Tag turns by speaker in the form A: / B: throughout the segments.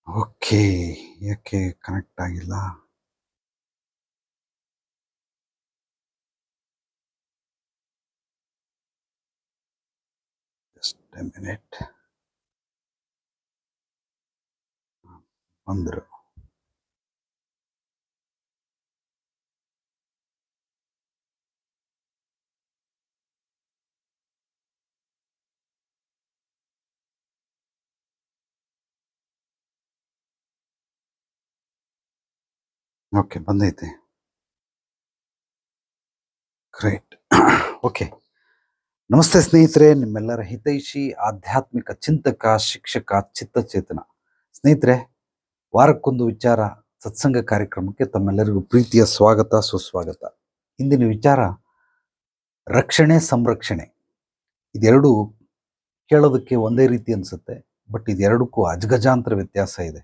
A: Okay. ಯಾಕೆ connect ಆಗಿಲ್ಲ? Just A minute. ಬಂದರು. ಓಕೆ, ಬಂದೈತೆ. ಗ್ರೇಟ್. ಓಕೆ. ನಮಸ್ತೆ ಸ್ನೇಹಿತರೆ, ನಿಮ್ಮೆಲ್ಲರ ಹಿತೈಷಿ ಆಧ್ಯಾತ್ಮಿಕ ಚಿಂತಕ ಶಿಕ್ಷಕ ಚಿತ್ತಚೇತನ ಸ್ನೇಹಿತರೆ, ವಾರಕ್ಕೊಂದು ವಿಚಾರ ಸತ್ಸಂಗ ಕಾರ್ಯಕ್ರಮಕ್ಕೆ ತಮ್ಮೆಲ್ಲರಿಗೂ ಪ್ರೀತಿಯ ಸ್ವಾಗತ ಸುಸ್ವಾಗತ. ಇಂದಿನ ವಿಚಾರ ರಕ್ಷಣೆ ಸಂರಕ್ಷಣೆ. ಇದೆರಡು ಕೇಳೋದಕ್ಕೆ ಒಂದೇ ರೀತಿ ಅನಿಸುತ್ತೆ, ಬಟ್ ಇದೆರಡಕ್ಕೂ ಅಜಗಜಾಂತರ ವ್ಯತ್ಯಾಸ ಇದೆ.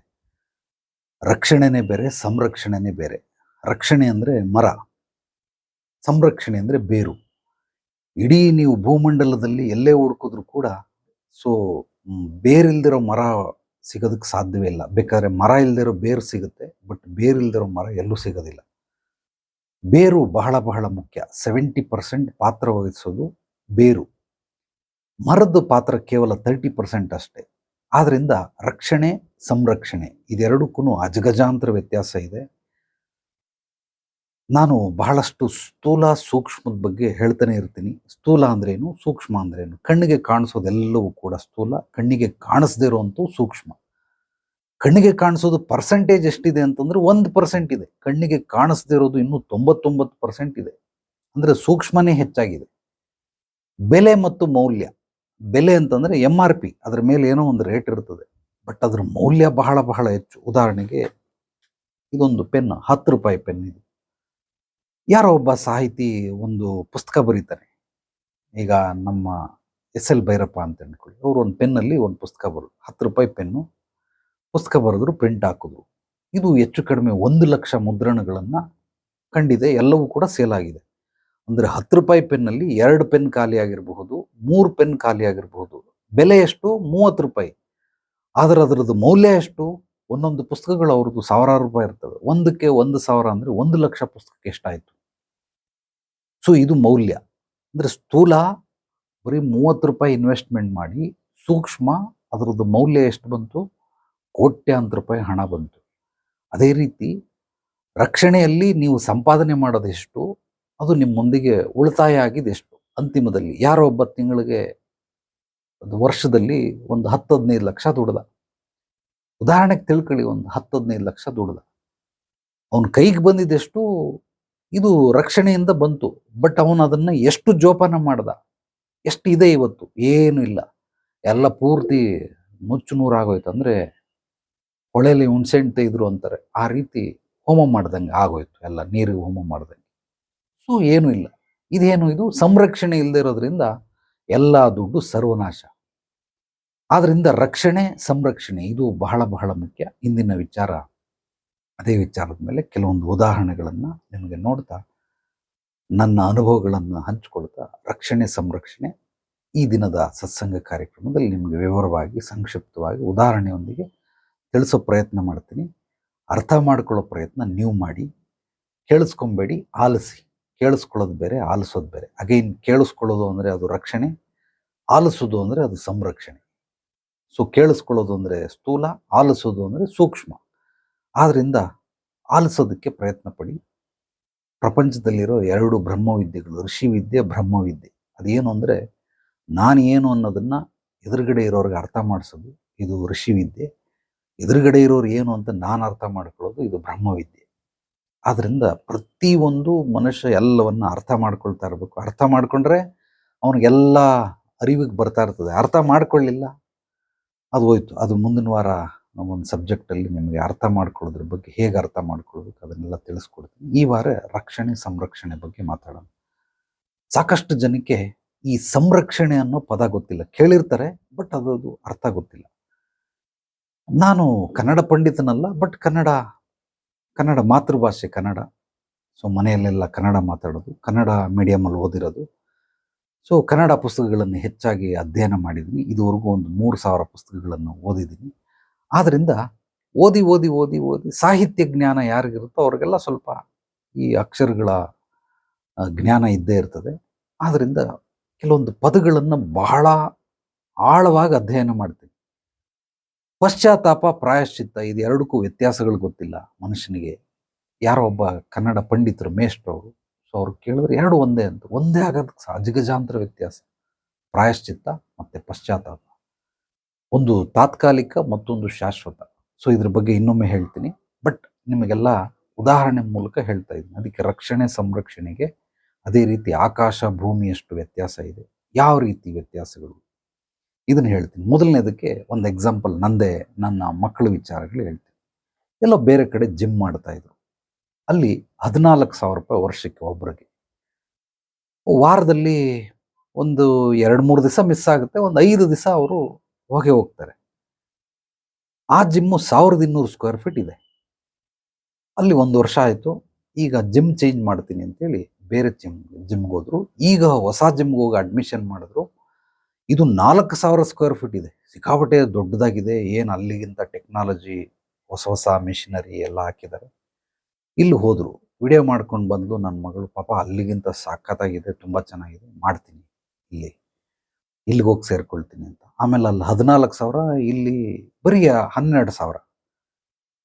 A: ರಕ್ಷಣೆನೇ ಬೇರೆ, ಸಂರಕ್ಷಣೆನೇ ಬೇರೆ. ರಕ್ಷಣೆ ಅಂದರೆ ಮರ, ಸಂರಕ್ಷಣೆ ಅಂದರೆ ಬೇರು. ಇಡೀ ನೀವು ಭೂಮಂಡಲದಲ್ಲಿ ಎಲ್ಲೇ ಹುಡುಕಿದ್ರು ಕೂಡ ಬೇರಿಲ್ದಿರೋ ಮರ ಸಿಗೋದಕ್ಕೆ ಸಾಧ್ಯವೇ ಇಲ್ಲ. ಬೇಕಾದ್ರೆ ಮರ ಇಲ್ದಿರೋ ಬೇರು ಸಿಗುತ್ತೆ, ಬಟ್ ಬೇರಿಲ್ದಿರೋ ಮರ ಎಲ್ಲೂ ಸಿಗೋದಿಲ್ಲ. ಬೇರು ಬಹಳ ಬಹಳ ಮುಖ್ಯ. 70% ಪಾತ್ರ ವಹಿಸೋದು ಬೇರು. ಮರದ ಪಾತ್ರ ಕೇವಲ 30% ಅಷ್ಟೇ. ಆದ್ರಿಂದ ರಕ್ಷಣೆ ಸಂರಕ್ಷಣೆ ಇದೆರಡಕ್ಕೂ ಅಜಗಜಾಂತರ ವ್ಯತ್ಯಾಸ ಇದೆ. ನಾನು ಬಹಳಷ್ಟು ಸ್ಥೂಲ ಸೂಕ್ಷ್ಮದ ಬಗ್ಗೆ ಹೇಳ್ತಾನೆ ಇರ್ತೀನಿ. ಸ್ಥೂಲ ಅಂದ್ರೇನು, ಸೂಕ್ಷ್ಮ ಅಂದ್ರೇನು. ಕಣ್ಣಿಗೆ ಕಾಣಿಸೋದೆಲ್ಲವೂ ಕೂಡ ಸ್ಥೂಲ, ಕಣ್ಣಿಗೆ ಕಾಣಿಸದೇ ಇರುವಂಥವು ಸೂಕ್ಷ್ಮ. ಕಣ್ಣಿಗೆ ಕಾಣಿಸೋದು ಪರ್ಸೆಂಟೇಜ್ ಎಷ್ಟಿದೆ ಅಂತಂದ್ರೆ 1% ಇದೆ. ಕಣ್ಣಿಗೆ ಕಾಣಿಸದೇ ಇರೋದು ಇನ್ನೂ 99% ಇದೆ. ಅಂದ್ರೆ ಸೂಕ್ಷ್ಮನೇ ಹೆಚ್ಚಾಗಿದೆ. ಬೆಲೆ ಮತ್ತು ಮೌಲ್ಯ. ಬೆಲೆ ಅಂತಂದ್ರೆ MRP, ಅದ್ರ ಮೇಲೆ ಏನೋ ಒಂದು ರೇಟ್ ಇರ್ತದೆ, ಬಟ್ ಅದ್ರ ಮೌಲ್ಯ ಬಹಳ ಬಹಳ ಹೆಚ್ಚು. ಉದಾಹರಣೆಗೆ ಇದೊಂದು ಪೆನ್, 10 ರೂಪಾಯಿ ಪೆನ್. ಇದು ಯಾರೋ ಒಬ್ಬ ಸಾಹಿತಿ ಒಂದು ಪುಸ್ತಕ ಬರೀತಾರೆ. ಈಗ ನಮ್ಮ SL ಭೈರಪ್ಪ ಅಂತ ಅನ್ಕೊಳ್ಳಿ, ಅವರು ಒಂದು ಪೆನ್ನಲ್ಲಿ ಒಂದು ಪುಸ್ತಕ ಬರೋದು, 10 ರೂಪಾಯಿ ಪೆನ್ನು. ಪುಸ್ತಕ ಬರೆದ್ರು, ಪ್ರಿಂಟ್ ಹಾಕಿದ್ರು. ಇದು ಹೆಚ್ಚು ಕಡಿಮೆ 1 ಲಕ್ಷ ಮುದ್ರಣಗಳನ್ನ ಕಂಡಿದೆ. ಎಲ್ಲವೂ ಕೂಡ ಸೇಲ್ ಆಗಿದೆ. ಅಂದ್ರೆ 10 ರೂಪಾಯಿ ಪೆನ್ನಲ್ಲಿ 2 ಪೆನ್ ಖಾಲಿ ಆಗಿರಬಹುದು, 3 ಪೆನ್ ಖಾಲಿ ಆಗಿರಬಹುದು. ಬೆಲೆ ಎಷ್ಟು? 30 ರೂಪಾಯಿ. ಆದ್ರೆ ಅದರದ್ದು ಮೌಲ್ಯ ಎಷ್ಟು? ಒಂದೊಂದು ಪುಸ್ತಕಗಳು ಅವ್ರದ್ದು ಸಾವಿರಾರು ರೂಪಾಯಿ ಇರ್ತವೆ. ಒಂದಕ್ಕೆ 1,000 ಅಂದ್ರೆ 1 ಲಕ್ಷ ಪುಸ್ತಕಕ್ಕೆ ಎಷ್ಟಾಯ್ತು? ಸೊ ಇದು ಮೌಲ್ಯ. ಅಂದ್ರೆ ಸ್ಥೂಲ ಬರೀ 30 ರೂಪಾಯಿ ಇನ್ವೆಸ್ಟ್ಮೆಂಟ್ ಮಾಡಿ, ಸೂಕ್ಷ್ಮ ಅದರದ್ದು ಮೌಲ್ಯ ಎಷ್ಟು ಬಂತು? ಕೋಟ್ಯಾಂತರ ರೂಪಾಯಿ ಹಣ ಬಂತು. ಅದೇ ರೀತಿ ರಕ್ಷಣೆಯಲ್ಲಿ ನೀವು ಸಂಪಾದನೆ ಮಾಡೋದೆಷ್ಟು, ಅದು ನಿಮ್ಮೊಂದಿಗೆ ಉಳಿತಾಯ ಆಗಿದೆಷ್ಟು ಅಂತಿಮದಲ್ಲಿ. ಯಾರೋ ಒಬ್ಬ ತಿಂಗಳಿಗೆ, ಒಂದು ವರ್ಷದಲ್ಲಿ ಒಂದು 10-15 ಲಕ್ಷ ದುಡ್ದ. ಉದಾಹರಣೆಗೆ ತಿಳ್ಕೊಳ್ಳಿ, ಒಂದು 10-15 ಲಕ್ಷ ದುಡ್ದ. ಅವನ ಕೈಗೆ ಬಂದಿದ್ದೆಷ್ಟು? ಇದು ರಕ್ಷಣೆಯಿಂದ ಬಂತು. ಬಟ್ ಅವನು ಅದನ್ನ ಎಷ್ಟು ಜೋಪಾನ ಮಾಡ್ದ? ಎಷ್ಟು ಇದೆ ಇವತ್ತು? ಏನು ಇಲ್ಲ, ಎಲ್ಲ ಪೂರ್ತಿ ನುಚ್ಚು ನೂರಾಗೋಯ್ತು. ಅಂದ್ರೆ ಹೊಳೆಯಲ್ಲಿ ಹುಣ್ಸೆಹಣ್ಣು ತೆಗೆದ್ರು ಅಂತಾರೆ, ಆ ರೀತಿ ಹೋಮ ಮಾಡ್ದಂಗೆ ಆಗೋಯ್ತು, ಎಲ್ಲ ನೀರಿಗೆ ಹೋಮ ಮಾಡ್ದಂಗೆ. ಸೊ ಏನು ಇಲ್ಲ. ಇದೇನು? ಇದು ಸಂರಕ್ಷಣೆ ಇಲ್ಲದೆ ಇರೋದ್ರಿಂದ ಎಲ್ಲ ದುಡ್ಡು ಸರ್ವನಾಶ. ಆದ್ರಿಂದ ರಕ್ಷಣೆ ಸಂರಕ್ಷಣೆ ಇದು ಬಹಳ ಬಹಳ ಮುಖ್ಯ. ಇಂದಿನ ವಿಚಾರ ಅದೇ ವಿಚಾರದ ಮೇಲೆ ಕೆಲವೊಂದು ಉದಾಹರಣೆಗಳನ್ನ ನಿಮಗೆ ನೋಡ್ತಾ, ನನ್ನ ಅನುಭವಗಳನ್ನು ಹಂಚಿಕೊಳ್ತಾ, ರಕ್ಷಣೆ ಸಂರಕ್ಷಣೆ ಈ ದಿನದ ಸತ್ಸಂಗ ಕಾರ್ಯಕ್ರಮದಲ್ಲಿ ನಿಮಗೆ ವಿವರವಾಗಿ ಸಂಕ್ಷಿಪ್ತವಾಗಿ ಉದಾಹರಣೆಯೊಂದಿಗೆ ತಿಳಿಸೋ ಪ್ರಯತ್ನ ಮಾಡ್ತೀನಿ. ಅರ್ಥ ಮಾಡ್ಕೊಳ್ಳೋ ಪ್ರಯತ್ನ ನೀವು ಮಾಡಿ. ಕೇಳಿಸ್ಕೊಬೇಡಿ, ಆಲಿಸಿ. ಕೇಳಿಸ್ಕೊಳ್ಳೋದು ಬೇರೆ, ಆಲಿಸೋದು ಬೇರೆ. ಅಗೈನ್, ಕೇಳಿಸ್ಕೊಳ್ಳೋದು ಅಂದರೆ ಅದು ರಕ್ಷಣೆ, ಆಲಿಸೋದು ಅಂದರೆ ಅದು ಸಂರಕ್ಷಣೆ. ಸೊ ಕೇಳಿಸ್ಕೊಳ್ಳೋದು ಅಂದರೆ ಸ್ಥೂಲ, ಆಲಿಸೋದು ಅಂದರೆ ಸೂಕ್ಷ್ಮ. ಆದ್ರಿಂದ ಆಲಿಸೋದಕ್ಕೆ ಪ್ರಯತ್ನ ಪಡಿ. ಪ್ರಪಂಚದಲ್ಲಿರೋ 2 ಬ್ರಹ್ಮವಿದ್ಯೆಗಳು, ಋಷಿವಿದ್ಯೆ, ಬ್ರಹ್ಮವಿದ್ಯೆ. ಅದೇನು ಅಂದರೆ ನಾನು ಏನು ಅನ್ನೋದನ್ನ ಎದುರುಗಡೆ ಇರೋರಿಗೆ ಅರ್ಥ ಮಾಡಿಸೋದು, ಇದು ಋಷಿವಿದ್ಯೆ. ಎದುರುಗಡೆ ಇರೋರು ಏನು ಅಂತ ನಾನು ಅರ್ಥ ಮಾಡ್ಕೊಳ್ಳೋದು, ಇದು ಬ್ರಹ್ಮವಿದ್ಯೆ. ಆದ್ರಿಂದ ಪ್ರತಿಯೊಂದು ಮನುಷ್ಯ ಎಲ್ಲವನ್ನ ಅರ್ಥ ಮಾಡ್ಕೊಳ್ತಾ ಇರಬೇಕು. ಅರ್ಥ ಮಾಡ್ಕೊಂಡ್ರೆ ಅವನಿಗೆಲ್ಲ ಅರಿವಿಗೆ ಬರ್ತಾ ಇರ್ತದೆ. ಅರ್ಥ ಮಾಡ್ಕೊಳ್ಳಿಲ್ಲ, ಅದು ಹೋಯ್ತು. ಅದು ಮುಂದಿನ ವಾರ ಒಂದು ಸಬ್ಜೆಕ್ಟಲ್ಲಿ ನಿಮಗೆ ಅರ್ಥ ಮಾಡ್ಕೊಳ್ಳೋದ್ರ ಬಗ್ಗೆ, ಹೇಗೆ ಅರ್ಥ ಮಾಡ್ಕೊಳ್ಬೇಕು ಅದನ್ನೆಲ್ಲ ತಿಳಿಸ್ಕೊಡ್ತೀನಿ. ಈ ವಾರ ರಕ್ಷಣೆ ಸಂರಕ್ಷಣೆ ಬಗ್ಗೆ ಮಾತಾಡೋಣ. ಸಾಕಷ್ಟು ಜನಕ್ಕೆ ಈ ಸಂರಕ್ಷಣೆ ಅನ್ನೋ ಪದ ಗೊತ್ತಿಲ್ಲ. ಕೇಳಿರ್ತಾರೆ, ಬಟ್ ಅದು ಅರ್ಥ ಗೊತ್ತಿಲ್ಲ. ನಾನು ಕನ್ನಡ ಪಂಡಿತನಲ್ಲ, ಬಟ್ ಕನ್ನಡ ಮಾತೃಭಾಷೆ ಕನ್ನಡ. ಸೊ ಮನೆಯಲ್ಲೆಲ್ಲ ಕನ್ನಡ ಮಾತಾಡೋದು, ಕನ್ನಡ ಮೀಡಿಯಮಲ್ಲಿ ಓದಿರೋದು. ಸೊ ಕನ್ನಡ ಪುಸ್ತಕಗಳನ್ನು ಹೆಚ್ಚಾಗಿ ಅಧ್ಯಯನ ಮಾಡಿದ್ದೀನಿ. ಇದುವರೆಗೂ ಒಂದು 3,000 ಪುಸ್ತಕಗಳನ್ನು ಓದಿದ್ದೀನಿ. ಆದ್ದರಿಂದ ಓದಿ ಓದಿ ಓದಿ ಓದಿ ಸಾಹಿತ್ಯ ಜ್ಞಾನ ಯಾರಿಗಿರುತ್ತೋ ಅವ್ರಿಗೆಲ್ಲ ಸ್ವಲ್ಪ ಈ ಅಕ್ಷರಗಳ ಜ್ಞಾನ ಇದ್ದೇ ಇರ್ತದೆ. ಆದ್ದರಿಂದ ಕೆಲವೊಂದು ಪದಗಳನ್ನು ಬಹಳ ಆಳವಾಗಿ ಅಧ್ಯಯನ ಮಾಡ್ತೀನಿ. ಪಶ್ಚಾತ್ತಾಪ, ಪ್ರಾಯಶ್ಚಿತ್ತ ಇದು ಎರಡಕ್ಕೂ ವ್ಯತ್ಯಾಸಗಳು ಗೊತ್ತಿಲ್ಲ ಮನುಷ್ಯನಿಗೆ. ಯಾರೋ ಒಬ್ಬ ಕನ್ನಡ ಪಂಡಿತರು ಮೇಷ್ಟ್ರವರು, ಸೊ ಅವ್ರು ಕೇಳಿದ್ರೆ ಎರಡು ಒಂದೇ ಅಂತ. ಒಂದೇ ಆಗೋದಕ್ಕೆ ಅಜಗಜಾಂತರ ವ್ಯತ್ಯಾಸ. ಪ್ರಾಯಶ್ಚಿತ್ತ ಮತ್ತು ಪಶ್ಚಾತ್ತಾಪ. ಒಂದು ತಾತ್ಕಾಲಿಕ, ಮತ್ತೊಂದು ಶಾಶ್ವತ. ಸೊ ಇದ್ರ ಬಗ್ಗೆ ಇನ್ನೊಮ್ಮೆ ಹೇಳ್ತೀನಿ. ಬಟ್ ನಿಮಗೆಲ್ಲ ಉದಾಹರಣೆ ಮೂಲಕ ಹೇಳ್ತಾ ಇದ್ದೀನಿ. ಅದಕ್ಕೆ ರಕ್ಷಣೆ ಸಂರಕ್ಷಣೆಗೆ ಅದೇ ರೀತಿ ಆಕಾಶ ಭೂಮಿಯಷ್ಟು ವ್ಯತ್ಯಾಸ ಇದೆ. ಯಾವ ರೀತಿ ವ್ಯತ್ಯಾಸಗಳು ಇದನ್ನು ಹೇಳ್ತೀನಿ. ಮೊದಲನೇದಕ್ಕೆ ಒಂದು ಎಕ್ಸಾಂಪಲ್ ನನ್ನ ಮಕ್ಕಳ ವಿಚಾರಗಳು ಹೇಳ್ತೀನಿ. ಎಲ್ಲೋ ಬೇರೆ ಕಡೆ ಜಿಮ್ ಮಾಡ್ತಾ ಇದ್ರು. ಅಲ್ಲಿ 14,000 ರೂಪಾಯಿ ವರ್ಷಕ್ಕೆ ಒಬ್ಬರಿಗೆ. ವಾರದಲ್ಲಿ ಒಂದು 2-3 ದಿವಸ ಮಿಸ್ ಆಗುತ್ತೆ. ಒಂದು 5 ದಿವಸ ಅವರು ಹೋಗ್ತಾರೆ. ಆ ಜಿಮ್ಮು 1200 ಸ್ಕ್ವೇರ್ ಫೀಟ್ ಇದೆ. ಅಲ್ಲಿ 1 ವರ್ಷ ಆಯಿತು. ಈಗ ಜಿಮ್ ಚೇಂಜ್ ಮಾಡ್ತೀನಿ ಅಂತೇಳಿ ಬೇರೆ ಜಿಮ್ಗೆ ಹೋದ್ರು. ಈಗ ಹೊಸ ಜಿಮ್ಗೆ ಹೋಗಿ ಅಡ್ಮಿಷನ್ ಮಾಡಿದ್ರು. ಇದು 4,000 ಸ್ಕ್ವೇರ್ ಫೀಟ್ ಇದೆ. ಸಿಕ್ಕಾಪಟ್ಟೆ ದೊಡ್ಡದಾಗಿದೆ. ಏನು ಅಲ್ಲಿಗಿಂತ ಟೆಕ್ನಾಲಜಿ, ಹೊಸ ಮಿಷಿನರಿ ಎಲ್ಲ ಹಾಕಿದ್ದಾರೆ. ಇಲ್ಲಿ ಹೋದರು. ವಿಡಿಯೋ ಮಾಡ್ಕೊಂಡು ಬಂದು ನನ್ನ ಮಗಳು, ಪಾಪ ಅಲ್ಲಿಗಿಂತ ಸಖತ್ತಾಗಿದೆ, ತುಂಬ ಚೆನ್ನಾಗಿದೆ, ಮಾಡ್ತೀನಿ ಇಲ್ಲಿಗೆ ಹೋಗಿ ಸೇರ್ಕೊಳ್ತೀನಿ ಅಂತ. ಆಮೇಲೆ ಅಲ್ಲಿ 14,000, ಇಲ್ಲಿ ಬರೀ 12,000.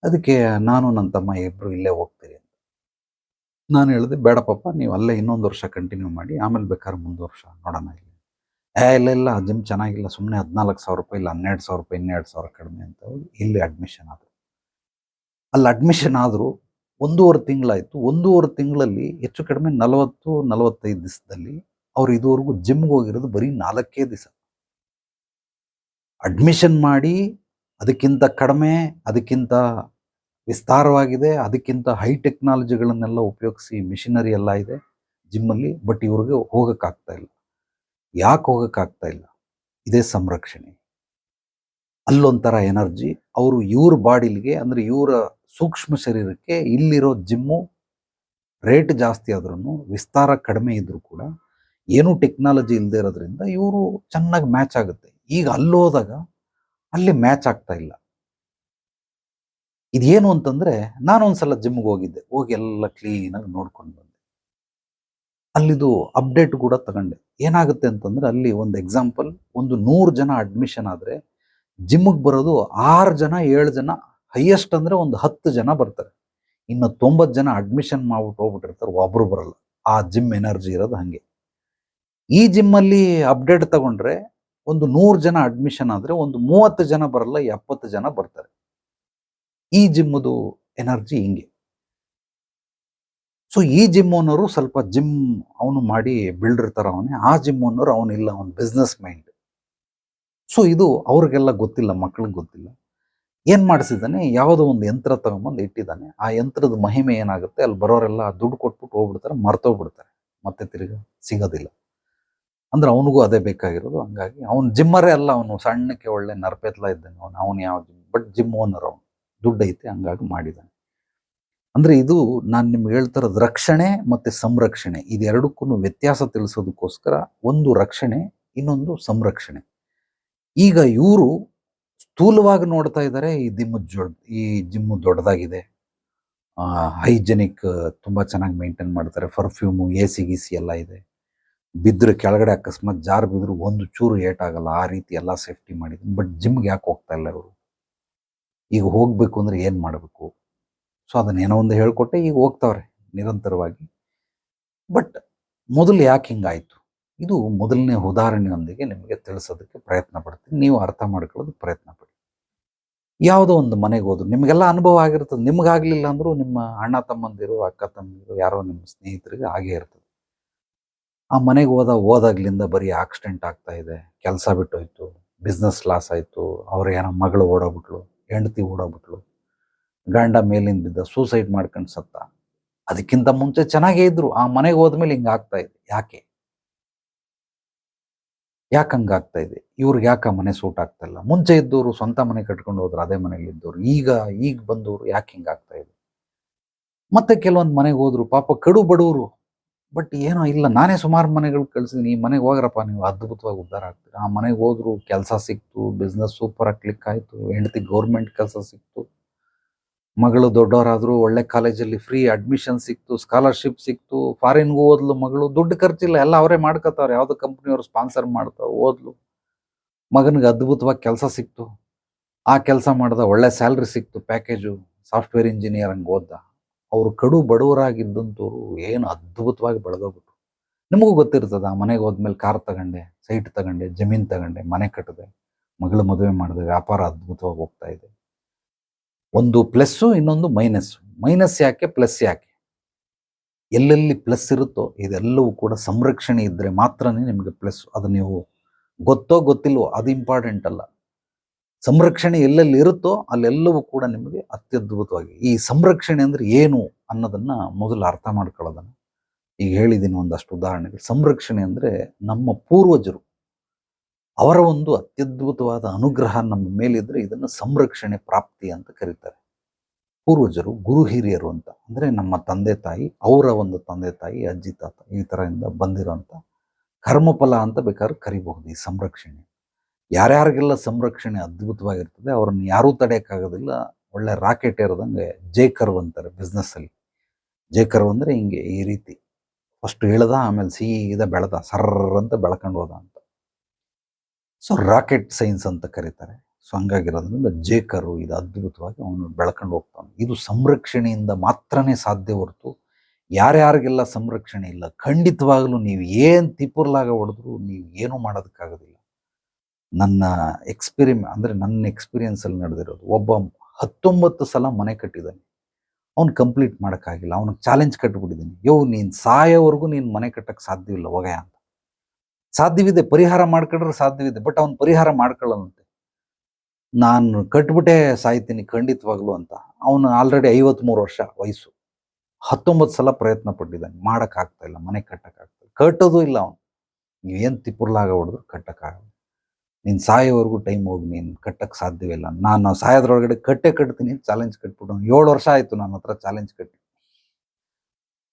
A: ಅದಕ್ಕೆ ನಾನು ನನ್ನ ತಮ್ಮ ಇಬ್ಬರು ಇಲ್ಲೇ ಹೋಗ್ತೀರಿ ಅಂತ. ನಾನು ಹೇಳಿದೆ, ಬೇಡ ಪಾಪ, ನೀವು ಅಲ್ಲೇ ಇನ್ನೊಂದು ವರ್ಷ ಕಂಟಿನ್ಯೂ ಮಾಡಿ, ಆಮೇಲೆ ಬೇಕಾದ್ರೆ ಮುಂದೆ ವರ್ಷ ನೋಡೋಣ. ಇಲ್ಲ ಜಿಮ್ ಚೆನ್ನಾಗಿಲ್ಲ, ಸುಮ್ಮನೆ 14,000 ರೂಪಾಯಿ, ಇಲ್ಲ 12,000 ರೂಪಾಯಿ, 2,000 ಕಡಿಮೆ ಅಂತ ಹೋಗಿ ಇಲ್ಲಿ ಅಡ್ಮಿಷನ್ ಆದರು. ಅಲ್ಲಿ ಅಡ್ಮಿಷನ್ ಆದರೂ 1.5 ತಿಂಗಳಾಯಿತು. 1.5 ತಿಂಗಳಲ್ಲಿ ಹೆಚ್ಚು ಕಡಿಮೆ 40-45 ದಿವಸದಲ್ಲಿ ಅವ್ರು ಇದುವರೆಗೂ ಜಿಮ್ಗೆ ಹೋಗಿರೋದು ಬರೀ 4 ದಿವಸ. ಅಡ್ಮಿಷನ್ ಮಾಡಿ ಅದಕ್ಕಿಂತ ಕಡಿಮೆ, ಅದಕ್ಕಿಂತ ವಿಸ್ತಾರವಾಗಿದೆ, ಅದಕ್ಕಿಂತ ಹೈ ಟೆಕ್ನಾಲಜಿಗಳನ್ನೆಲ್ಲ ಉಪಯೋಗಿಸಿ ಮಿಷಿನರಿ ಎಲ್ಲ ಇದೆ ಜಿಮ್ಮಲ್ಲಿ. ಬಟ್ ಇವ್ರಿಗೆ ಹೋಗೋಕ್ಕಾಗ್ತಾ ಇಲ್ಲ. ಯಾಕೆ ಹೋಗೋಕ್ಕಾಗ್ತಾ ಇಲ್ಲ? ಇದೇ ಸಂರಕ್ಷಣೆ. ಅಲ್ಲೊಂಥರ ಎನರ್ಜಿ. ಅವರು ಇವ್ರ ಬಾಡಿಲಿಗೆ, ಅಂದರೆ ಇವರ ಸೂಕ್ಷ್ಮ ಶರೀರಕ್ಕೆ ಇಲ್ಲಿರೋ ಜಿಮ್ಮು ರೇಟ್ ಜಾಸ್ತಿ ಆದ್ರೂ, ವಿಸ್ತಾರ ಕಡಿಮೆ ಇದ್ರೂ ಕೂಡ, ಏನೂ ಟೆಕ್ನಾಲಜಿ ಇಲ್ಲದೆ ಇರೋದ್ರಿಂದ ಇವರು ಚೆನ್ನಾಗಿ ಮ್ಯಾಚ್ ಆಗುತ್ತೆ. ಈಗ ಅಲ್ಲಿ ಹೋದಾಗ ಅಲ್ಲಿ ಮ್ಯಾಚ್ ಆಗ್ತಾ ಇಲ್ಲ. ಇದೇನು ಅಂತಂದರೆ, ನಾನೊಂದ್ಸಲ ಜಿಮ್ಗೆ ಹೋಗಿದ್ದೆ. ಹೋಗಿ ಎಲ್ಲ ಕ್ಲೀನಾಗಿ ನೋಡ್ಕೊಂಡು ಬಂದೆ. ಅಲ್ಲಿದು ಅಪ್ಡೇಟ್ ಕೂಡ ತಗೊಂಡೆ. ಏನಾಗುತ್ತೆ ಅಂತಂದರೆ, ಅಲ್ಲಿ ಒಂದು ಎಕ್ಸಾಂಪಲ್, ಒಂದು 100 ಜನ ಅಡ್ಮಿಷನ್ ಆದರೆ ಜಿಮ್ಗೆ ಬರೋದು 6 ಜನ 7 ಜನ, ಹೈಯೆಸ್ಟ್ ಅಂದರೆ ಒಂದು 10 ಜನ ಬರ್ತಾರೆ. ಇನ್ನು 90 ಜನ ಅಡ್ಮಿಷನ್ ಮಾಡ್ಬಿಟ್ಟು ಹೋಗ್ಬಿಟ್ಟಿರ್ತಾರೆ, ಒಬ್ಬರು ಬರಲ್ಲ. ಆ ಜಿಮ್ ಎನರ್ಜಿ ಇರೋದು ಹಾಗೆ. ಈ ಜಿಮ್ಮಲ್ಲಿ ಅಪ್ಡೇಟ್ ತಗೊಂಡ್ರೆ ಒಂದು 100 ಜನ ಅಡ್ಮಿಷನ್ ಆದರೆ ಒಂದು 30 ಜನ ಬರಲ್ಲ, 70 ಜನ ಬರ್ತಾರೆ. ಈ ಜಿಮ್ಮದು ಎನರ್ಜಿ ಹಿಂಗೆ. ಸೊ ಈ ಜಿಮ್ ಓನರು ಸ್ವಲ್ಪ ಜಿಮ್ ಅವನು ಮಾಡಿ ಬಿಲ್ಡರ್ ಥರ ಅವನೇ. ಆ ಜಿಮ್ ಓನರು ಅವನಿಲ್ಲ, ಅವನು ಬಿಸ್ನೆಸ್ ಮೈಂಡ್. ಸೊ ಇದು ಅವ್ರಿಗೆಲ್ಲ ಗೊತ್ತಿಲ್ಲ, ಮಕ್ಳಿಗೆ ಗೊತ್ತಿಲ್ಲ. ಏನು ಮಾಡಿಸಿದ್ದಾನೆ, ಯಾವುದೋ ಒಂದು ಯಂತ್ರ ತಗೊಂಬಂದು ಇಟ್ಟಿದ್ದಾನೆ. ಆ ಯಂತ್ರದ ಮಹಿಮೆ ಏನಾಗುತ್ತೆ, ಅಲ್ಲಿ ಬರೋರೆಲ್ಲ ದುಡ್ಡು ಕೊಟ್ಬಿಟ್ಟು ಹೋಗ್ಬಿಡ್ತಾರೆ, ಮರ್ತೋಗ್ಬಿಡ್ತಾರೆ, ಮತ್ತೆ ತಿರುಗಿ ಸಿಗೋದಿಲ್ಲ. ಅಂದ್ರೆ ಅವನಿಗೂ ಅದೇ ಬೇಕಾಗಿರೋದು. ಹಂಗಾಗಿ ಅವನು ಜಿಮ್ಮರೇ ಅಲ್ಲ, ಅವನು ಸಣ್ಣಕ್ಕೆ ಒಳ್ಳೆ ನರಪೆತ್ಲ ಇದ್ದಾನೆ ಅವನು ಯಾವ ಜಿಮ್, ಬಟ್ ಜಿಮ್ ಓನರ್ ಅವನು, ದುಡ್ಡು ಐತೆ, ಹಂಗಾಗಿ ಮಾಡಿದ್ದಾನೆ. ಅಂದರೆ ಇದು ನಾನು ನಿಮ್ಗೆ ಹೇಳ್ತಾ ಇರೋದು ರಕ್ಷಣೆ ಮತ್ತು ಸಂರಕ್ಷಣೆ, ಇದೆರಡಕ್ಕೂ ವ್ಯತ್ಯಾಸ ತಿಳಿಸೋದಕ್ಕೋಸ್ಕರ. ಒಂದು ರಕ್ಷಣೆ, ಇನ್ನೊಂದು ಸಂರಕ್ಷಣೆ. ಈಗ ಇವರು ಸ್ಥೂಲವಾಗಿ ನೋಡ್ತಾ ಇದ್ದಾರೆ, ಈ ಜಿಮ್ಮು ದೊಡ್ಡದಾಗಿದೆ, ಹೈಜೆನಿಕ್, ತುಂಬ ಚೆನ್ನಾಗಿ ಮೇಂಟೈನ್ ಮಾಡ್ತಾರೆ, ಪರ್ಫ್ಯೂಮು, AC ಗೀಸಿ ಎಲ್ಲ ಇದೆ, ಬಿದ್ದರೆ ಕೆಳಗಡೆ ಅಕಸ್ಮಾತ್ ಜಾರು ಬಿದ್ದರೂ ಒಂದು ಚೂರು ಏಟಾಗಲ್ಲ, ಆ ರೀತಿ ಎಲ್ಲ ಸೇಫ್ಟಿ ಮಾಡಿದ್ರು. ಬಟ್ ಜಿಮ್ಗೆ ಯಾಕೆ ಹೋಗ್ತಾ ಇಲ್ಲ ಇವರು? ಈಗ ಹೋಗಬೇಕು ಅಂದರೆ ಏನು ಮಾಡಬೇಕು? ಸೊ ಅದನ್ನೇನೋ ಒಂದು ಹೇಳ್ಕೊಟ್ಟೆ ಈಗ ಹೋಗ್ತಾವ್ರೆ ನಿರಂತರವಾಗಿ. ಬಟ್ ಮೊದಲು ಯಾಕೆ ಹಿಂಗಾಯಿತು? ಇದು ಮೊದಲನೇ ಉದಾಹರಣೆಯೊಂದಿಗೆ ನಿಮಗೆ ತಿಳಿಸೋದಕ್ಕೆ ಪ್ರಯತ್ನ ಪಡ್ತೀನಿ. ನೀವು ಅರ್ಥ ಮಾಡ್ಕೊಳ್ಳೋದಕ್ಕೆ ಪ್ರಯತ್ನ ಪಡಿ. ಯಾವುದೋ ಒಂದು ಮನೆಗೆ ಹೋದ್ರು, ನಿಮಗೆಲ್ಲ ಅನುಭವ ಆಗಿರ್ತದೆ. ನಿಮಗಾಗಲಿಲ್ಲ ಅಂದರೂ ನಿಮ್ಮ ಅಣ್ಣ ತಮ್ಮಂದಿರು, ಅಕ್ಕ ತಮ್ಮಂದಿರು, ಯಾರೋ ನಿಮ್ಮ ಸ್ನೇಹಿತರಿಗೆ ಆಗೇ ಇರ್ತದೆ. ಆ ಮನೆಗೆ ಹೋದಾಗ್ಲಿಂದ ಬರೀ ಆಕ್ಸಿಡೆಂಟ್ ಆಗ್ತಾ ಇದೆ, ಕೆಲಸ ಬಿಟ್ಟೋಯ್ತು, ಬಿಸ್ನೆಸ್ ಲಾಸ್ ಆಯಿತು, ಅವ್ರ ಏನೋ ಮಗಳು ಓಡೋಗ್ಬಿಟ್ಲು, ಹೆಂಡತಿ ಓಡೋಗ್ಬಿಟ್ಲು, ಗಂಡ ಮೇಲಿಂದ ಬಿದ್ದ, ಸೂಸೈಡ್ ಮಾಡ್ಕೊಂಡು ಸತ್ತ. ಅದಕ್ಕಿಂತ ಮುಂಚೆ ಚೆನ್ನಾಗೇ ಇದ್ರು, ಆ ಮನೆಗೆ ಹೋದ್ಮೇಲೆ ಹಿಂಗೆ ಆಗ್ತಾ ಇದೆ. ಯಾಕೆ ಹಂಗಾಗ್ತಾ ಇದೆ? ಇವ್ರಿಗೆ ಯಾಕೆ ಮನೆ ಸೂಟ್ ಆಗ್ತಾ ಇಲ್ಲ? ಮುಂಚೆ ಇದ್ದವರು ಸ್ವಂತ ಮನೆ ಕಟ್ಕೊಂಡು ಹೋದ್ರು, ಅದೇ ಮನೇಲಿ ಇದ್ದವ್ರು, ಈಗ ಬಂದವರು ಯಾಕೆ ಹಿಂಗಾಗ್ತಾ ಇದೆ? ಮತ್ತೆ ಕೆಲವೊಂದು ಮನೆಗೆ ಹೋದ್ರು, ಪಾಪ ಕಡು ಬಡವರು, ಬಟ್ ಏನೋ ಇಲ್ಲ, ನಾನೇ ಸುಮಾರು ಮನೆಗಳು ಕಳಿಸಿದ್ದೀನಿ, ಈ ಮನೆಗೆ ಹೋಗ್ರಪ್ಪ ನೀವು ಅದ್ಭುತವಾಗಿ ಉದ್ಧಾರ ಆಗ್ತೀರಾ. ಆ ಮನೆಗೆ ಹೋದ್ರು, ಕೆಲಸ ಸಿಕ್ತು, ಬಿಸ್ನೆಸ್ ಸೂಪರಾಗಿ ಕ್ಲಿಕ್ ಆಯಿತು, ಹೆಂಡತಿ ಗೌರ್ಮೆಂಟ್ ಕೆಲಸ ಸಿಕ್ತು, ಮಗಳು ದೊಡ್ಡವರಾದ್ರು, ಒಳ್ಳೆ ಕಾಲೇಜಲ್ಲಿ ಫ್ರೀ ಅಡ್ಮಿಷನ್ ಸಿಕ್ತು, ಸ್ಕಾಲರ್‌ಶಿಪ್ ಸಿಕ್ತು, ಫಾರಿನ್‌ಗೂ ಓದ್ಲು ಮಗಳು. ದುಡ್ಡು ಖರ್ಚಿಲ್ಲ, ಎಲ್ಲ ಅವರೇ ಮಾಡ್ಕೋತಾವ್ರೆ. ಯಾವ್ದೋ ಕಂಪ್ನಿಯವ್ರು ಸ್ಪಾನ್ಸರ್ ಮಾಡ್ತಾವ್, ಓದ್ಲು. ಮಗನಿಗೆ ಅದ್ಭುತವಾಗಿ ಕೆಲಸ ಸಿಕ್ತು. ಆ ಕೆಲಸ ಮಾಡ್ದ, ಒಳ್ಳೆ ಸ್ಯಾಲರಿ ಸಿಕ್ತು, ಪ್ಯಾಕೇಜು. ಸಾಫ್ಟ್‌ವೇರ್ ಇಂಜಿನಿಯರ್ ಹಂಗ್ ಓದ್ದ. ಅವ್ರು ಕಡು ಬಡವರಾಗಿದ್ದಂಥವ್ರು ಏನು ಅದ್ಭುತವಾಗಿ ಬೆಳೆದೋಗ್ಬಿಟ್ರು. ನಿಮಗೂ ಗೊತ್ತಿರ್ತದ, ಮನೆಗೆ ಹೋದ್ಮೇಲೆ ಕಾರ್ ತಗೊಂಡೆ, ಸೈಟ್ ತಗೊಂಡೆ, ಜಮೀನ್ ತಗೊಂಡೆ, ಮನೆ ಕಟ್ಟಿದೆ, ಮಗಳ ಮದುವೆ ಮಾಡಿದೆ, ವ್ಯಾಪಾರ ಅದ್ಭುತವಾಗಿ ಹೋಗ್ತಾ ಇದೆ. ಒಂದು ಪ್ಲಸ್ಸು, ಇನ್ನೊಂದು ಮೈನಸ್ಸು. ಮೈನಸ್ ಯಾಕೆ, ಪ್ಲಸ್ ಯಾಕೆ? ಎಲ್ಲೆಲ್ಲಿ ಪ್ಲಸ್ ಇರುತ್ತೋ ಇದೆಲ್ಲವೂ ಕೂಡ ಸಂರಕ್ಷಣೆ ಇದ್ದರೆ ಮಾತ್ರನೇ ನಿಮಗೆ ಪ್ಲಸ್. ಅದು ನೀವು ಗೊತ್ತೋ ಗೊತ್ತಿಲ್ವೋ ಅದು ಇಂಪಾರ್ಟೆಂಟ್ ಅಲ್ಲ. ಸಂರಕ್ಷಣೆ ಎಲ್ಲೆಲ್ಲಿ ಇರುತ್ತೋ ಅಲ್ಲೆಲ್ಲವೂ ಕೂಡ ನಿಮಗೆ ಅತ್ಯದ್ಭುತವಾಗಿ. ಈ ಸಂರಕ್ಷಣೆ ಅಂದ್ರೆ ಏನು ಅನ್ನೋದನ್ನ ಮೊದಲು ಅರ್ಥ ಮಾಡ್ಕೊಳ್ಳೋದನ್ನ ಈಗ ಹೇಳಿದ್ದೀನಿ ಒಂದಷ್ಟು ಉದಾಹರಣೆಗಳು. ಸಂರಕ್ಷಣೆ ಅಂದ್ರೆ ನಮ್ಮ ಪೂರ್ವಜರು, ಅವರ ಒಂದು ಅತ್ಯದ್ಭುತವಾದ ಅನುಗ್ರಹ ನಮ್ಮ ಮೇಲಿದ್ರೆ ಇದನ್ನು ಸಂರಕ್ಷಣೆ ಪ್ರಾಪ್ತಿ ಅಂತ ಕರೀತಾರೆ. ಪೂರ್ವಜರು, ಗುರು ಹಿರಿಯರು ಅಂತ ಅಂದ್ರೆ ನಮ್ಮ ತಂದೆ ತಾಯಿ, ಅವರ ಒಂದು ತಂದೆ ತಾಯಿ, ಅಜ್ಜಿ ತಾತ, ಈ ಥರದಿಂದ ಬಂದಿರೋಂಥ ಕರ್ಮಫಲ ಅಂತ ಬೇಕಾದ್ರೆ ಕರಿಬಹುದು ಈ ಸಂರಕ್ಷಣೆ. ಯಾರ್ಯಾರಿಗೆಲ್ಲ ಸಂರಕ್ಷಣೆ ಅದ್ಭುತವಾಗಿರ್ತದೆ ಅವ್ರನ್ನ ಯಾರೂ ತಡೆಯೋಕ್ಕಾಗೋದಿಲ್ಲ. ಒಳ್ಳೆ ರಾಕೆಟ್ ಏರ್ದಂಗೆ ಜೆ ಕರ್ವ್ ಅಂತಾರೆ ಬಿಸ್ನೆಸ್ಸಲ್ಲಿ. ಜೆ ಕರ್ವ್ ಅಂದರೆ ಹಿಂಗೆ ಈ ರೀತಿ ಫಸ್ಟ್ ಇಳ್ದ, ಆಮೇಲೆ ಸೀದಾ ಬೆಳೆದ, ಸರ್ರ್ ಅಂತ ಬೆಳ್ಕೊಂಡು ಹೋದ ಅಂತ. ಸೊ ರಾಕೆಟ್ ಸೈನ್ಸ್ ಅಂತ ಕರೀತಾರೆ. ಸೊ ಹಂಗಾಗಿರೋದ್ರಿಂದ ಜೆ ಕರ್ವ್ ಇದು ಅದ್ಭುತವಾಗಿ ಅವನು ಬೆಳ್ಕೊಂಡು ಹೋಗ್ತಾನೆ. ಇದು ಸಂರಕ್ಷಣೆಯಿಂದ ಮಾತ್ರನೇ ಸಾಧ್ಯ ಹೊರತು ಯಾರ್ಯಾರಿಗೆಲ್ಲ ಸಂರಕ್ಷಣೆ ಇಲ್ಲ, ಖಂಡಿತವಾಗಲೂ ನೀವು ಏನು ತಿಪ್ಪುರ್ಲಾಗ ಹೊಡೆದ್ರು ನೀವು ಏನೂ ಮಾಡೋದಕ್ಕಾಗೋದಿಲ್ಲ. ನನ್ನ ನನ್ನ ಎಕ್ಸ್ಪೀರಿಯನ್ಸಲ್ಲಿ ನಡೆದಿರೋದು, ಒಬ್ಬ 19 ಸಲ ಮನೆ ಕಟ್ಟಿದ್ದಾನೆ. ಅವ್ನು ಕಂಪ್ಲೀಟ್ ಮಾಡೋಕ್ಕಾಗಿಲ್ಲ. ಅವ್ನಿಗೆ ಚಾಲೆಂಜ್ ಕಟ್ಬಿಟ್ಟಿದ್ದೀನಿ, ನೀನು ಸಾಯೋವರೆಗೂ ನೀನು ಮನೆ ಕಟ್ಟಕ್ಕೆ ಸಾಧ್ಯವಿಲ್ಲ ಹೋಗಯ್ಯ ಅಂತ. ಸಾಧ್ಯವಿದೆ, ಪರಿಹಾರ ಮಾಡ್ಕೊಂಡ್ರೆ ಸಾಧ್ಯವಿದೆ, ಬಟ್ ಅವ್ನು ಪರಿಹಾರ ಮಾಡ್ಕೊಳ್ಳೋನಂತೆ. ನಾನು ಕಟ್ಬಿಟ್ಟೆ ಸಾಯ್ತೀನಿ ಖಂಡಿತವಾಗ್ಲು ಅಂತ. ಅವನು ಆಲ್ರೆಡಿ 53 ವರ್ಷ ವಯಸ್ಸು. 19 ಸಲ ಪ್ರಯತ್ನ ಪಟ್ಟಿದ್ದಾನೆ, ಮಾಡೋಕ್ಕಾಗ್ತಾ ಇಲ್ಲ, ಮನೆ ಕಟ್ಟಕ್ಕಾಗ್ತಾ ಇಲ್ಲ, ಕಟ್ಟೋದು ಇಲ್ಲ ಅವನು. ಏನು ತಿಪ್ಪುರ್ಲಾಗ ಹೊಡೆದ್ರು ಕಟ್ಟಕ್ಕಾಗಲ್ಲ. ನೀನು ಸಾಯೋವರೆಗೂ ಟೈಮ್ ಹೋಗಿ ನೀನು ಕಟ್ಟಕ್ಕೆ ಸಾಧ್ಯವಿಲ್ಲ. ನಾನು ಸಾಯೋದ್ರೊಳಗಡೆ ಕಟ್ತೀನಿ ಚಾಲೆಂಜ್ ಕಟ್ಬಿಟ್ಟು 7 ವರ್ಷ ಆಯಿತು ನನ್ನ ಹತ್ರ ಚಾಲೆಂಜ್ ಕಟ್ಟಿ.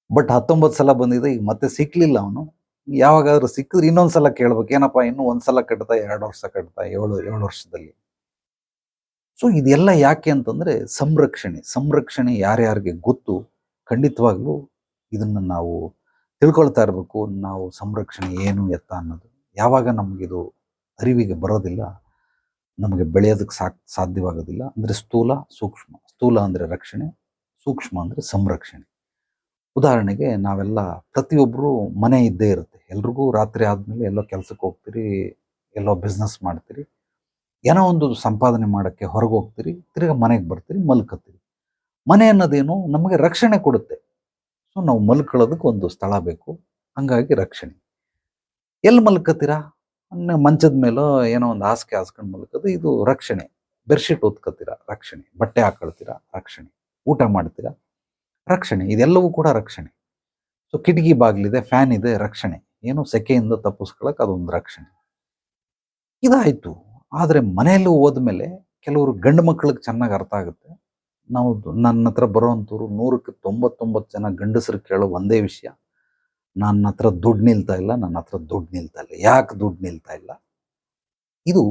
A: ಬಟ್ 19 ಸಲ ಬಂದಿದೆ, ಈಗ ಮತ್ತೆ ಸಿಕ್ಕಲಿಲ್ಲ ಅವನು. ಯಾವಾಗಾದ್ರೂ ಸಿಕ್ಕಿದ್ರೆ ಇನ್ನೊಂದು ಸಲ ಕೇಳ್ಬೇಕು, ಏನಪ್ಪ ಇನ್ನೂ ಒಂದು ಸಲ ಕಟ್ತಾ, 2 ವರ್ಷ ಕಟ್ತಾ, 7 ವರ್ಷದಲ್ಲಿ. ಸೊ ಇದೆಲ್ಲ ಯಾಕೆ ಅಂತಂದರೆ ಸಂರಕ್ಷಣೆ ಯಾರ್ಯಾರಿಗೆ ಗೊತ್ತು ಖಂಡಿತವಾಗ್ಲೂ ಇದನ್ನು ನಾವು ತಿಳ್ಕೊಳ್ತಾ ಇರಬೇಕು. ನಾವು ಸಂರಕ್ಷಣೆ ಏನು ಎತ್ತ ಅನ್ನೋದು ಯಾವಾಗ ನಮಗಿದು ಅರಿವಿಗೆ ಬರೋದಿಲ್ಲ, ನಮಗೆ ಬೆಳೆಯೋದಕ್ಕೆ ಸಾಧ್ಯವಾಗೋದಿಲ್ಲ. ಅಂದರೆ ಸ್ಥೂಲ ಸೂಕ್ಷ್ಮ. ಸ್ಥೂಲ ಅಂದರೆ ರಕ್ಷಣೆ, ಸೂಕ್ಷ್ಮ ಅಂದರೆ ಸಂರಕ್ಷಣೆ. ಉದಾಹರಣೆಗೆ ನಾವೆಲ್ಲ ಪ್ರತಿಯೊಬ್ಬರು ಮನೆ ಇದ್ದೇ ಇರುತ್ತೆ. ಎಲ್ರಿಗೂ ರಾತ್ರಿ ಆದಮೇಲೆ ಎಲ್ಲೋ ಕೆಲಸಕ್ಕೆ ಹೋಗ್ತೀರಿ, ಎಲ್ಲೋ ಬಿಸ್ನೆಸ್ ಮಾಡ್ತೀರಿ, ಏನೋ ಒಂದು ಸಂಪಾದನೆ ಮಾಡೋಕ್ಕೆ ಹೊರಗೆ ಹೋಗ್ತೀರಿ, ತಿರ್ಗಿ ಮನೆಗೆ ಬರ್ತೀರಿ, ಮಲ್ಕೋತೀರಿ. ಮನೆ ಅನ್ನೋದೇನು ನಮಗೆ ರಕ್ಷಣೆ ಕೊಡುತ್ತೆ. ಸೊ ನಾವು ಮಲ್ಕೊಳ್ಳೋದಕ್ಕೆ ಒಂದು ಸ್ಥಳ ಬೇಕು, ಹಂಗಾಗಿ ರಕ್ಷಣೆ. ಎಲ್ಲಿ ಮಲ್ಕೋತೀರಾ? ಮಂಚದ ಮೇಲೋ ಏನೋ ಒಂದು ಹಾಸಿಗೆ ಹಾಸ್ಕೊಂಡು ಮಲ್ಕೋದು, ಇದು ರಕ್ಷಣೆ. ಬೆಡ್ಶೀಟ್ ಹೊತ್ಕೋತೀರಾ, ರಕ್ಷಣೆ. ಬಟ್ಟೆ ಹಾಕೊಳ್ತೀರಾ, ರಕ್ಷಣೆ. ಊಟ ಮಾಡ್ತೀರಾ, ರಕ್ಷಣೆ. ಇದೆಲ್ಲವೂ ಕೂಡ ರಕ್ಷಣೆ. ಸೊ ಕಿಟಕಿ ಬಾಗಿಲಿದೆ, ಫ್ಯಾನ್ ಇದೆ, ರಕ್ಷಣೆ. ಏನು ಸೆಕೆಯಿಂದ ತಪ್ಪಿಸ್ಕೊಳ್ಳೋಕೆ ಅದೊಂದು ರಕ್ಷಣೆ. ಇದಾಯಿತು. ಆದರೆ ಮನೆಯಲ್ಲಿ ಹೋದ್ಮೇಲೆ ಕೆಲವರು ಗಂಡು ಮಕ್ಕಳಿಗೆ ಚೆನ್ನಾಗಿ ಅರ್ಥ ಆಗುತ್ತೆ. ನಾವು ನನ್ನ ಹತ್ರ ಬರೋವಂಥವ್ರು 100ಕ್ಕೆ 99 ಜನ ಗಂಡಸರು ಕೇಳೋ ಒಂದೇ ವಿಷಯ, ನನ್ನ ಹತ್ರ ದುಡ್ಡು ನಿಲ್ತಾ ಇಲ್ಲ, ನನ್ನ ಹತ್ರ ದುಡ್ಡು ನಿಲ್ತಾ ಇಲ್ಲ. ಯಾಕೆ ದುಡ್ಡು ನಿಲ್ತಾ ಇಲ್ಲ? ಇದು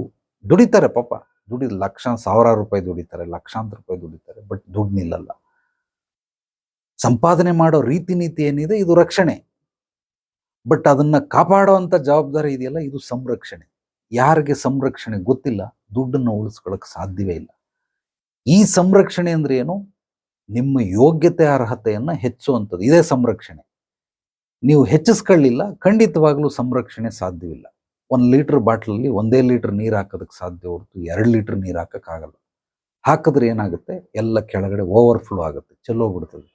A: ದುಡಿತಾರೆ ಪಾಪ, ದುಡಿದು ಸಾವಿರಾರು ರೂಪಾಯಿ ದುಡಿತಾರೆ, ಲಕ್ಷಾಂತರ ರೂಪಾಯಿ ದುಡಿತಾರೆ, ಬಟ್ ದುಡ್ಡು ನಿಲ್ಲಲ್ಲ. ಸಂಪಾದನೆ ಮಾಡೋ ರೀತಿ ನೀತಿ ಏನಿದೆ ಇದು ರಕ್ಷಣೆ, ಬಟ್ ಅದನ್ನ ಕಾಪಾಡೋ ಅಂತ ಜವಾಬ್ದಾರಿ ಇದೆಯಲ್ಲ ಇದು ಸಂರಕ್ಷಣೆ. ಯಾರಿಗೆ ಸಂರಕ್ಷಣೆ ಗೊತ್ತಿಲ್ಲ, ದುಡ್ಡನ್ನು ಉಳಿಸ್ಕೊಳ್ಳೋಕೆ ಸಾಧ್ಯವೇ ಇಲ್ಲ. ಈ ಸಂರಕ್ಷಣೆ ಅಂದ್ರೆ ಏನು? ನಿಮ್ಮ ಯೋಗ್ಯತೆ ಅರ್ಹತೆಯನ್ನ ಹೆಚ್ಚುವಂಥದ್ದು, ಇದೇ ಸಂರಕ್ಷಣೆ. ನೀವು ಹೆಚ್ಚಿಸ್ಕೊಳ್ಳಿಲ್ಲ, ಖಂಡಿತವಾಗ್ಲೂ ಸಂರಕ್ಷಣೆ ಸಾಧ್ಯವಿಲ್ಲ. 1 ಲೀಟರ್ ಬಾಟ್ಲಲ್ಲಿ 1 ಲೀಟರ್ ನೀರು ಹಾಕೋದಕ್ಕೆ ಸಾಧ್ಯ ಹೊರತು 2 ಲೀಟರ್ ನೀರು ಹಾಕೋಕ್ಕಾಗಲ್ಲ. ಹಾಕಿದ್ರೆ ಏನಾಗುತ್ತೆ? ಎಲ್ಲ ಕೆಳಗಡೆ ಓವರ್ಫ್ಲೋ ಆಗುತ್ತೆ, ಚೆಲ್ಲೋಗ್ಬಿಡ್ತದೆ.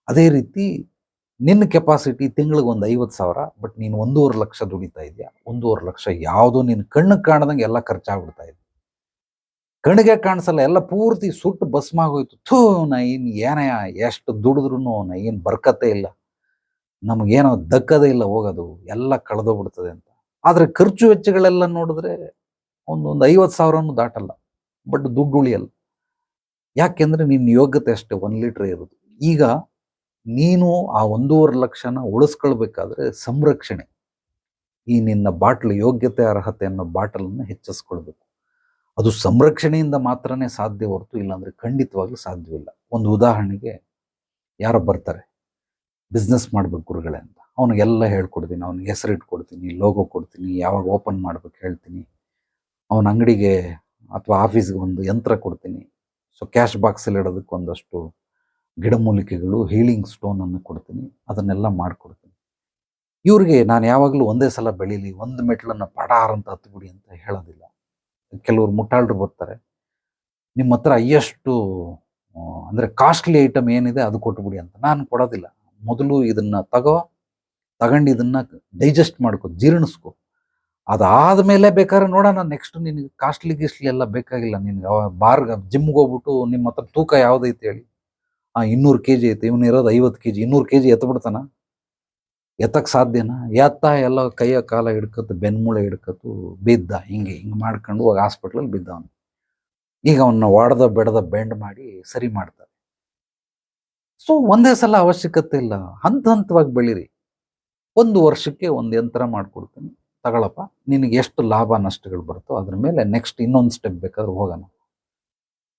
A: ಅದೇ ರೀತಿ ನಿನ್ನ ಕೆಪಾಸಿಟಿ ತಿಂಗಳಿಗೆ ಒಂದು 50,000, ಬಟ್ ನೀನು 1.5 ಲಕ್ಷ ದುಡಿತಾ ಇದೆಯಾ, 1.5 ಲಕ್ಷ ಯಾವುದೋ ನಿನ್ನ ಕಣ್ಣಿಗೆ ಕಾಣದಂಗೆ ಎಲ್ಲ ಖರ್ಚಾಗ್ಬಿಡ್ತಾ ಇದೆ. ಕಣ್ಣಿಗೆ ಕಾಣಿಸಲ್ಲ, ಎಲ್ಲ ಪೂರ್ತಿ ಸುಟ್ಟು ಭಸ್ಮ ಆಗೋಯ್ತು. ಥೂ, ನಾ ಇನ್ನು ಏನಯ್ಯ ಎಷ್ಟು ದುಡಿದ್ರು ನಾ ಏನು ಬರ್ಕತ್ತೇ ಇಲ್ಲ, ನಮಗೇನೋ ದಕ್ಕದೇ ಇಲ್ಲ, ಹೋಗೋದು ಎಲ್ಲ ಕಳೆದೋಗ್ಬಿಡ್ತದೆ ಅಂತ. ಆದರೆ ಖರ್ಚು ವೆಚ್ಚಗಳೆಲ್ಲ ನೋಡಿದ್ರೆ ಒಂದು 50,000 ದಾಟಲ್ಲ, ಬಟ್ ದುಡ್ಡು ಉಳಿಯಲ್ಲ. ಯಾಕೆಂದ್ರೆ ನಿನ್ನ ಯೋಗ್ಯತೆ ಅಷ್ಟೇ 1 ಲೀಟರ್ ಇರೋದು. ಈಗ ನೀನು ಆ 1.5 ಲಕ್ಷನ ಉಳಿಸ್ಕೊಳ್ಬೇಕಾದ್ರೆ ಸಂರಕ್ಷಣೆ, ಈ ನಿನ್ನ ಬಾಟ್ಲ್ ಯೋಗ್ಯತೆ ಅರ್ಹತೆ ಅನ್ನೋ ಬಾಟಲನ್ನು ಹೆಚ್ಚಿಸ್ಕೊಳ್ಬೇಕು. ಅದು ಸಂರಕ್ಷಣೆಯಿಂದ ಮಾತ್ರನೇ ಸಾಧ್ಯ ಹೊರತು ಇಲ್ಲಾಂದ್ರೆ ಖಂಡಿತವಾಗ್ಲೂ ಸಾಧ್ಯವಿಲ್ಲ. ಒಂದು ಉದಾಹರಣೆಗೆ ಯಾರೋ ಬರ್ತಾರೆ, ಬಿಸ್ನೆಸ್ ಮಾಡ್ಬೇಕು ಗುರುಗಳೇ ಅಂತ. ಅವನಿಗೆಲ್ಲ ಹೇಳ್ಕೊಡ್ತೀನಿ, ಅವನಿಗೆ ಹೆಸರು ಇಟ್ಕೊಡ್ತೀನಿ, ಲೋಗೋ ಕೊಡ್ತೀನಿ, ಯಾವಾಗ ಓಪನ್ ಮಾಡ್ಬೇಕು ಹೇಳ್ತೀನಿ. ಅವನ ಅಂಗಡಿಗೆ ಅಥವಾ ಆಫೀಸ್ಗೆ ಒಂದು ಯಂತ್ರ ಕೊಡ್ತೀನಿ. ಸೊ ಕ್ಯಾಶ್ ಬಾಕ್ಸಲ್ಲಿ ಇಡೋದಕ್ಕೆ ಒಂದಷ್ಟು ಗಿಡಮೂಲಿಕೆಗಳು, ಹೀಲಿಂಗ್ ಸ್ಟೋನನ್ನು ಕೊಡ್ತೀನಿ. ಅದನ್ನೆಲ್ಲ ಮಾಡಿಕೊಡ್ತೀನಿ. ಇವ್ರಿಗೆ ನಾನು ಯಾವಾಗಲೂ ಒಂದೇ ಸಲ ಬೆಳೀಲಿ, ಒಂದು ಮೆಟ್ಲನ್ನು ಪಡಾರ್ ಅಂತ ಹತ್ಬಿಡಿ ಅಂತ ಹೇಳೋದಿಲ್ಲ. ಕೆಲವರು ಮುಟ್ಟಾಳರು ಬರ್ತಾರೆ, ನಿಮ್ಮ ಹತ್ರ ಹೈಯೆಸ್ಟು ಅಂದರೆ ಕಾಸ್ಟ್ಲಿ ಐಟಮ್ ಏನಿದೆ ಅದು ಕೊಟ್ಬಿಡಿ ಅಂತ. ನಾನು ಕೊಡೋದಿಲ್ಲ. ಮೊದಲು ಇದನ್ನು ತಗೊಂಡು ಇದನ್ನು ಡೈಜೆಸ್ಟ್ ಮಾಡ್ಕೊ, ಜೀರ್ಣಿಸ್ಕೊ. ಅದಾದಮೇಲೆ ಬೇಕಾದ್ರೆ ನೋಡೋಣ, ನೆಕ್ಸ್ಟ್ ನಿನಗೆ ಕಾಸ್ಟ್ಲಿ ಎಲ್ಲ ಬೇಕಾಗಿಲ್ಲ. ನಿನ್ಗೆ ಜಿಮ್ಗೆ ಹೋಗ್ಬಿಟ್ಟು ನಿಮ್ಮ ಹತ್ರ ತೂಕ ಯಾವುದೈತೆ ಹೇಳಿ, 200 kg ಐತೆ, ಇವನು ಇರೋದು 50 kg, 200 kg ಎತ್ಬಿಡ್ತಾನ? ಎತ್ತಕ್ಕೆ ಸಾಧ್ಯನಾ? ಎಲ್ಲ ಕೈಯ ಕಾಲ ಹಿಡ್ಕತ್ತು, ಬೆನ್ಮೂಳೆ ಹಿಡ್ಕತ್ತು ಬಿದ್ದ, ಹಿಂಗೆ ಮಾಡ್ಕೊಂಡು ಹೋಗಿ ಹಾಸ್ಪಿಟ್ಲಲ್ಲಿ ಬಿದ್ದವನು. ಈಗ ಅವನ್ನ ಬೆಳೆದ ಬೆಂಡ್ ಮಾಡಿ ಸರಿ ಮಾಡ್ತಾರೆ. ಸೊ ಒಂದೇ ಸಲ ಅವಶ್ಯಕತೆ ಇಲ್ಲ, ಹಂತವಾಗಿ ಬೆಳೀರಿ. 1 ವರ್ಷಕ್ಕೆ ಒಂದು ಯಂತ್ರ ಮಾಡ್ಕೊಡ್ತೀನಿ, ತಗೊಳಪ್ಪ. ನಿನಗೆ ಎಷ್ಟು ಲಾಭ ನಷ್ಟಗಳು ಬರುತ್ತೋ ಅದ್ರ ಮೇಲೆ ನೆಕ್ಸ್ಟ್ ಇನ್ನೊಂದು ಸ್ಟೆಪ್ ಬೇಕಾದ್ರೆ ಹೋಗೋಣ.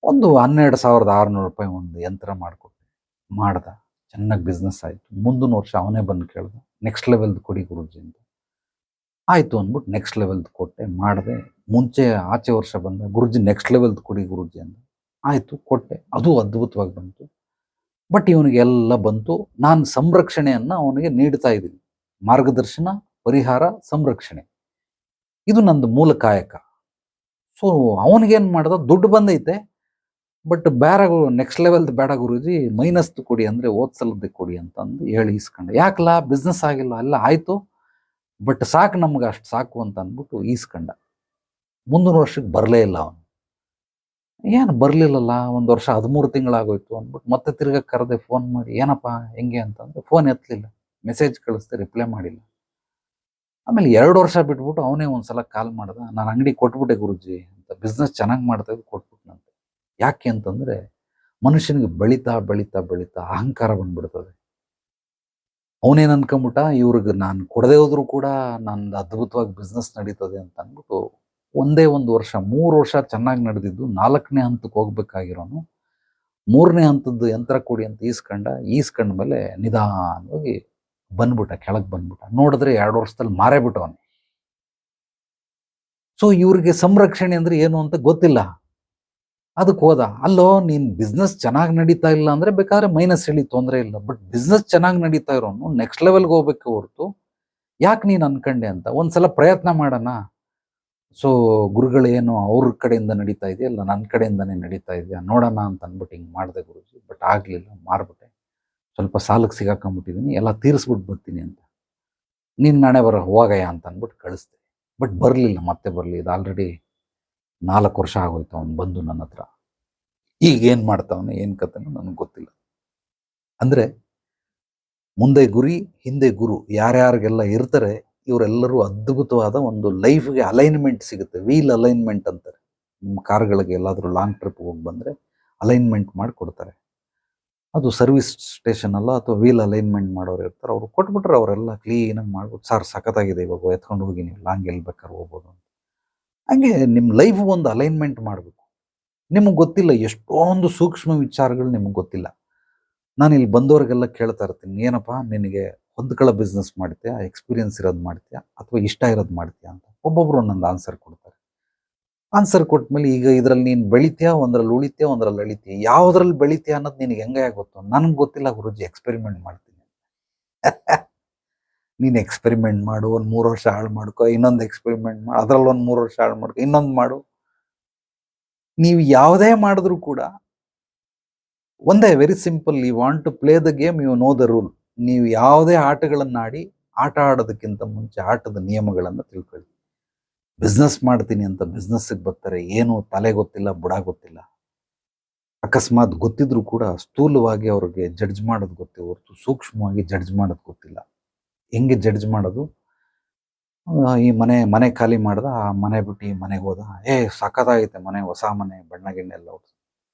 A: ಒಂದು 12,600 ರೂಪಾಯಿ ಒಂದು ಯಂತ್ರ ಮಾಡಿಕೊಟ್ಟೆ, ಮಾಡ್ದ, ಚೆನ್ನಾಗಿ ಬಿಸ್ನೆಸ್ ಆಯಿತು. ಮುಂದಿನ ವರ್ಷ ಅವನೇ ಬಂದು ಕೇಳ್ದ, ನೆಕ್ಸ್ಟ್ ಲೆವೆಲ್ದು ಕೊಡಿ ಗುರೂಜಿ ಅಂತ. ಆಯಿತು ಅಂದ್ಬಿಟ್ಟು ನೆಕ್ಸ್ಟ್ ಲೆವೆಲ್ದು ಕೊಟ್ಟೆ, ಮಾಡಿದೆ. ಆಚೆ ವರ್ಷ ಬಂದ, ಗುರೂಜಿ ನೆಕ್ಸ್ಟ್ ಲೆವೆಲ್ದು ಕೊಡಿ ಗುರೂಜಿ ಅಂತ. ಆಯಿತು, ಕೊಟ್ಟೆ. ಅದು ಅದ್ಭುತವಾಗಿ ಬಂತು. ಬಟ್ ಇವನಿಗೆಲ್ಲ ಬಂತು. ನಾನು ಸಂರಕ್ಷಣೆಯನ್ನು ಅವನಿಗೆ ನೀಡ್ತಾ ಇದ್ದೀನಿ. ಮಾರ್ಗದರ್ಶನ, ಪರಿಹಾರ, ಸಂರಕ್ಷಣೆ, ಇದು ನಂದು ಮೂಲ ಕಾಯಕ. ಸೊ ಅವನಿಗೇನು ಮಾಡ್ದ, ದುಡ್ಡು ಬಂದೈತೆ, ಬಟ್ ನೆಕ್ಸ್ಟ್ ಲೆವೆಲ್ದು ಬೇಡ ಗುರೂಜಿ, ಮೈನಸ್ದು ಕೊಡಿ ಅಂದರೆ ಓದ್ಸಲದ್ದೇ ಕೊಡಿ ಅಂತಂದು ಹೇಳಿ ಈಸ್ಕೊಂಡೆ. ಯಾಕಲ್ಲ, ಬಿಸ್ನೆಸ್ ಆಗಿಲ್ಲ, ಎಲ್ಲ ಆಯಿತು, ಬಟ್ ಸಾಕು ನಮ್ಗೆ, ಅಷ್ಟು ಸಾಕು ಅಂತ ಅಂದ್ಬಿಟ್ಟು ಈಸ್ಕೊಂಡ. ಮುಂದಿನ ವರ್ಷಕ್ಕೆ ಬರಲೇ ಇಲ್ಲ ಅವನು. ಏನು ಬರಲಿಲ್ಲಲ್ಲ, 1 ವರ್ಷ 13 ತಿಂಗಳಾಗೋಯ್ತು ಅಂದ್ಬಿಟ್ಟು ಮತ್ತೆ ತಿರ್ಗಾ ಕರೆದೆ, ಫೋನ್ ಮಾಡಿ, ಏನಪ್ಪ ಹೆಂಗೆ ಅಂತಂದರೆ ಫೋನ್ ಎತ್ತಲಿಲ್ಲ, ಮೆಸೇಜ್ ಕಳಿಸ್ದೆ, ರಿಪ್ಲೈ ಮಾಡಿಲ್ಲ. ಆಮೇಲೆ 2 ವರ್ಷ ಬಿಟ್ಬಿಟ್ಟು ಅವನೇ ಒಂದ್ಸಲ ಕಾಲ್ ಮಾಡ್ದ, ನಾನು ಅಂಗಡಿ ಕೊಟ್ಬಿಟ್ಟೆ ಗುರೂಜಿ ಅಂತ, ಬಿಸ್ನೆಸ್ ಚೆನ್ನಾಗಿ ಮಾಡ್ತಾ ಇದ್ದು ಕೊಟ್ಬಿಟ್ನಂತೆ. ಯಾಕೆ ಅಂತಂದರೆ ಮನುಷ್ಯನಿಗೆ ಬೆಳೀತಾ ಬೆಳೀತಾ ಬೆಳೀತಾ ಅಹಂಕಾರ ಬಂದ್ಬಿಡ್ತದೆ. ಅವನೇನು ಅನ್ಕೊಂಬಿಟ್ಟ, ಇವ್ರಿಗೆ ನಾನು ಕೊಡದೆ ಹೋದ್ರು ಕೂಡ ನಂದು ಅದ್ಭುತವಾಗಿ ಬಿಸ್ನೆಸ್ ನಡೀತದೆ ಅಂತ ಅಂದ್ಬಿಟ್ಟು ಒಂದೇ 1 ವರ್ಷ, 3 ವರ್ಷ ಚೆನ್ನಾಗಿ ನಡೆದಿದ್ದು, 4ನೇ ಹಂತಕ್ಕೆ ಹೋಗ್ಬೇಕಾಗಿರೋನು 3ನೇ ಹಂತದ್ದು ಯಂತ್ರ ಕೊಡಿ ಅಂತ ಈಸ್ಕೊಂಡ ಮೇಲೆ ನಿಧಾನವಾಗಿ ಬಂದ್ಬಿಟ್ಟ, ಕೆಳಗೆ ಬಂದ್ಬಿಟ್ಟ. ನೋಡಿದ್ರೆ 2 ವರ್ಷದಲ್ಲಿ ಮಾರೇ ಬಿಟ್ಟವನು. ಸೊ ಇವ್ರಿಗೆ ಸಂರಕ್ಷಣೆ ಅಂದ್ರೆ ಏನು ಅಂತ ಗೊತ್ತಿಲ್ಲ. ಅದಕ್ಕೆ ಹೋದ, ಅಲ್ಲೋ ನೀನು ಬಿಸ್ನೆಸ್ ಚೆನ್ನಾಗಿ ನಡೀತಾ ಇಲ್ಲ ಅಂದರೆ ಬೇಕಾದ್ರೆ ಮೈನಸ್ ಹೇಳಿ, ತೊಂದರೆ ಇಲ್ಲ. ಬಟ್ ಬಿಸ್ನೆಸ್ ಚೆನ್ನಾಗಿ ನಡೀತಾ ಇರೋನು ನೆಕ್ಸ್ಟ್ ಲೆವೆಲ್ಗೆ ಹೋಗ್ಬೇಕು ಹೊರತು ಯಾಕೆ ನೀನು ಅನ್ಕಂಡೆ ಅಂತ ಒಂದ್ಸಲ ಪ್ರಯತ್ನ ಮಾಡೋಣ. ಸೊ ಗುರುಗಳೇನು ಅವ್ರ ಕಡೆಯಿಂದ ನಡೀತಾ ಇದೆಯಲ್ಲ, ನನ್ನ ಕಡೆಯಿಂದನೇ ನಡೀತಾ ಇದೆಯಾ ನೋಡೋಣ ಅಂತ ಅಂದ್ಬಿಟ್ಟು ಹಿಂಗೆ ಮಾಡಿದೆ ಗುರುಜಿ. ಬಟ್ ಆಗಲಿಲ್ಲ, ಮಾರ್ಬಿಟ್ಟೆ. ಸ್ವಲ್ಪ ಸಾಲಕ್ಕೆ ಸಿಗಾಕೊಂಡ್ಬಿಟ್ಟಿದ್ದೀನಿ, ಎಲ್ಲ ತೀರಿಸ್ಬಿಟ್ಟು ಬರ್ತೀನಿ ಅಂತ. ನೀನು ನಾಳೆ ಹೋಗಯ್ಯ ಅಂತ ಅಂದ್ಬಿಟ್ಟು ಕಳಿಸ್ದೆ. ಬಟ್ ಬರಲಿಲ್ಲ, ಮತ್ತೆ ಬರಲಿ. ಇದು ಆಲ್ರೆಡಿ 4 ವರ್ಷ ಆಗೋಯ್ತು ಅವನು ಬಂದು ನನ್ನ ಹತ್ರ. ಈಗ ಏನು ಮಾಡ್ತಾವನೆ, ಏನು ಕಥೆನೋ ನನಗೆ ಗೊತ್ತಿಲ್ಲ. ಅಂದರೆ ಮುಂದೆ ಗುರಿ, ಹಿಂದೆ ಗುರು ಯಾರ್ಯಾರಿಗೆಲ್ಲ ಇರ್ತಾರೆ, ಇವರೆಲ್ಲರೂ ಅದ್ಭುತವಾದ ಒಂದು ಲೈಫ್ಗೆ ಅಲೈನ್ಮೆಂಟ್ ಸಿಗುತ್ತೆ. ವೀಲ್ ಅಲೈನ್ಮೆಂಟ್ ಅಂತಾರೆ. ನಿಮ್ಮ ಕಾರ್ಗಳಿಗೆ ಎಲ್ಲಾದರೂ ಲಾಂಗ್ ಟ್ರಿಪ್ ಹೋಗಿ ಬಂದರೆ ಅಲೈನ್ಮೆಂಟ್ ಮಾಡಿ ಕೊಡ್ತಾರೆ. ಅದು ಸರ್ವಿಸ್ ಸ್ಟೇಷನ್ ಅಲ್ಲ, ಅಥವಾ ವೀಲ್ ಅಲೈನ್ಮೆಂಟ್ ಮಾಡೋರು ಇರ್ತಾರೆ, ಅವರು ಕೊಟ್ಬಿಟ್ರೆ ಅವರೆಲ್ಲ ಕ್ಲೀನಾಗಿ ಮಾಡ್ಬಿಟ್ಟು, ಸರ್ ಸಖತ್ತಾಗಿದೆ, ಇವಾಗ ಎತ್ಕೊಂಡು ಹೋಗಿ ನೀವು ಲಾಂಗ್ ಎಲ್ಲಿ ಬೇಕಾದ್ರೆ ಹೋಗ್ಬೋದು ಅಂತ. ಹಂಗೆ ನಿಮ್ಮ ಲೈಫ್ ಒಂದು ಅಲೈನ್ಮೆಂಟ್ ಮಾಡಬೇಕು. ನಿಮಗೆ ಗೊತ್ತಿಲ್ಲ, ಎಷ್ಟೊಂದು ಸೂಕ್ಷ್ಮ ವಿಚಾರಗಳು ನಿಮಗೆ ಗೊತ್ತಿಲ್ಲ. ನಾನು ಇಲ್ಲಿ ಬಂದವ್ರಿಗೆಲ್ಲ ಕೇಳ್ತಾ ಇರ್ತೀನಿ, ಏನಪ್ಪ ನಿನಗೆ ಹೊಂದ್ಕೊಳ್ಳೋ ಬಿಸ್ನೆಸ್ ಮಾಡ್ತೀಯಾ, ಎಕ್ಸ್ಪೀರಿಯನ್ಸ್ ಇರೋದು ಮಾಡ್ತೀಯಾ, ಅಥವಾ ಇಷ್ಟ ಇರೋದು ಮಾಡ್ತೀಯಾ ಅಂತ. ಒಬ್ಬೊಬ್ರು ಒಂದೊಂದು ಆನ್ಸರ್ ಕೊಡ್ತಾರೆ. ಆನ್ಸರ್ ಕೊಟ್ಮೇಲೆ, ಈಗ ಇದರಲ್ಲಿ ನೀನು ಬೆಳಿತೀಯಾ, ಒಂದ್ರಲ್ಲಿ ಉಳಿತೀಯಾ, ಒಂದ್ರಲ್ಲಿ ಅಳಿತೀಯ, ಯಾವುದ್ರಲ್ಲಿ ಬೆಳಿತೀಯಾ ಅನ್ನೋದು ನಿನಗೆ ಹೆಂಗೆ ಗೊತ್ತು? ನನಗೆ ಗೊತ್ತಿಲ್ಲ ಗುರುಜಿ, ಎಕ್ಸ್ಪೆರಿಮೆಂಟ್ ಮಾಡ್ತೀನಿ. ನೀನು ಎಕ್ಸ್ಪೆರಿಮೆಂಟ್ ಮಾಡು, ಒಂದು 3 ವರ್ಷ ಹಾಳು ಮಾಡ್ಕೊ, ಇನ್ನೊಂದು ಎಕ್ಸ್ಪೆರಿಮೆಂಟ್ ಮಾಡು, ಅದರಲ್ಲಿ ಒಂದು 3 ವರ್ಷ ಹಾಳು ಮಾಡ್ಕೊ, ಇನ್ನೊಂದು ಮಾಡು. ನೀವು ಯಾವುದೇ ಮಾಡಿದ್ರು ಕೂಡ ಒಂದೇ, very simple. You want to play the game, you know the rule. ನೀವು ಯಾವುದೇ ಆಟಗಳನ್ನಾಡಿ, ಆಟ ಆಡೋದಕ್ಕಿಂತ ಮುಂಚೆ ಆಟದ ನಿಯಮಗಳನ್ನು ತಿಳ್ಕೊಳ್ಳಿ. ಬಿಸ್ನೆಸ್ ಮಾಡ್ತೀನಿ ಅಂತ ಬಿಸ್ನೆಸ್ಸಿಗೆ ಬರ್ತಾರೆ, ಏನು ತಲೆ ಗೊತ್ತಿಲ್ಲ, ಬುಡ ಗೊತ್ತಿಲ್ಲ. ಅಕಸ್ಮಾತ್ ಗೊತ್ತಿದ್ರು ಕೂಡ ಸ್ಥೂಲವಾಗಿ ಅವ್ರಿಗೆ ಜಡ್ಜ್ ಮಾಡೋದು ಗೊತ್ತೇ ಹೊರತು ಸೂಕ್ಷ್ಮವಾಗಿ ಜಡ್ಜ್ ಮಾಡೋದು ಗೊತ್ತಿಲ್ಲ. ಹೆಂಗೆ ಜಡ್ಜ್ ಮಾಡೋದು? ಈ ಮನೆ ಖಾಲಿ ಮಾಡ್ದ, ಆ ಮನೆ ಬಿಟ್ಟು ಈ ಮನೆಗೆ ಹೋದ, ಸಖತ್ತಾಗೈತೆ ಮನೆ, ಹೊಸ ಮನೆ, ಬಣ್ಣ ಗಿಣ್ಣ ಎಲ್ಲ ಹೊಡ್ದು.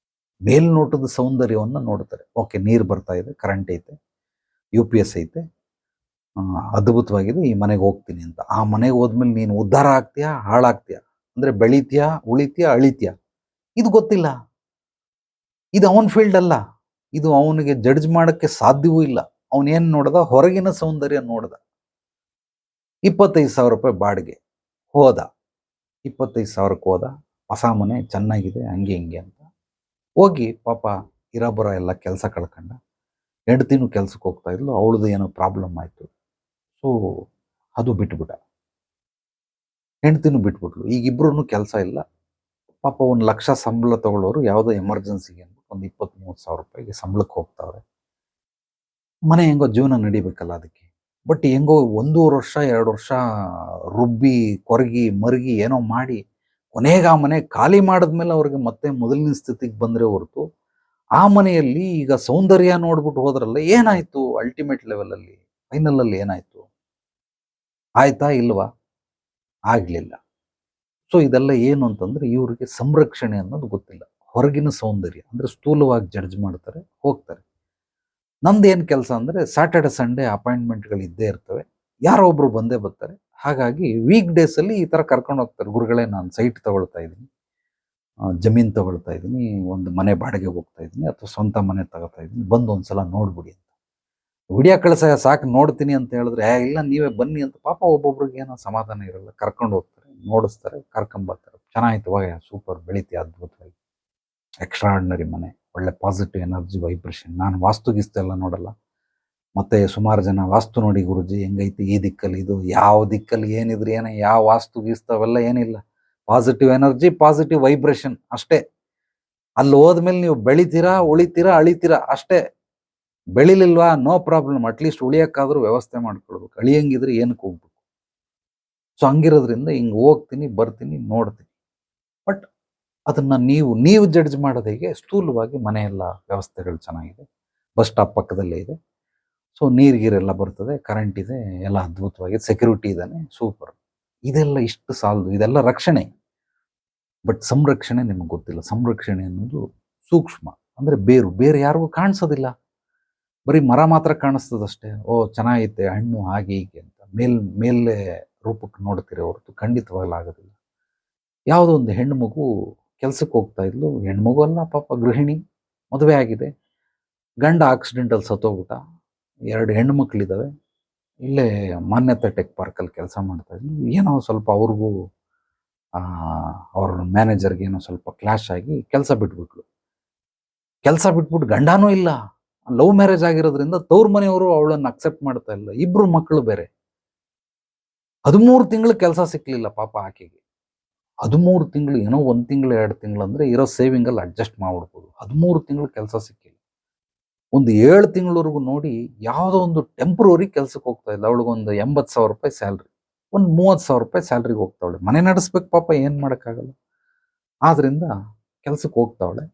A: ಮೇಲ್ನೋಟದ ಸೌಂದರ್ಯವನ್ನು ನೋಡ್ತಾರೆ. ಓಕೆ, ನೀರು ಬರ್ತಾ ಇದೆ, ಕರೆಂಟ್ ಐತೆ, UPS ಐತೆ, ಅದ್ಭುತವಾಗಿದೆ, ಈ ಮನೆಗೆ ಹೋಗ್ತೀನಿ ಅಂತ. ಆ ಮನೆಗೆ ಹೋದ್ಮೇಲೆ ನೀನು ಉದ್ಧಾರ ಆಗ್ತೀಯಾ, ಹಾಳಾಗ್ತೀಯಾ? ಅಂದ್ರೆ ಬೆಳಿತೀಯಾ, ಉಳಿತೀಯಾ, ಅಳಿತೀಯಾ, ಇದು ಗೊತ್ತಿಲ್ಲ. ಇದು ಅವನ ಫೀಲ್ಡ್ ಅಲ್ಲ. ಇದು ಅವನಿಗೆ ಜಡ್ಜ್ ಮಾಡಕ್ಕೆ ಸಾಧ್ಯವೂ ಇಲ್ಲ. ಅವನೇನ್ ನೋಡ್ದ, ಹೊರಗಿನ ಸೌಂದರ್ಯ ನೋಡ್ದ. 25,000 ರೂಪಾಯಿ ಬಾಡಿಗೆ ಹೋದ. 25,000ಕ್ಕೆ ಹೋದ. ಹೊಸ ಮನೆ ಚೆನ್ನಾಗಿದೆ, ಹಂಗೆ ಹಿಂಗೆ ಅಂತ ಹೋಗಿ ಪಾಪ ಇರಬರ ಎಲ್ಲ ಕೆಲಸ ಕಳ್ಕೊಂಡ. ಹೆಂಡ್ತಿನೂ ಕೆಲ್ಸಕ್ಕೆ ಹೋಗ್ತಾ ಇದ್ಲು, ಅವಳದು ಏನೋ ಪ್ರಾಬ್ಲಮ್ ಆಯ್ತು. ಸೊ ಅದು ಬಿಟ್ಬಿಟ್ಟ. ಹೆಂಡ್ತಿನೂ ಬಿಟ್ಬಿಟ್ಲು. ಈಗ ಇಬ್ರು ಕೆಲಸ ಇಲ್ಲ. ಪಾಪ 1,00,000 ಸಂಬಳ ತಗೊಳ್ಳೋರು ಯಾವುದೋ ಎಮರ್ಜೆನ್ಸಿಗೆ ಅಂದ್ಬಿಟ್ಟು ಒಂದು 20,000-30,000 ರೂಪಾಯಿಗೆ ಸಂಬಳಕ್ಕೆ ಹೋಗ್ತಾವ್ರೆ. ಮನೆ ಹೆಂಗೋ ಜೀವನ ನಡಿಬೇಕಲ್ಲ ಅದಕ್ಕೆ. ಬಟ್ ಹೆಂಗೋ 1.5 ವರ್ಷ 2 ವರ್ಷ ರುಬ್ಬಿ ಕೊರಗಿ ಮರುಗಿ ಏನೋ ಮಾಡಿ ಕೊನೆಗೆ ಆ ಮನೆ ಖಾಲಿ ಮಾಡಿದ್ಮೇಲೆ ಅವ್ರಿಗೆ ಮತ್ತೆ ಮೊದಲಿನ ಸ್ಥಿತಿಗೆ ಬಂದ್ರೆ ಹೊರತು, ಆ ಮನೆಯಲ್ಲಿ ಈಗ ಸೌಂದರ್ಯ ನೋಡ್ಬಿಟ್ಟು ಹೋದ್ರಲ್ಲ, ಏನಾಯ್ತು ಅಲ್ಟಿಮೇಟ್ ಲೆವೆಲಲ್ಲಿ, ಫೈನಲ್ ಅಲ್ಲಿ ಏನಾಯ್ತು? ಆಯ್ತಾ ಇಲ್ವಾ? ಆಗ್ಲಿಲ್ಲ. ಸೊ ಇದೆಲ್ಲ ಏನು ಅಂತಂದ್ರೆ ಇವ್ರಿಗೆ ಸಂರಕ್ಷಣೆ ಅನ್ನೋದು ಗೊತ್ತಿಲ್ಲ. ಹೊರಗಿನ ಸೌಂದರ್ಯ ಅಂದ್ರೆ ಸ್ಥೂಲವಾಗಿ ಜಡ್ಜ್ ಮಾಡ್ತಾರೆ, ಹೋಗ್ತಾರೆ. ನಮ್ದೇನು ಕೆಲಸ ಅಂದ್ರೆ ಸ್ಯಾಟರ್ಡೆ ಸಂಡೇ ಅಪಾಯಿಂಟ್ಮೆಂಟ್ಗಳು ಇದ್ದೇ ಇರ್ತವೆ, ಯಾರೋ ಒಬ್ರು ಬಂದೇ ಬರ್ತಾರೆ. ಹಾಗಾಗಿ ವೀಕ್ ಡೇಸ್ ಅಲ್ಲಿ ಈ ತರ ಕರ್ಕೊಂಡು ಹೋಗ್ತಾರೆ. ಗುರುಗಳೇ, ನಾನು ಸೈಟ್ ತಗೊಳ್ತಾ ಇದ್ದೀನಿ, ಜಮೀನ್ ತಗೊಳ್ತಾ ಇದ್ದೀನಿ, ಒಂದು ಮನೆ ಬಾಡಿಗೆ ಹೋಗ್ತಾ ಇದ್ದೀನಿ, ಅಥವಾ ಸ್ವಂತ ಮನೆ ತಗೋತಾ ಇದ್ದೀನಿ, ಬಂದು ಒಂದ್ಸಲ ನೋಡ್ಬಿಡಿ ಅಂತ. ವಿಡಿಯೋ ಕಳಿಸ ಸಾಕು ನೋಡ್ತೀನಿ ಅಂತ ಹೇಳಿದ್ರೆ, ಇಲ್ಲ ನೀವೇ ಬನ್ನಿ ಅಂತ ಪಾಪ ಒಬ್ಬೊಬ್ರಿಗೆ ಏನೋ ಸಮಾಧಾನ ಇರಲ್ಲ. ಕರ್ಕೊಂಡು ಹೋಗ್ತಾರೆ, ನೋಡಿಸ್ತಾರೆ, ಕರ್ಕೊಂಬರ್ತಾರೆ. ಚೆನ್ನಾಯ್ತು, ಸೂಪರ್, ಬೆಳಿತೀಯ, ಅದ್ಭುತವಾಗಿ, ಎಕ್ಸ್ಟ್ರಾರ್ಡಿನರಿ ಮನೆ, ಒಳ್ಳೆ ಪಾಸಿಟಿವ್ ಎನರ್ಜಿ ವೈಬ್ರೇಷನ್. ನಾನು ವಾಸ್ತು ಗೀಸ್ತು ಎಲ್ಲ ನೋಡಲ್ಲ. ಮತ್ತೆ ಸುಮಾರು ಜನ ವಾಸ್ತು ನೋಡಿ ಗುರುಜಿ ಹೆಂಗೈತಿ ಈ ದಿಕ್ಕಲ್ಲಿ, ಇದು ಯಾವ ದಿಕ್ಕಲ್ಲಿ ಏನಿದ್ರೆ ಏನೇ, ಯಾವ ವಾಸ್ತು ಗೀಸ್ತು ಅವೆಲ್ಲ ಏನಿಲ್ಲ. ಪಾಸಿಟಿವ್ ಎನರ್ಜಿ, ಪಾಸಿಟಿವ್ ವೈಬ್ರೇಷನ್ ಅಷ್ಟೇ. ಅಲ್ಲಿ ಹೋದ್ಮೇಲೆ ನೀವು ಬೆಳಿತೀರಾ, ಉಳಿತೀರಾ, ಅಳಿತೀರಾ ಅಷ್ಟೇ. ಬೆಳಿಲಿಲ್ವಾ, ನೋ ಪ್ರಾಬ್ಲಮ್, ಅಟ್ಲೀಸ್ಟ್ ಉಳಿಯಕ್ಕಾದ್ರೂ ವ್ಯವಸ್ಥೆ ಮಾಡ್ಕೊಳ್ಬೇಕು. ಅಳಿಯಂಗಿದ್ರೆ ಏನಕ್ಕೆ ಹೋಗ್ಬೇಕು? ಸೊ ಹಂಗಿರೋದ್ರಿಂದ ಹಿಂಗೆ ಹೋಗ್ತೀನಿ, ಬರ್ತೀನಿ, ನೋಡ್ತೀನಿ. ಬಟ್ ಅದನ್ನ ನೀವು ಜಡ್ಜ್ ಮಾಡೋದು ಹೇಗೆ? ಸ್ಥೂಲವಾಗಿ ಮನೆಯೆಲ್ಲ ವ್ಯವಸ್ಥೆಗಳು ಚೆನ್ನಾಗಿದೆ, ಬಸ್ ಸ್ಟಾಪ್ ಪಕ್ಕದಲ್ಲೇ ಇದೆ, ಸೊ ನೀರ್ಗೀರೆಲ್ಲ ಬರ್ತದೆ, ಕರೆಂಟ್ ಇದೆ, ಎಲ್ಲ ಅದ್ಭುತವಾಗಿದೆ, ಸೆಕ್ಯೂರಿಟಿ ಇದ್ದಾನೆ, ಸೂಪರ್. ಇದೆಲ್ಲ ಇಷ್ಟು ಸಾಲದು, ಇದೆಲ್ಲ ರಕ್ಷಣೆ. ಬಟ್ ಸಂರಕ್ಷಣೆ ನಿಮ್ಗೆ ಗೊತ್ತಿಲ್ಲ. ಸಂರಕ್ಷಣೆ ಅನ್ನೋದು ಸೂಕ್ಷ್ಮ, ಅಂದ್ರೆ ಬೇರೆ ಯಾರಿಗೂ ಕಾಣಿಸೋದಿಲ್ಲ. ಬರೀ ಮರ ಮಾತ್ರ ಕಾಣಿಸ್ತದಷ್ಟೇ. ಓ ಚೆನ್ನಾಗೈತೆ ಹಣ್ಣು, ಹಾಗೆ ಹೀಗೆ ಅಂತ ಮೇಲೆ ರೂಪಕ್ಕೆ ನೋಡ್ತೀರಿ ಹೊರತು ಖಂಡಿತವಾಗ್ಲೂ ಆಗೋದಿಲ್ಲ. ಯಾವುದೋ ಒಂದು ಹೆಣ್ಣು ಮಗು ಕೆಲ್ಸಕ್ಕೆ ಹೋಗ್ತಾ ಇದ್ಲು. ಹೆಣ್ಮಗು ಅಲ್ಲ ಪಾಪ, ಗೃಹಿಣಿ, ಮದುವೆ ಆಗಿದೆ. ಗಂಡ ಆಕ್ಸಿಡೆಂಟಲ್ಲಿ ಸತ್ತೋಗ್ಬಿಟ್ಟ. 2 ಹೆಣ್ಣು ಮಕ್ಕಳಿದ್ದಾವೆ. ಇಲ್ಲೇ ಮಾನ್ಯತಾ ಟೆಕ್ ಪಾರ್ಕಲ್ಲಿ ಕೆಲಸ ಮಾಡ್ತಾ ಇದ್ಲು. ಏನೋ ಸ್ವಲ್ಪ ಅವ್ರಿಗೂ ಅವ್ರ ಮ್ಯಾನೇಜರ್ಗೆ ಏನೋ ಸ್ವಲ್ಪ ಕ್ಲಾಶ್ ಆಗಿ ಕೆಲಸ ಬಿಟ್ಬಿಟ್ಲು. ಕೆಲಸ ಬಿಟ್ಬಿಟ್ಟು ಗಂಡನೂ ಇಲ್ಲ. ಲವ್ ಮ್ಯಾರೇಜ್ ಆಗಿರೋದ್ರಿಂದ ತವ್ರ ಮನೆಯವರು ಅವಳನ್ನು ಅಕ್ಸೆಪ್ಟ್ ಮಾಡ್ತಾ ಇಲ್ಲ. 2 ಮಕ್ಕಳು ಬೇರೆ. 13 ತಿಂಗಳು ಕೆಲಸ ಸಿಕ್ಲಿಲ್ಲ ಪಾಪ ಆಕೆಗೆ. 13 ತಿಂಗಳು, ಏನೋ 1 ತಿಂಗಳು 2 ತಿಂಗಳು ಅಂದ್ರೆ ಇರೋ ಸೇವಿಂಗಲ್ಲಿ ಅಡ್ಜಸ್ಟ್ ಮಾಡ್ಬಿಡ್ಬೋದು. 13 ತಿಂಗಳು ಕೆಲಸ ಸಿಕ್ಕಿಲ್ಲ. ಒಂದು 7 ತಿಂಗಳವರೆಗೂ ನೋಡಿ ಯಾವುದೋ ಒಂದು ಟೆಂಪ್ರವರಿ ಕೆಲ್ಸಕ್ಕೆ ಹೋಗ್ತಾ ಇಲ್ಲ. ಅವಳಿಗೊಂದು 80,000 ರೂಪಾಯಿ ಸ್ಯಾಲ್ರಿ, ಒಂದು 30,000 ರೂಪಾಯಿ ಸ್ಯಾಲ್ರಿಗೆ ಹೋಗ್ತಾವಳೆ. ಮನೆ ನಡೆಸ್ಬೇಕು ಪಾಪ, ಏನ್ ಮಾಡೋಕ್ಕಾಗಲ್ಲ. ಆದ್ರಿಂದ ಕೆಲ್ಸಕ್ಕೆ ಹೋಗ್ತಾವಳೆ.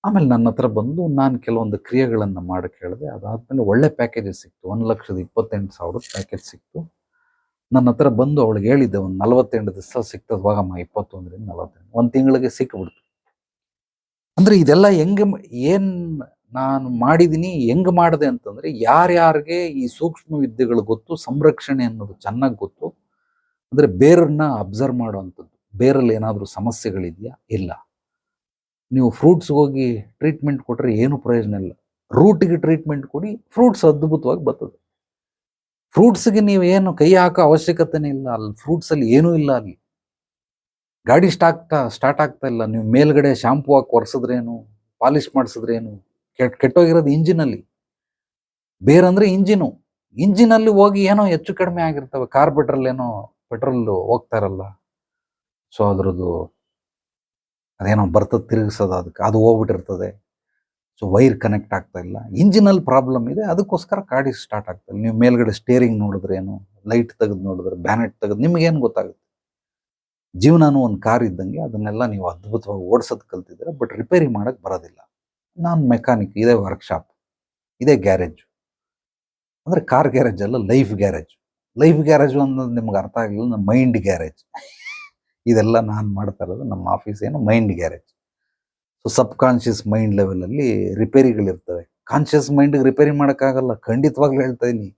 A: ಆಮೇಲೆ ನನ್ನ ಹತ್ರ ಬಂದು ನಾನು ಕೆಲವೊಂದು ಕ್ರಿಯೆಗಳನ್ನು ಮಾಡಕ್ಕೆ ಹೇಳಿದೆ. ಅದಾದ್ಮೇಲೆ ಒಳ್ಳೆ ಪ್ಯಾಕೇಜಸ್ ಸಿಕ್ತು. 1,28,000 ಪ್ಯಾಕೇಜ್ ಸಿಕ್ತು. ನನ್ನ ಹತ್ರ ಬಂದು ಅವಳಿಗೆ ಹೇಳಿದ್ದೆ, ಒಂದು 48 ದಿವಸ ಸಿಗ್ತದೆ ಹೋಗಮ್ಮ, 21ರಿಂದ 48, 1 ತಿಂಗಳಿಗೆ ಸಿಕ್ಬಿಡ್ತು. ಅಂದ್ರೆ ಇದೆಲ್ಲ ಹೆಂಗೆ, ಏನ್ ನಾನು ಮಾಡಿದೀನಿ, ಹೆಂಗ್ ಮಾಡಿದೆ ಅಂತಂದ್ರೆ, ಯಾರ್ಯಾರಿಗೆ ಈ ಸೂಕ್ಷ್ಮ ವಿದ್ಯೆಗಳು ಗೊತ್ತು, ಸಂರಕ್ಷಣೆ ಅನ್ನೋದು ಚೆನ್ನಾಗಿ ಗೊತ್ತು, ಅಂದ್ರೆ ಬೇರನ್ನ ಅಬ್ಸರ್ವ್ ಮಾಡುವಂಥದ್ದು. ಬೇರಲ್ಲಿ ಏನಾದರೂ ಸಮಸ್ಯೆಗಳಿದೆಯಾ? ಇಲ್ಲ. ನೀವು ಫ್ರೂಟ್ಸ್ಗೆ ಹೋಗಿ ಟ್ರೀಟ್ಮೆಂಟ್ ಕೊಟ್ರೆ ಏನು ಪ್ರಯೋಜನ ಇಲ್ಲ. ರೂಟ್ಗೆ ಟ್ರೀಟ್ಮೆಂಟ್ ಕೊಡಿ, ಫ್ರೂಟ್ಸ್ ಅದ್ಭುತವಾಗಿ ಬರ್ತದೆ. ಫ್ರೂಟ್ಸ್ಗೆ ನೀವು ಏನು ಕೈ ಹಾಕೋ ಅವಶ್ಯಕತೆನೇ ಇಲ್ಲ. ಅಲ್ಲಿ ಫ್ರೂಟ್ಸ್ ಅಲ್ಲಿ ಏನೂ ಇಲ್ಲ. ಅಲ್ಲಿ ಗಾಡಿ ಸ್ಟಾರ್ಟ್ ಆಗ್ತಾ ಇಲ್ಲ. ನೀವು ಮೇಲ್ಗಡೆ ಶಾಂಪೂ ಹಾಕಿ ಒರೆಸಿದ್ರೇನು, ಪಾಲಿಶ್ ಮಾಡಿಸಿದ್ರೇನು, ಕೆಟ್ಟೋಗಿರೋದು ಇಂಜಿನಲ್ಲಿ. ಬೇರಂದ್ರೆ ಇಂಜಿನಲ್ಲಿ ಹೋಗಿ ಏನೋ ಹೆಚ್ಚು ಕಡಿಮೆ ಆಗಿರ್ತವೆ. ಕಾರ್ಬೆಟ್ರಲ್ಲಿ ಏನೋ ಪೆಟ್ರೋಲ್ ಹೋಗ್ತಾ ಇರಲ್ಲ, ಸೊ ಅದ್ರದ್ದು ಅದೇನೋ ಬರ್ತದೆ ತಿರುಗಿಸೋದು, ಅದಕ್ಕೆ ಅದು ಹೋಗ್ಬಿಟ್ಟಿರ್ತದೆ. ಸೊ ವೈರ್ ಕನೆಕ್ಟ್ ಆಗ್ತಾ ಇಲ್ಲ. ಇಂಜಿನಲ್ಲಿ ಪ್ರಾಬ್ಲಮ್ ಇದೆ, ಅದಕ್ಕೋಸ್ಕರ ಗಾಡಿ ಸ್ಟಾರ್ಟ್ ಆಗ್ತಾ ಇಲ್ಲ. ನೀವು ಮೇಲ್ಗಡೆ ಸ್ಟೇರಿಂಗ್ ನೋಡಿದ್ರೇನು, ಲೈಟ್ ತೆಗೆದು ನೋಡಿದ್ರೆ, ಬ್ಯಾನೆಟ್ ತೆಗೆದು, ನಿಮ್ಗೇನು ಗೊತ್ತಾಗುತ್ತೆ? ಜೀವನನೂ ಒಂದು ಕಾರ್ ಇದ್ದಂಗೆ, ಅದನ್ನೆಲ್ಲ ನೀವು ಅದ್ಭುತವಾಗಿ ಓಡಿಸೋದು ಕಲ್ತಿದ್ರೆ, ಬಟ್ ರಿಪೇರಿ ಮಾಡಕ್ ಬರೋದಿಲ್ಲ. ನಾನು ಮೆಕ್ಯಾನಿಕ್, ಇದೇ ವರ್ಕ್ಶಾಪ್, ಇದೇ ಗ್ಯಾರೇಜ್. ಅಂದ್ರೆ ಕಾರ್ ಗ್ಯಾರೇಜ್ ಅಲ್ಲ, ಲೈಫ್ ಗ್ಯಾರೇಜ್. ಲೈಫ್ ಗ್ಯಾರೇಜ್ ಅನ್ನೋದು ನಿಮ್ಗೆ ಅರ್ಥ ಆಗಲಿಲ್ಲ. ನಮ್ಮ ಮೈಂಡ್ ಗ್ಯಾರೇಜ್. ಇದೆಲ್ಲ ನಾನು ಮಾಡ್ತಾ ಇರೋದು, ನಮ್ಮ ಆಫೀಸ್ ಏನು ಮೈಂಡ್ ಗ್ಯಾರೇಜ್. ಸೊ ಸಬ್ ಕಾನ್ಷಿಯಸ್ ಮೈಂಡ್ ಲೆವೆಲಲ್ಲಿ ರಿಪೇರಿಗಳಿರ್ತವೆ. ಕಾನ್ಷಿಯಸ್ ಮೈಂಡ್ಗೆ ರಿಪೇರಿ ಮಾಡೋಕ್ಕಾಗಲ್ಲ, ಖಂಡಿತವಾಗ್ಲೂ ಹೇಳ್ತಾ ಇದೀನಿ.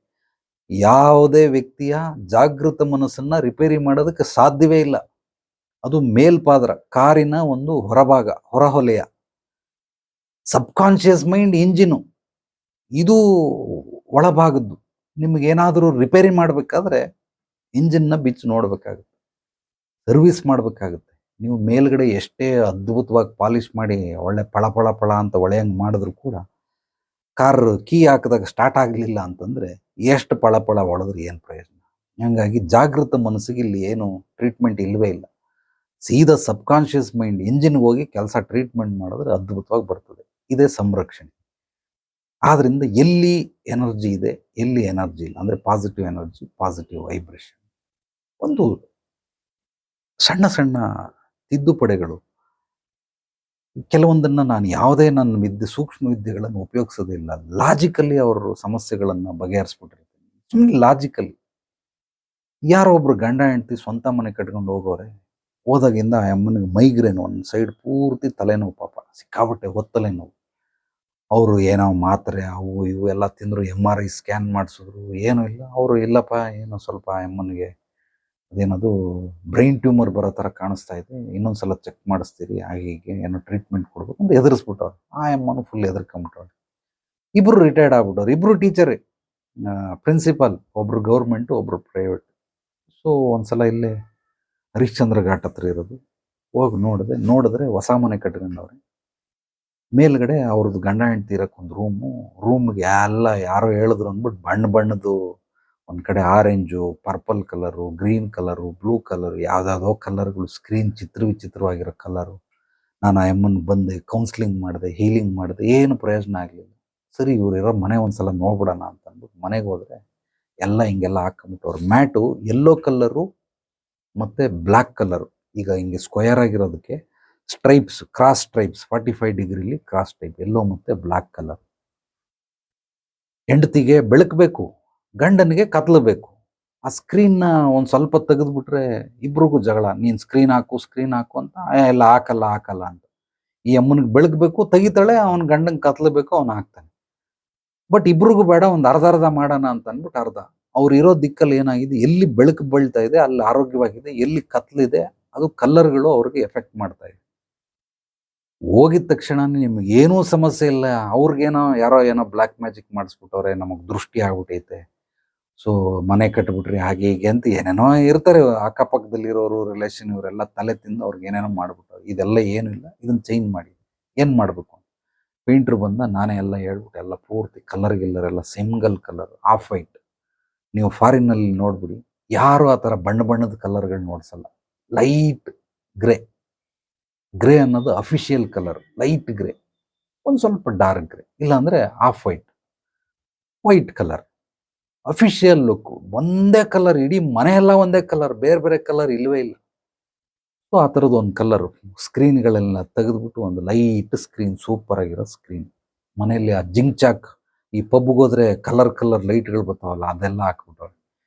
A: ಯಾವುದೇ ವ್ಯಕ್ತಿಯ ಜಾಗೃತ ಮನಸ್ಸನ್ನ ರಿಪೇರಿ ಮಾಡೋದಕ್ಕೆ ಸಾಧ್ಯವೇ ಇಲ್ಲ. ಅದು ಮೇಲ್ಪಾದ್ರ, ಕಾರಿನ ಒಂದು ಹೊರಭಾಗ, ಹೊರಹೊಲೆಯ. ಸಬ್ಕಾನ್ಷಿಯಸ್ ಮೈಂಡ್ ಇಂಜಿನು, ಇದು ಒಳಭಾಗದ್ದು. ನಿಮಗೇನಾದರೂ ರಿಪೇರಿ ಮಾಡಬೇಕಾದ್ರೆ ಇಂಜಿನ್ನ ಬಿಚ್ಚಿ ನೋಡಬೇಕಾಗುತ್ತೆ, ಸರ್ವಿಸ್ ಮಾಡಬೇಕಾಗುತ್ತೆ. ನೀವು ಮೇಲ್ಗಡೆ ಎಷ್ಟೇ ಅದ್ಭುತವಾಗಿ ಪಾಲಿಷ್ ಮಾಡಿ ಒಳ್ಳೆ ಪಳ ಪಳ ಪಳ ಅಂತ ಹೊಳೆಯಂಗೆ ಮಾಡಿದ್ರು ಕೂಡ ಕಾರ್ ಕೀ ಹಾಕಿದಾಗ ಸ್ಟಾರ್ಟ್ ಆಗಲಿಲ್ಲ ಅಂತಂದರೆ ಎಷ್ಟು ಪಳ ಪಳ ಹೊಳೆದ್ರೆ ಏನು ಪ್ರಯೋಜನ. ಹಾಗಾಗಿ ಜಾಗೃತ ಮನಸ್ಸಿಗೆ ಇಲ್ಲಿ ಏನು ಟ್ರೀಟ್ಮೆಂಟ್ ಇಲ್ಲವೇ ಇಲ್ಲ. ಸೀದಾ ಸಬ್ಕಾನ್ಷಿಯಸ್ ಮೈಂಡ್ ಇಂಜಿನ್ಗೆ ಹೋಗಿ ಕೆಲಸ ಟ್ರೀಟ್ಮೆಂಟ್ ಮಾಡಿದ್ರೆ ಅದ್ಭುತವಾಗಿ ಬರ್ತದೆ. ಇದೇ ಸಂರಕ್ಷಣೆ. ಆದ್ದರಿಂದ ಎಲ್ಲಿ ಎನರ್ಜಿ ಇದೆ, ಎಲ್ಲಿ ಎನರ್ಜಿ ಇಲ್ಲ, ಅಂದರೆ ಪಾಸಿಟಿವ್ ಎನರ್ಜಿ, ಪಾಸಿಟಿವ್ ವೈಬ್ರೇಷನ್, ಒಂದು ಸಣ್ಣ ಸಣ್ಣ ತಿದ್ದುಪಡಿಗಳು. ಕೆಲವೊಂದನ್ನು ನಾನು ಯಾವುದೇ ನನ್ನ ಸೂಕ್ಷ್ಮ ವಿದ್ಯೆಗಳನ್ನು ಉಪಯೋಗಿಸೋದಿಲ್ಲ. ಲಾಜಿಕಲಿ ಅವರು ಸಮಸ್ಯೆಗಳನ್ನು ಬಗೆಹರಿಸ್ಬಿಟ್ಟಿರ್ತೀನಿ. ಸುಮ್ಮನೆ ಲಾಜಿಕಲಿ. ಯಾರೋ ಒಬ್ರು ಗಂಡ ಹೆಂಡತಿ ಸ್ವಂತ ಮನೆ ಕಟ್ಕೊಂಡು ಹೋಗೋರೆ, ಹೋದಾಗಿಂದ ಆ ಅಮ್ಮನಿಗೆ ಮೈಗ್ರೇನ್, ಒಂದು ಸೈಡ್ ಪೂರ್ತಿ ತಲೆನೋವು, ಪಾಪ ಸಿಕ್ಕಾಬಟ್ಟೆ ಹೊತ್ತಲೆನೋವು. ಅವರು ಏನೋ ಮಾತ್ರೆ ಅವು ಇವು ಎಲ್ಲ ತಿಂದರು, MRI ಸ್ಕ್ಯಾನ್ ಮಾಡಿಸಿದ್ರು, ಏನೂ ಇಲ್ಲ. ಅವರು ಇಲ್ಲಪ್ಪ ಏನೋ ಸ್ವಲ್ಪ ಅಮ್ಮನಿಗೆ ಅದೇನದು ಬ್ರೈನ್ ಟ್ಯೂಮರ್ ಬರೋ ಥರ ಕಾಣಿಸ್ತಾ ಇದೆ, ಇನ್ನೊಂದು ಸಲ ಚೆಕ್ ಮಾಡಿಸ್ತೀರಿ, ಹಾಗೆ ಹೀಗೆ ಏನೋ ಟ್ರೀಟ್ಮೆಂಟ್ ಕೊಡ್ಬೇಕು ಅಂತ ಎದುರಿಸ್ಬಿಟ್ಟವ್ರು. ಆ ಅಮ್ಮನೂ ಫುಲ್ ಹೆದರ್ಕೊಂಬಿಟ್ಟವ್ರು. ಇಬ್ಬರು ರಿಟೈರ್ಡ್ ಆಗ್ಬಿಟ್ಟವ್ರು, ಇಬ್ಬರು ಟೀಚರೇ, ಪ್ರಿನ್ಸಿಪಾಲ್, ಒಬ್ರು ಗೌರ್ಮೆಂಟು, ಒಬ್ರು ಪ್ರೈವೇಟ್. ಸೊ ಒಂದ್ಸಲ ಇಲ್ಲೇ ಹರಿಶ್ಚಂದ್ರ ಘಾಟ್ ಹತ್ರ ಇರೋದು, ಹೋಗಿ ನೋಡಿದ್ರೆ ಹೊಸ ಮನೆ ಕಟ್ಕೊಂಡವ್ರೆ. ಮೇಲ್ಗಡೆ ಅವ್ರದ್ದು ಗಂಡ ಹೆಂಡತಿ ಇರೋಕ್ಕೆ ಒಂದು ರೂಮ್ಗೆ ಎಲ್ಲ ಯಾರೋ ಹೇಳಿದ್ರು ಅಂದ್ಬಿಟ್ಟು ಬಣ್ಣದ್ದು, ಒಂದು ಕಡೆ orange, purple colour, green colour, blue colour, ಯಾವುದಾದೋ ಕಲರ್ಗಳು, ಸ್ಕ್ರೀನ್ ವಿಚಿತ್ರವಾಗಿರೋ ಕಲರು. ನಾನು ಆ ಅಮ್ಮನಿಗೆ ಬಂದೆ, ಕೌನ್ಸ್ಲಿಂಗ್ ಮಾಡಿದೆ, ಹೀಲಿಂಗ್ ಮಾಡಿದೆ, ಏನು ಪ್ರಯೋಜನ ಆಗಲಿಲ್ಲ. ಸರಿ ಇವರಿರೋ ಮನೆ ಒಂದ್ಸಲ ನೋಡ್ಬಿಡೋಣ ಅಂತ ಅಂದ್ಬಿಟ್ಟು ಮನೆಗೆ ಹೋದರೆ ಎಲ್ಲ ಹಿಂಗೆಲ್ಲ ಹಾಕೊಂಬಿಟ್ಟವ್ರು. ಮ್ಯಾಟು ಯೆಲ್ಲೋ ಕಲರು ಮತ್ತು ಬ್ಲ್ಯಾಕ್ ಕಲರು, ಈಗ ಹಿಂಗೆ ಸ್ಕ್ವಯರ್ ಆಗಿರೋದಕ್ಕೆ ಸ್ಟ್ರೈಪ್ಸ್, ಕ್ರಾಸ್ ಸ್ಟ್ರೈಪ್ಸ್, 45 ಡಿಗ್ರಿಲಿ ಕ್ರಾಸ್ ಸ್ಟ್ರೈಪ್, ಯೆಲ್ಲೋ ಮತ್ತು ಬ್ಲ್ಯಾಕ್ ಕಲರ್. ಹೆಂಡತಿಗೆ ಬೆಳಕಬೇಕು, ಗಂಡನಿಗೆ ಕತ್ಲಬೇಕು. ಆ ಸ್ಕ್ರೀನ್ನ ಒಂದು ಸ್ವಲ್ಪ ತೆಗೆದುಬಿಟ್ರೆ ಇಬ್ರಿಗೂ ಜಗಳ, ನೀನು ಸ್ಕ್ರೀನ್ ಹಾಕು ಅಂತ. ಎಲ್ಲ ಹಾಕಲ್ಲ ಅಂತ. ಈ ಅಮ್ಮನಿಗೆ ಬೆಳಕಬೇಕು, ತೆಗಿತಾಳೆ, ಅವನ ಗಂಡಂಗೆ ಕತ್ಲಬೇಕು, ಅವನು ಹಾಕ್ತಾನೆ. ಬಟ್ ಇಬ್ರಿಗೂ ಬೇಡ, ಒಂದು ಅರ್ಧ ಮಾಡೋಣ ಅಂತ ಅಂದ್ಬಿಟ್ಟು ಅರ್ಧ. ಅವ್ರು ಇರೋ ದಿಕ್ಕಲ್ಲಿ ಏನಾಗಿದೆ, ಎಲ್ಲಿ ಬೆಳಕು ಬೀಳ್ತಾ ಇದೆ ಅಲ್ಲಿ ಆರೋಗ್ಯವಾಗಿದೆ, ಎಲ್ಲಿ ಕತ್ಲಿದೆ ಅದು ಕಲ್ಲರ್ಗಳು ಅವ್ರಿಗೆ ಎಫೆಕ್ಟ್ ಮಾಡ್ತಾ ಇದೆ. ಹೋಗಿದ ತಕ್ಷಣ ನಿಮ್ಗೆ ಏನೂ ಸಮಸ್ಯೆ ಇಲ್ಲ, ಅವ್ರಿಗೇನೋ ಯಾರೋ ಏನೋ ಬ್ಲ್ಯಾಕ್ ಮ್ಯಾಜಿಕ್ ಮಾಡಿಸ್ಬಿಟ್ಟವ್ರೆ, ನಮಗೆ ದೃಷ್ಟಿ ಆಗ್ಬಿಟ್ಟೈತೆ, ಸೊ ಮನೆ ಕಟ್ಬಿಟ್ರಿ ಹಾಗೆ ಹೀಗೆ ಅಂತ ಏನೇನೋ ಇರ್ತಾರೆ ಅಕ್ಕಪಕ್ಕದಲ್ಲಿರೋರು, ರಿಲೇಷನ್, ಇವರೆಲ್ಲ ತಲೆ ತಿಂದು ಅವ್ರಿಗೆ ಏನೇನೋ ಮಾಡ್ಬಿಟ್ಟವ್ರು. ಇದೆಲ್ಲ ಏನೂ ಇಲ್ಲ, ಇದನ್ನು ಚೇಂಜ್ ಮಾಡಿ. ಏನು ಮಾಡಬೇಕು? ಪೇಂಟ್ರು ಬಂದ, ನಾನೇ ಎಲ್ಲ ಹೇಳ್ಬಿಟ್ಟು ಎಲ್ಲ ಪೂರ್ತಿ colour single colour, of white. ನೀವು ಫಾರಿನ್ನಲ್ಲಿ ನೋಡ್ಬಿಡಿ, ಯಾರು ಆ ಥರ ಬಣ್ಣದ ಕಲರ್ಗಳು ನೋಡ್ಸಲ್ಲ. ಲೈಟ್ ಗ್ರೇ ಅನ್ನೋದು ಅಫಿಷಿಯಲ್ ಕಲರ್, ಲೈಟ್ ಗ್ರೇ, ಒಂದು ಸ್ವಲ್ಪ ಡಾರ್ಕ್ ಗ್ರೇ, ಇಲ್ಲಾಂದರೆ of white colour, official look. ಒಂದೇ ಕಲರ್, ಇಡೀ ಮನೆಯೆಲ್ಲ ಒಂದೇ ಕಲರ್, ಬೇರೆ ಕಲರ್ ಇಲ್ಲವೇ ಇಲ್ಲ. ಸೊ ಆ ಥರದ್ದು ಒಂದು ಕಲರು. ಸ್ಕ್ರೀನ್ಗಳೆಲ್ಲ ತೆಗೆದುಬಿಟ್ಟು ಒಂದು ಲೈಟ್ ಸ್ಕ್ರೀನ್, ಸೂಪರ್ ಆಗಿರೋ ಸ್ಕ್ರೀನ್. ಮನೆಯಲ್ಲಿ ಆ ಜಿಂಕ್ ಈ ಪಬ್ಗೆ ಹೋದ್ರೆ ಕಲರ್ ಲೈಟ್ಗಳು ಬರ್ತಾವಲ್ಲ, ಅದೆಲ್ಲ ಹಾಕ್ಬಿಟ್ಟವ್ರೆ.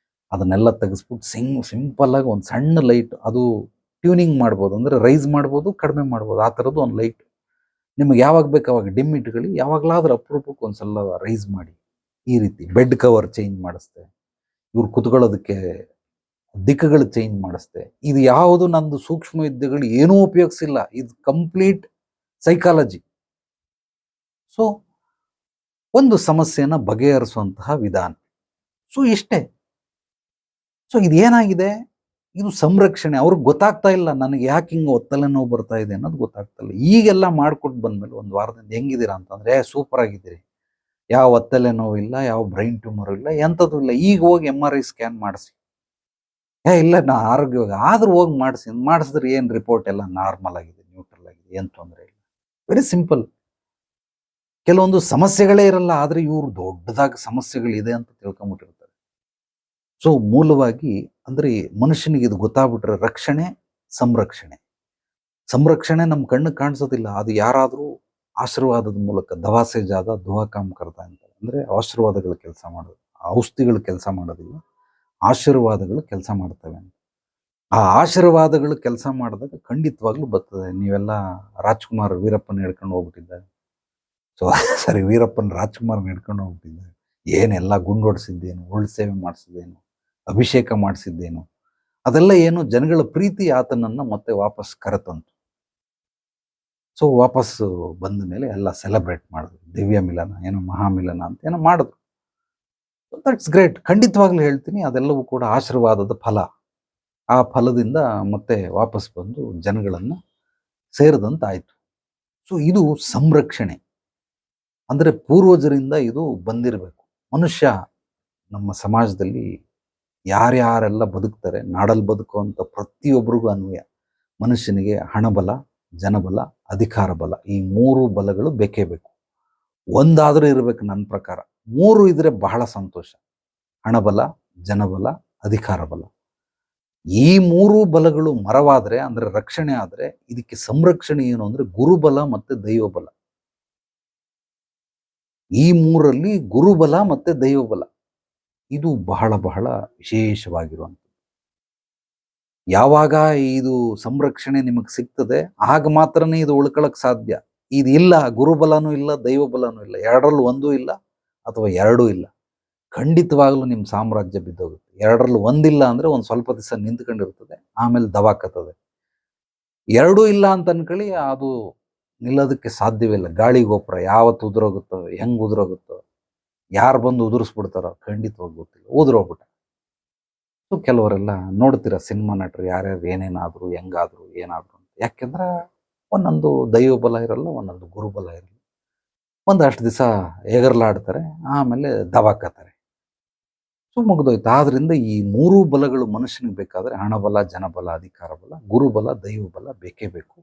A: ಅದನ್ನೆಲ್ಲ ತೆಗೆಸ್ಬಿಟ್ಟು ಸಿಂಪಲ್ಲಾಗಿ ಒಂದು ಸಣ್ಣ ಲೈಟ್, ಅದು ಟ್ಯೂನಿಂಗ್ ಮಾಡ್ಬೋದು, ಅಂದರೆ ರೈಸ್ ಮಾಡ್ಬೋದು, ಕಡಿಮೆ ಮಾಡ್ಬೋದು. ಆ ಥರದ್ದು ಒಂದು ಲೈಟ್ ನಿಮಗೆ ಯಾವಾಗ ಬೇಕು ಅವಾಗ ಡಿಮ್ ಇಟ್ಕೊಳ್ಳಿ, ಯಾವಾಗಲಾದ್ರೂ ಅಪರೂಪಕ್ಕೆ ಒಂದ್ಸಲ ರೈಸ್ ಮಾಡಿ. ಈ ರೀತಿ ಬೆಡ್ ಕವರ್ ಚೇಂಜ್ ಮಾಡಿಸ್ದೆ, ಇವ್ರು ಕುತ್ಕೊಳ್ಳೋದಕ್ಕೆ ದಿಕ್ಕುಗಳು ಚೇಂಜ್ ಮಾಡಿಸ್ದೆ. ಇದು ಯಾವುದು ನಂದು ಸೂಕ್ಷ್ಮ ವಿದ್ಯೆಗಳು ಏನೂ ಉಪಯೋಗಿಸಿಲ್ಲ, ಇದು ಕಂಪ್ಲೀಟ್ ಸೈಕಾಲಜಿ. ಸೊ ಒಂದು ಸಮಸ್ಯೆನ ಬಗೆಹರಿಸುವಂತಹ ವಿಧಾನ. ಸೊ ಇಷ್ಟೇ. ಸೊ ಇದೇನಾಗಿದೆ, ಇದು ಸಂರಕ್ಷಣೆ. ಅವ್ರಿಗೆ ಗೊತ್ತಾಗ್ತಾ ಇಲ್ಲ, ನನಗೆ ಯಾಕೆ ಹಿಂಗೆ ಒತ್ತಲೆ ನೋವು ಬರ್ತಾ ಇದೆ ಅನ್ನೋದು ಗೊತ್ತಾಗ್ತಾ ಇಲ್ಲ. ಈಗೆಲ್ಲ ಮಾಡ್ಕೊಟ್ಟು ಬಂದಮೇಲೆ ಒಂದು ವಾರದಿಂದ ಹೆಂಗಿದ್ದೀರಾ ಅಂತಂದರೆ, ಸೂಪರ್ ಆಗಿದ್ದೀರಿ, ಯಾವ ಒತ್ತಲೆ ನೋವು ಇಲ್ಲ, ಯಾವ ಬ್ರೈನ್ ಟ್ಯೂಮರ್ ಇಲ್ಲ, ಎಂಥದ್ದು ಇಲ್ಲ. ಈಗ ಹೋಗಿ MRI ಸ್ಕ್ಯಾನ್ ಮಾಡಿಸಿ. ಇಲ್ಲ ನಾ ಆರೋಗ್ಯವಾಗಿ ಆದರೂ ಹೋಗಿ ಮಾಡಿಸಿದ್ರೆ ಏನು ರಿಪೋರ್ಟ್ ಎಲ್ಲ ನಾರ್ಮಲ್ ಆಗಿದೆ, ನ್ಯೂಟ್ರಲ್ ಆಗಿದೆ, ಏನು ತೊಂದರೆ ಇಲ್ಲ. Very simple. ಕೆಲವೊಂದು ಸಮಸ್ಯೆಗಳೇ ಇರಲ್ಲ, ಆದರೆ ಇವರು ದೊಡ್ಡದಾಗಿ ಸಮಸ್ಯೆಗಳಿದೆ ಅಂತ ತಿಳ್ಕೊಂಬಿಟ್ಟಿರ್ತಾರೆ. ಸೊ ಮೂಲವಾಗಿ ಅಂದರೆ ಮನುಷ್ಯನಿಗೆ ಇದು ಗೊತ್ತಾಗ್ಬಿಟ್ರೆ ರಕ್ಷಣೆ, ಸಂರಕ್ಷಣೆ ನಮ್ಮ ಕಣ್ಣು ಕಾಣಿಸೋದಿಲ್ಲ. ಅದು ಯಾರಾದರೂ ಆಶೀರ್ವಾದದ ಮೂಲಕ, ದವಾಸೆ ಜಾದ ದುವಾ ಕಾಮ್ ಕರ್ತಾ ಅಂತ, ಅಂದರೆ ಆಶೀರ್ವಾದಗಳು ಕೆಲಸ ಮಾಡೋದು, ಔಷಧಿಗಳು ಕೆಲಸ ಮಾಡೋದಿಲ್ಲ, ಆಶೀರ್ವಾದಗಳು ಕೆಲಸ ಮಾಡ್ತವೆ ಅಂತ. ಆ ಆಶೀರ್ವಾದಗಳು ಕೆಲಸ ಮಾಡಿದಾಗ ಖಂಡಿತವಾಗ್ಲೂ ಬರ್ತದೆ. ನೀವೆಲ್ಲ ರಾಜ್ಕುಮಾರ್ ವೀರಪ್ಪನ ಹಿಡ್ಕೊಂಡು ಹೋಗ್ಬಿಟ್ಟಿದ್ದಾರೆ. ಸೊ ಸರಿ, ವೀರಪ್ಪನ ರಾಜ್ಕುಮಾರ್ನ ಹಿಡ್ಕೊಂಡು ಹೋಗ್ಬಿಟ್ಟಿದ್ದಾರೆ. ಏನೆಲ್ಲ ಗುಂಡೊಡಿಸಿದ್ದೇನು, ಉರುಳು ಸೇವೆ ಮಾಡಿಸಿದ್ದೇನು, ಅಭಿಷೇಕ ಮಾಡಿಸಿದ್ದೇನು, ಅದೆಲ್ಲ ಏನು ಜನಗಳ ಪ್ರೀತಿ ಆತನನ್ನ ಮತ್ತೆ ವಾಪಸ್ ಕರೆತಂತು. ಸೊ ವಾಪಸ್ಸು ಬಂದ ಮೇಲೆ ಎಲ್ಲ ಸೆಲೆಬ್ರೇಟ್ ಮಾಡಿದ್ರು. ದಿವ್ಯ ಮಿಲನ, ಏನೋ ಮಹಾಮಿಲನ ಅಂತ ಏನೋ ಮಾಡಿದ್ರು. That's great. ಖಂಡಿತವಾಗ್ಲೂ ಹೇಳ್ತೀನಿ, ಅದೆಲ್ಲವೂ ಕೂಡ ಆಶೀರ್ವಾದದ ಫಲ. ಆ ಫಲದಿಂದ ಮತ್ತೆ ವಾಪಸ್ ಬಂದು ಜನಗಳನ್ನ ಸೇರಿದಂತಾಯ್ತು. ಸೊ ಇದು ಸಂರಕ್ಷಣೆ. ಅಂದ್ರೆ ಪೂರ್ವಜರಿಂದ ಇದು ಬಂದಿರಬೇಕು. ಮನುಷ್ಯ ನಮ್ಮ ಸಮಾಜದಲ್ಲಿ ಯಾರ್ಯಾರೆಲ್ಲ ಬದುಕ್ತಾರೆ, ನಾಡಲ್ಲಿ ಬದುಕುವಂಥ ಪ್ರತಿಯೊಬ್ಬರಿಗೂ ಅನ್ವಯ. ಮನುಷ್ಯನಿಗೆ ಹಣಬಲ, ಜನಬಲ, ಅಧಿಕಾರ ಬಲ, ಈ 3 ಬಲಗಳು ಬೇಕೇ ಬೇಕು. ಒಂದಾದರೂ ಇರಬೇಕು ನನ್ನ ಪ್ರಕಾರ. 3 ಇದ್ರೆ ಬಹಳ ಸಂತೋಷ. ಹಣಬಲ, ಜನಬಲ, ಅಧಿಕಾರ ಬಲ. ಈ 3 ಬಲಗಳು ಮರವಾದ್ರೆ, ಅಂದ್ರೆ ರಕ್ಷಣೆ ಆದ್ರೆ, ಇದಕ್ಕೆ ಸಂರಕ್ಷಣೆ ಏನು ಅಂದ್ರೆ ಗುರುಬಲ ಮತ್ತೆ ದೈವಬಲ. ಈ 3ರಲ್ಲಿ ಗುರುಬಲ ಮತ್ತೆ ದೈವಬಲ ಇದು ಬಹಳ ಬಹಳ ವಿಶೇಷವಾಗಿರುವಂಥದ್ದು. ಯಾವಾಗ ಇದು ಸಂರಕ್ಷಣೆ ನಿಮಗೆ ಸಿಗ್ತದೆ, ಆಗ ಮಾತ್ರನೇ ಇದು ಉಳ್ಕೊಳಕ್ ಸಾಧ್ಯ. ಇದಿಲ್ಲ, ಗುರುಬಲನೂ ಇಲ್ಲ, ದೈವಬಲನೂ ಇಲ್ಲ, ಎರಡರಲ್ಲೂ ಒಂದೂ ಇಲ್ಲ ಅಥವಾ ಎರಡೂ ಇಲ್ಲ, ಖಂಡಿತವಾಗ್ಲೂ ನಿಮ್ಮ ಸಾಮ್ರಾಜ್ಯ ಬಿದ್ದೋಗುತ್ತೆ. ಎರಡರಲ್ಲೂ ಒಂದಿಲ್ಲ ಅಂದ್ರೆ ಒಂದು ಸ್ವಲ್ಪ ದಿವಸ ನಿಂತ್ಕೊಂಡಿರ್ತದೆ, ಆಮೇಲೆ ದವಾಕತ್ತದೆ. ಎರಡೂ ಇಲ್ಲ ಅಂತ ಅನ್ಕೊಳ್ಳಿ, ಅದು ನಿಲ್ಲೋದಕ್ಕೆ ಸಾಧ್ಯವಿಲ್ಲ. ಗಾಳಿ ಗೋಪುರ ಯಾವತ್ತು ಉದುರೋಗುತ್ತೋ, ಹೆಂಗ್ ಉದುರೋಗುತ್ತೋ, ಯಾರು ಬಂದು ಉದುರಿಸ್ಬಿಡ್ತಾರೋ ಖಂಡಿತವಾಗಿ ಗೊತ್ತಿಲ್ಲ, ಉದುರೋಗ್ಬಿಟ್ಟ. ಸೊ ಕೆಲವರೆಲ್ಲ ನೋಡ್ತೀರ ಸಿನಿಮಾ ನಟರು ಯಾರ್ಯಾರು ಏನೇನಾದ್ರು, ಹೆಂಗಾದ್ರು, ಏನಾದ್ರು ಅಂತ. ಯಾಕೆಂದ್ರೆ ಒಂದೊಂದು ದೈವ ಬಲ ಇರಲ್ಲ, ಒಂದೊಂದು ಗುರುಬಲ ಇರಲ್ಲ. ಒಂದಷ್ಟು ದಿವಸ ಎಗರ್ಲಾಡ್ತಾರೆ, ಆಮೇಲೆ ದವಾಕತ್ತಾರೆ. ಸೊ ಮುಗಿದೋಯ್ತು. ಆದ್ರಿಂದ ಈ 3 ಬಲಗಳು ಮನುಷ್ಯನಿಗೆ ಬೇಕಾದ್ರೆ ಹಣಬಲ, ಜನಬಲ, ಅಧಿಕಾರ ಬಲ, ಗುರುಬಲ, ದೈವಬಲ ಬೇಕೇ ಬೇಕು.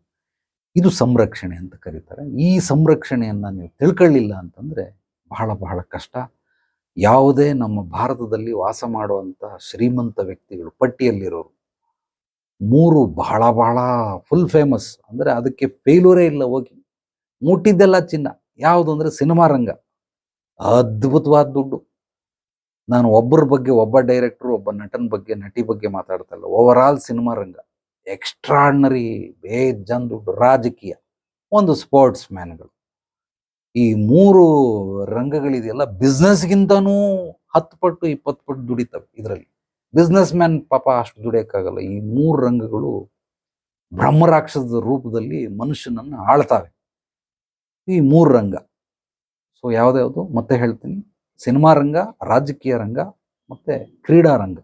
A: ಇದು ಸಂರಕ್ಷಣೆ ಅಂತ ಕರೀತಾರೆ. ಈ ಸಂರಕ್ಷಣೆಯನ್ನ ನೀವು ತಿಳ್ಕೊಳ್ಳಿಲ್ಲ ಅಂತಂದ್ರೆ ಬಹಳ ಬಹಳ ಕಷ್ಟ. ಯಾವುದೇ ನಮ್ಮ ಭಾರತದಲ್ಲಿ ವಾಸ ಮಾಡುವಂತಹ ಶ್ರೀಮಂತ ವ್ಯಕ್ತಿಗಳು ಪಟ್ಟಿಯಲ್ಲಿರೋರು 3 ಬಹಳ ಬಹಳ ಫುಲ್ ಫೇಮಸ್, ಅಂದ್ರೆ ಅದಕ್ಕೆ ಫೇಲ್ಯೂರೇ ಇಲ್ಲ. ಹೋಗಿ ಮುಟ್ಟಿದ್ದೆಲ್ಲ ಚಿನ್ನ. ಯಾವುದು ಅಂದ್ರೆ ಸಿನಿಮಾ ರಂಗ. ಅದ್ಭುತವಾದ ದುಡ್ಡು. ನಾನು ಒಬ್ಬರ ಬಗ್ಗೆ, ಒಬ್ಬ ಡೈರೆಕ್ಟರ್, ಒಬ್ಬ ನಟನ ಬಗ್ಗೆ, ನಟಿ ಬಗ್ಗೆ ಮಾತಾಡ್ತಾ ಇಲ್ಲ. ಓವರ್ ಆಲ್ ಸಿನಿಮಾ ರಂಗ ಎಕ್ಸ್ಟ್ರಾರ್ಡಿನರಿ, ಬೇಜಾನ್ ದುಡ್ಡು. ರಾಜಕೀಯ, ಒಂದು ಸ್ಪೋರ್ಟ್ಸ್ ಮ್ಯಾನ್ಗಳು, ಈ 3 ರಂಗಗಳಿದೆಯಲ್ಲ, ಬಿಸ್ನೆಸ್ಗಿಂತನೂ 10 ಪಟ್ಟು 20 ಪಟ್ಟು ದುಡಿತವೆ ಇದರಲ್ಲಿ. ಬಿಸ್ನೆಸ್ ಮ್ಯಾನ್ ಪಾಪ ಅಷ್ಟು ದುಡಿಯೋಕ್ಕಾಗಲ್ಲ. ಈ 3 ರಂಗಗಳು ಬ್ರಹ್ಮರಾಕ್ಷಸದ ರೂಪದಲ್ಲಿ ಮನುಷ್ಯನನ್ನ ಆಳ್ತಾವೆ, ಈ 3 ರಂಗ. ಸೊ ಯಾವ್ದ್ಯಾವುದು ಮತ್ತೆ ಹೇಳ್ತೀನಿ. ಸಿನಿಮಾ ರಂಗ, ರಾಜಕೀಯ ರಂಗ ಮತ್ತೆ ಕ್ರೀಡಾ ರಂಗ.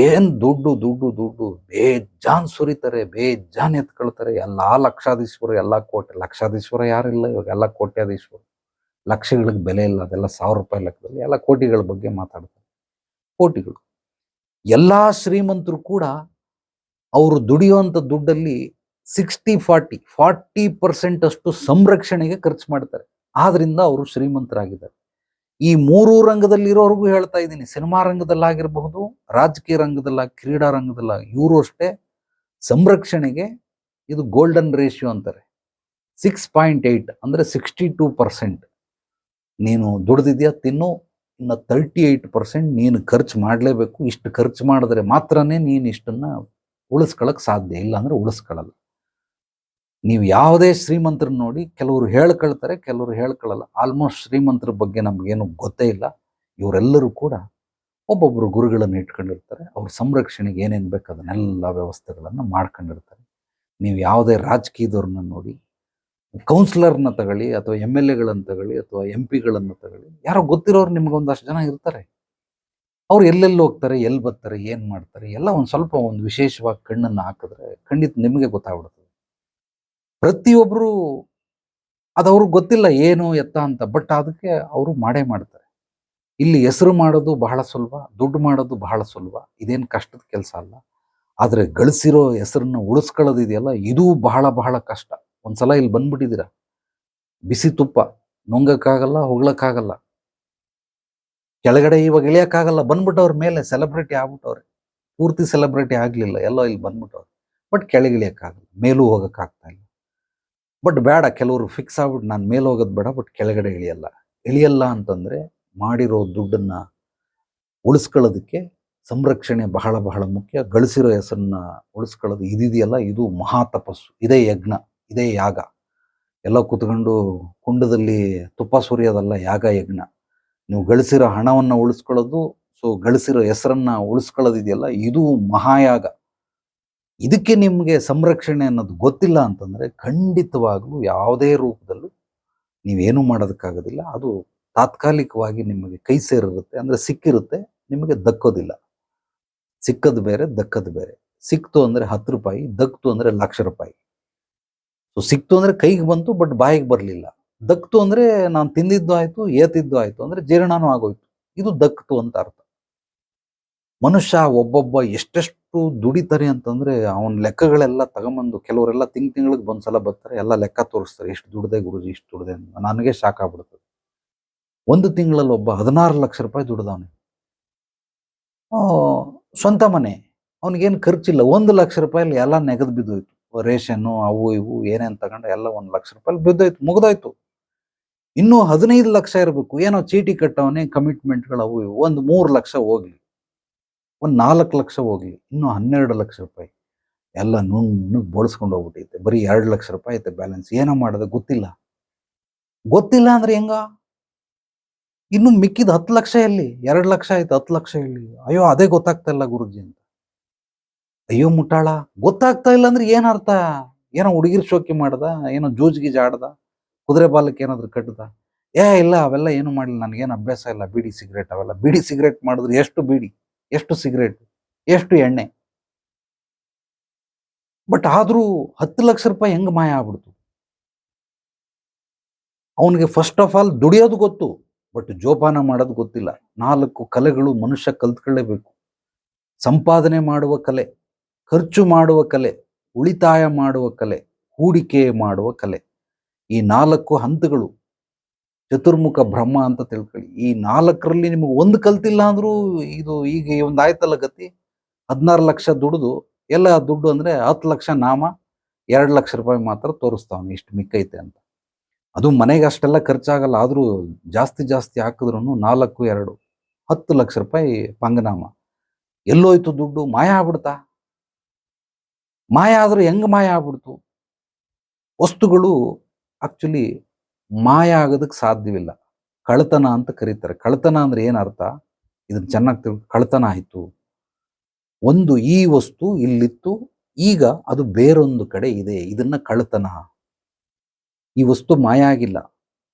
A: ಏನ್ ದುಡ್ಡು ದುಡ್ಡು ದುಡ್ಡು, ಬೇಜಾನ್ ಸುರಿತಾರೆ, ಬೇಜಾನ್ ಎತ್ಕೊಳ್ತಾರೆ. ಎಲ್ಲಾ ಲಕ್ಷಾಧೀಶ್ವರ, ಎಲ್ಲಾ ಕೋಟೆ. ಲಕ್ಷಾಧೀಶ್ವರ ಯಾರಿಲ್ಲ ಇವಾಗ, ಎಲ್ಲ ಕೋಟ್ಯಾಧೀಶ್ವರ. ಲಕ್ಷಗಳಿಗೆ ಬೆಲೆ ಇಲ್ಲ, ಅದೆಲ್ಲ 1000 ರೂಪಾಯಿ ಲೆಕ್ಕದಲ್ಲಿ. ಎಲ್ಲ ಕೋಟಿಗಳ ಬಗ್ಗೆ ಮಾತಾಡ್ತಾರೆ. ಕೋಟಿಗಳು. ಎಲ್ಲಾ ಶ್ರೀಮಂತರು ಕೂಡ ಅವರು ದುಡಿಯುವಂತ ದುಡ್ಡಲ್ಲಿ 60-40% ಅಷ್ಟು ಸಂರಕ್ಷಣೆಗೆ ಖರ್ಚು ಮಾಡ್ತಾರೆ. ಆದ್ರಿಂದ ಅವರು ಶ್ರೀಮಂತರಾಗಿದ್ದಾರೆ. ಈ 3 ರಂಗದಲ್ಲಿರೋರ್ಗೂ ಹೇಳ್ತಾ ಇದ್ದೀನಿ, ಸಿನಿಮಾ ರಂಗದಲ್ಲಾಗಿರಬಹುದು, ರಾಜಕೀಯ ರಂಗದಲ್ಲ, ಕ್ರೀಡಾ ರಂಗದಲ್ಲ, ಇವರು ಅಷ್ಟೇ ಸಂರಕ್ಷಣೆಗೆ ಇದು ಗೋಲ್ಡನ್ ರೇಷಿಯೋ ಅಂತಾರೆ. 6.8 ಅಂದ್ರೆ 62%. ನೀನು ದುಡ್ದಿದ್ಯಾ ತಿನ್ನು, ಇನ್ನು 38% ನೀನು ಖರ್ಚು ಮಾಡಲೇಬೇಕು. ಇಷ್ಟು ಖರ್ಚು ಮಾಡಿದ್ರೆ ಮಾತ್ರನೇ ನೀನು ಇಷ್ಟನ್ನ ಉಳಿಸ್ಕೊಳಕ್ ಸಾಧ್ಯ, ಇಲ್ಲ ಅಂದ್ರೆ ಉಳಿಸ್ಕೊಳ್ಳಲ್ಲ. ನೀವು ಯಾವುದೇ ಶ್ರೀಮಂತರನ್ನ ನೋಡಿ, ಕೆಲವರು ಹೇಳ್ಕೊಳ್ತಾರೆ, ಕೆಲವರು ಹೇಳ್ಕೊಳ್ಳಲ್ಲ. ಆಲ್ಮೋಸ್ಟ್ ಶ್ರೀಮಂತರ ಬಗ್ಗೆ ನಮ್ಗೇನು ಗೊತ್ತೇ ಇಲ್ಲ. ಇವರೆಲ್ಲರೂ ಕೂಡ ಒಬ್ಬೊಬ್ಬರು ಗುರುಗಳನ್ನು ಇಟ್ಕೊಂಡಿರ್ತಾರೆ. ಅವ್ರ ಸಂರಕ್ಷಣೆಗೆ ಏನೇನು ಬೇಕು ಅದನ್ನೆಲ್ಲ ವ್ಯವಸ್ಥೆಗಳನ್ನು ಮಾಡ್ಕೊಂಡಿರ್ತಾರೆ. ನೀವು ಯಾವುದೇ ರಾಜಕೀಯದವ್ರನ್ನ ನೋಡಿ, ಕೌನ್ಸಿಲರ್ನ ತಗೊಳ್ಳಿ, ಅಥವಾ MLAಗಳನ್ನು ತಗೊಳ್ಳಿ, ಅಥವಾ MP ಗಳನ್ನು ತಗೊಳ್ಳಿ, ಯಾರೋ ಗೊತ್ತಿರೋರು ನಿಮ್ಗೊಂದಷ್ಟು ಜನ ಇರ್ತಾರೆ. ಅವ್ರು ಎಲ್ಲೆಲ್ಲಿ ಹೋಗ್ತಾರೆ, ಎಲ್ಲಿ ಬರ್ತಾರೆ, ಏನು ಮಾಡ್ತಾರೆ, ಎಲ್ಲ ಒಂದು ಸ್ವಲ್ಪ ಒಂದು ವಿಶೇಷವಾಗಿ ಕಣ್ಣನ್ನು ಹಾಕಿದ್ರೆ ಖಂಡಿತ ನಿಮಗೆ ಗೊತ್ತಾಗ್ಬಿಡ್ತದೆ. ಪ್ರತಿಯೊಬ್ಬರು ಅದವ್ರಿಗೆ ಗೊತ್ತಿಲ್ಲ ಏನು ಎತ್ತ ಅಂತ, ಬಟ್ ಅದಕ್ಕೆ ಅವರು ಮಾಡೇ ಮಾಡ್ತಾರೆ. ಇಲ್ಲಿ ಹೆಸರು ಮಾಡೋದು ಬಹಳ ಸುಲಭ, ದುಡ್ಡು ಮಾಡೋದು ಬಹಳ ಸುಲಭ, ಇದೇನು ಕಷ್ಟದ ಕೆಲಸ ಅಲ್ಲ. ಆದರೆ ಗಳಿಸಿರೋ ಹೆಸರನ್ನ ಉಳಿಸ್ಕೊಳ್ಳೋದಿದೆಯಲ್ಲ, ಇದು ಬಹಳ ಬಹಳ ಕಷ್ಟ. ಒಂದ್ಸಲ ಇಲ್ಲಿ ಬಂದ್ಬಿಟ್ಟಿದ್ದೀರಾ, ಬಿಸಿ ತುಪ್ಪ ನುಂಗಕ್ಕಾಗಲ್ಲ, ಹೊಗಳಕ್ಕಾಗಲ್ಲ, ಕೆಳಗಡೆ ಇವಾಗ ಇಳಿಯಕ್ಕಾಗಲ್ಲ. ಬಂದ್ಬಿಟ್ಟವ್ರ ಮೇಲೆ ಸೆಲೆಬ್ರಿಟಿ ಆಗ್ಬಿಟ್ಟವ್ರೆ. ಪೂರ್ತಿ ಸೆಲೆಬ್ರಿಟಿ ಆಗ್ಲಿಲ್ಲ, ಎಲ್ಲೋ ಇಲ್ಲಿ ಬಂದ್ಬಿಟ್ಟವ್ರೆ. ಬಟ್ ಕೆಳಗಿಳಿಯಕ್ಕಾಗಲ್ಲ, ಮೇಲೂ ಹೋಗಕ್ಕಾಗ್ತಾ ಇಲ್ಲ. ಬಟ್ ಬೇಡ, ಕೆಲವರು ಫಿಕ್ಸ್ ಆಗ್ಬಿಟ್ಟು ನಾನು ಮೇಲೆ ಹೋಗೋದು ಬೇಡ, ಬಟ್ ಕೆಳಗಡೆ ಇಳಿಯಲ್ಲ ಅಂತಂದ್ರೆ ಮಾಡಿರೋ ದುಡ್ಡನ್ನ ಉಳಿಸ್ಕೊಳ್ಳೋದಕ್ಕೆ ಸಂರಕ್ಷಣೆ ಬಹಳ ಬಹಳ ಮುಖ್ಯ. ಗಳಿಸಿರೋ ಹೆಸರನ್ನ ಉಳಿಸ್ಕೊಳ್ಳೋದು ಇದಿದೆಯಲ್ಲ, ಇದು ಮಹಾ ತಪಸ್ಸು, ಇದೇ ಯಜ್ಞ, ಇದೇ ಯಾಗ. ಎಲ್ಲ ಕೂತ್ಕೊಂಡು ಕುಂಡದಲ್ಲಿ ತುಪ್ಪ ಸುರಿಯೋದಲ್ಲ ಯಾಗ, ಯಜ್ಞ. ನೀವು ಗಳಿಸಿರೋ ಹಣವನ್ನು ಉಳಿಸ್ಕೊಳ್ಳೋದು ಸೊ ಗಳಿಸಿರೋ ಹೆಸರನ್ನ ಉಳಿಸ್ಕೊಳ್ಳೋದಿದೆಯಲ್ಲ, ಇದು ಮಹಾಯಾಗ. ಇದಕ್ಕೆ ನಿಮಗೆ ಸಂರಕ್ಷಣೆ ಅನ್ನೋದು ಗೊತ್ತಿಲ್ಲ ಅಂತಂದ್ರೆ ಖಂಡಿತವಾಗ್ಲೂ ಯಾವುದೇ ರೂಪದಲ್ಲೂ ನೀವೇನು ಮಾಡೋದಕ್ಕಾಗೋದಿಲ್ಲ. ಅದು ತಾತ್ಕಾಲಿಕವಾಗಿ ನಿಮಗೆ ಕೈ ಸೇರಿರುತ್ತೆ, ಅಂದ್ರೆ ಸಿಕ್ಕಿರುತ್ತೆ, ನಿಮಗೆ ದಕ್ಕೋದಿಲ್ಲ. ಸಿಕ್ಕದು ಬೇರೆ, ದಕ್ಕದು ಬೇರೆ. ಸಿಕ್ತು ಅಂದ್ರೆ 10 ರೂಪಾಯಿ, ದಕ್ತು ಅಂದ್ರೆ ₹1,00,000. ಸೊ ಸಿಕ್ತು ಅಂದ್ರೆ ಕೈಗೆ ಬಂತು, ಬಟ್ ಬಾಯಿಗೆ ಬರಲಿಲ್ಲ. ದಕ್ತು ಅಂದ್ರೆ ನಾನು ತಿಂದಿದ್ದು ಆಯ್ತು, ಏತಿದ್ದು ಆಯ್ತು, ಅಂದ್ರೆ ಜೀರ್ಣನೂ ಆಗೋಯ್ತು. ಇದು ದಕ್ತು ಅಂತ ಅರ್ಥ. ಮನುಷ್ಯ ಒಬ್ಬೊಬ್ಬ ಎಷ್ಟೆಷ್ಟು ದುಡಿತಾರೆ ಅಂತಂದ್ರೆ ಅವನ ಲೆಕ್ಕಗಳೆಲ್ಲ ತಗೊಂಬಂದು, ಕೆಲವರೆಲ್ಲ ತಿಂಗಳಿಗೆ ಒಂದ್ಸಲ ಬರ್ತಾರೆ, ಎಲ್ಲ ಲೆಕ್ಕ ತೋರಿಸ್ತಾರೆ, ಎಷ್ಟು ದುಡ್ದೆ ಗುರುಜಿ, ಇಷ್ಟು ದುಡ್ದೆ ಅಂತ. ನನಗೆ ಶಾಕ್ ಆಗ್ಬಿಡ್ತದೆ. ಒಂದು ತಿಂಗಳಲ್ಲಿ ಒಬ್ಬ 16 ಲಕ್ಷ ರೂಪಾಯಿ ದುಡ್ದವನೆ. ಸ್ವಂತ ಮನೆ, ಅವನಿಗೇನು ಖರ್ಚಿಲ್ಲ. 1 ಲಕ್ಷ ರೂಪಾಯಲ್ಲಿ ಎಲ್ಲ ನೆಗದು ಬಿದ್ದೋಯ್ತು. ರೇಷನ್ನು ಅವು ಇವು ಏನೇನು ತಗೊಂಡ ಎಲ್ಲ 1 ಲಕ್ಷ ರೂಪಾಯಿ ಬಿದ್ದೋಯ್ತು, ಮುಗ್ದೋಯ್ತು. ಇನ್ನೂ 15 ಲಕ್ಷ ಇರಬೇಕು. ಏನೋ ಚೀಟಿ ಕಟ್ಟವನೇ, ಕಮಿಟ್ಮೆಂಟ್ಗಳು ಅವು ಇವು. ಒಂದು 3 ಲಕ್ಷ ಹೋಗ್ಲಿ, ಒಂದು 4 ಲಕ್ಷ ಹೋಗ್ಲಿ, ಇನ್ನೂ 12 ಲಕ್ಷ ರೂಪಾಯಿ ಎಲ್ಲ ನುಣ್ಣಗೆ ಬೋಳ್ಸ್ಕೊಂಡು ಹೋಗ್ಬಿಟ್ಟೈತೆ. ಬರೀ 2 ಲಕ್ಷ ರೂಪಾಯಿ ಐತೆ ಬ್ಯಾಲೆನ್ಸ್. ಏನೋ ಮಾಡೋದು ಗೊತ್ತಿಲ್ಲ. ಗೊತ್ತಿಲ್ಲ ಅಂದ್ರೆ ಹೆಂಗ? ಇನ್ನು ಮಿಕ್ಕಿದ 10 ಲಕ್ಷ ಎಲ್ಲಿ? 2 ಲಕ್ಷ ಆಯ್ತು, 10 ಲಕ್ಷ ಎಲ್ಲಿ? ಅಯ್ಯೋ ಅದೇ ಗೊತ್ತಾಗ್ತಾ ಇಲ್ಲ ಗುರುಜಿ ಅಂತ. ಅಯ್ಯೋ ಮುಟ್ಟಾಳ, ಗೊತ್ತಾಗ್ತಾ ಇಲ್ಲ ಅಂದ್ರೆ ಏನರ್ಥ? ಏನೋ ಹುಡುಗಿರ್ ಶೋಕಿ ಮಾಡ್ದ, ಏನೋ ಜೂಜ್ ಗೀಜ್ ಆಡ್ದ, ಕುದುರೆ ಬಾಲಕ್ಕೆ ಏನಾದ್ರು ಕಟ್ಟದ? ಇಲ್ಲ, ಅವೆಲ್ಲ ಏನು ಮಾಡಿಲ್ಲ, ನನಗೇನು ಅಭ್ಯಾಸ ಇಲ್ಲ. ಬೀಡಿ ಸಿಗರೇಟ್ ಅವೆಲ್ಲ. ಬೀಡಿ ಸಿಗರೇಟ್ ಮಾಡಿದ್ರೆ ಎಷ್ಟು ಬೀಡಿ, ಎಷ್ಟು ಸಿಗರೇಟ್, ಎಷ್ಟು ಎಣ್ಣೆ. ಬಟ್ ಆದ್ರೂ 10 ಲಕ್ಷ ರೂಪಾಯಿ ಹೆಂಗ್ ಮಾಯ ಆಗ್ಬಿಡ್ತು? ಅವನಿಗೆ ಫಸ್ಟ್ ಆಫ್ ಆಲ್ ದುಡಿಯೋದು ಗೊತ್ತು, ಬಟ್ ಜೋಪಾನ ಮಾಡೋದು ಗೊತ್ತಿಲ್ಲ. 4 ಕಲೆಗಳು ಮನುಷ್ಯ ಕಲ್ತ್ಕೊಳ್ಳೇಬೇಕು. ಸಂಪಾದನೆ ಮಾಡುವ ಕಲೆ, ಖರ್ಚು ಮಾಡುವ ಕಲೆ, ಉಳಿತಾಯ ಮಾಡುವ ಕಲೆ, ಹೂಡಿಕೆ ಮಾಡುವ ಕಲೆ. ಈ 4 ಹಂತಗಳು ಚತುರ್ಮುಖ ಬ್ರಹ್ಮ ಅಂತ ತಿಳ್ಕೊಳ್ಳಿ. ಈ 4ರಲ್ಲಿ ನಿಮಗೆ ಒಂದು ಕಲ್ತಿಲ್ಲ ಅಂದ್ರೂ ಇದು ಈಗ ಒಂದು ಆಯ್ತಲ್ಲ ಗತಿ. 16 ಲಕ್ಷ ದುಡಿದು ಎಲ್ಲ ದುಡ್ಡು ಅಂದ್ರೆ 10 ಲಕ್ಷ ನಾಮ, 2 ಲಕ್ಷ ರೂಪಾಯಿ ಮಾತ್ರ ತೋರಿಸ್ತಾವನು ಇಷ್ಟು ಮಿಕ್ಕೈತೆ ಅಂತ. ಅದು ಮನೆಗೆ ಅಷ್ಟೆಲ್ಲ ಖರ್ಚಾಗಲ್ಲ, ಆದ್ರೂ ಜಾಸ್ತಿ ಹಾಕಿದ್ರು 4, 2, 10 ಲಕ್ಷ ರೂಪಾಯಿ ಪಂಗನಾಮ. ಎಲ್ಲೋಯ್ತು ದುಡ್ಡು? ಮಾಯ ಆಗ್ಬಿಡ್ತಾ? ಮಾಯ ಆದ್ರೂ ಹೆಂಗ್ ಮಾಯ ಆಗ್ಬಿಡ್ತು? ವಸ್ತುಗಳು ಆಕ್ಚುಲಿ ಮಾಯ ಆಗೋದಕ್ಕೆ ಸಾಧ್ಯವಿಲ್ಲ. ಕಳ್ತನ ಅಂತ ಕರೀತಾರೆ. ಕಳ್ತನ ಅಂದ್ರೆ ಏನ್ ಅರ್ಥ? ಇದನ್ನ ಚೆನ್ನಾಗಿ ಕಳ್ತನ ಆಯ್ತು. ಒಂದು ಈ ವಸ್ತು ಇಲ್ಲಿತ್ತು, ಈಗ ಅದು ಬೇರೊಂದು ಕಡೆ ಇದೆ, ಇದನ್ನ ಕಳ್ತನ. ಈ ವಸ್ತು ಮಾಯ ಆಗಿಲ್ಲ,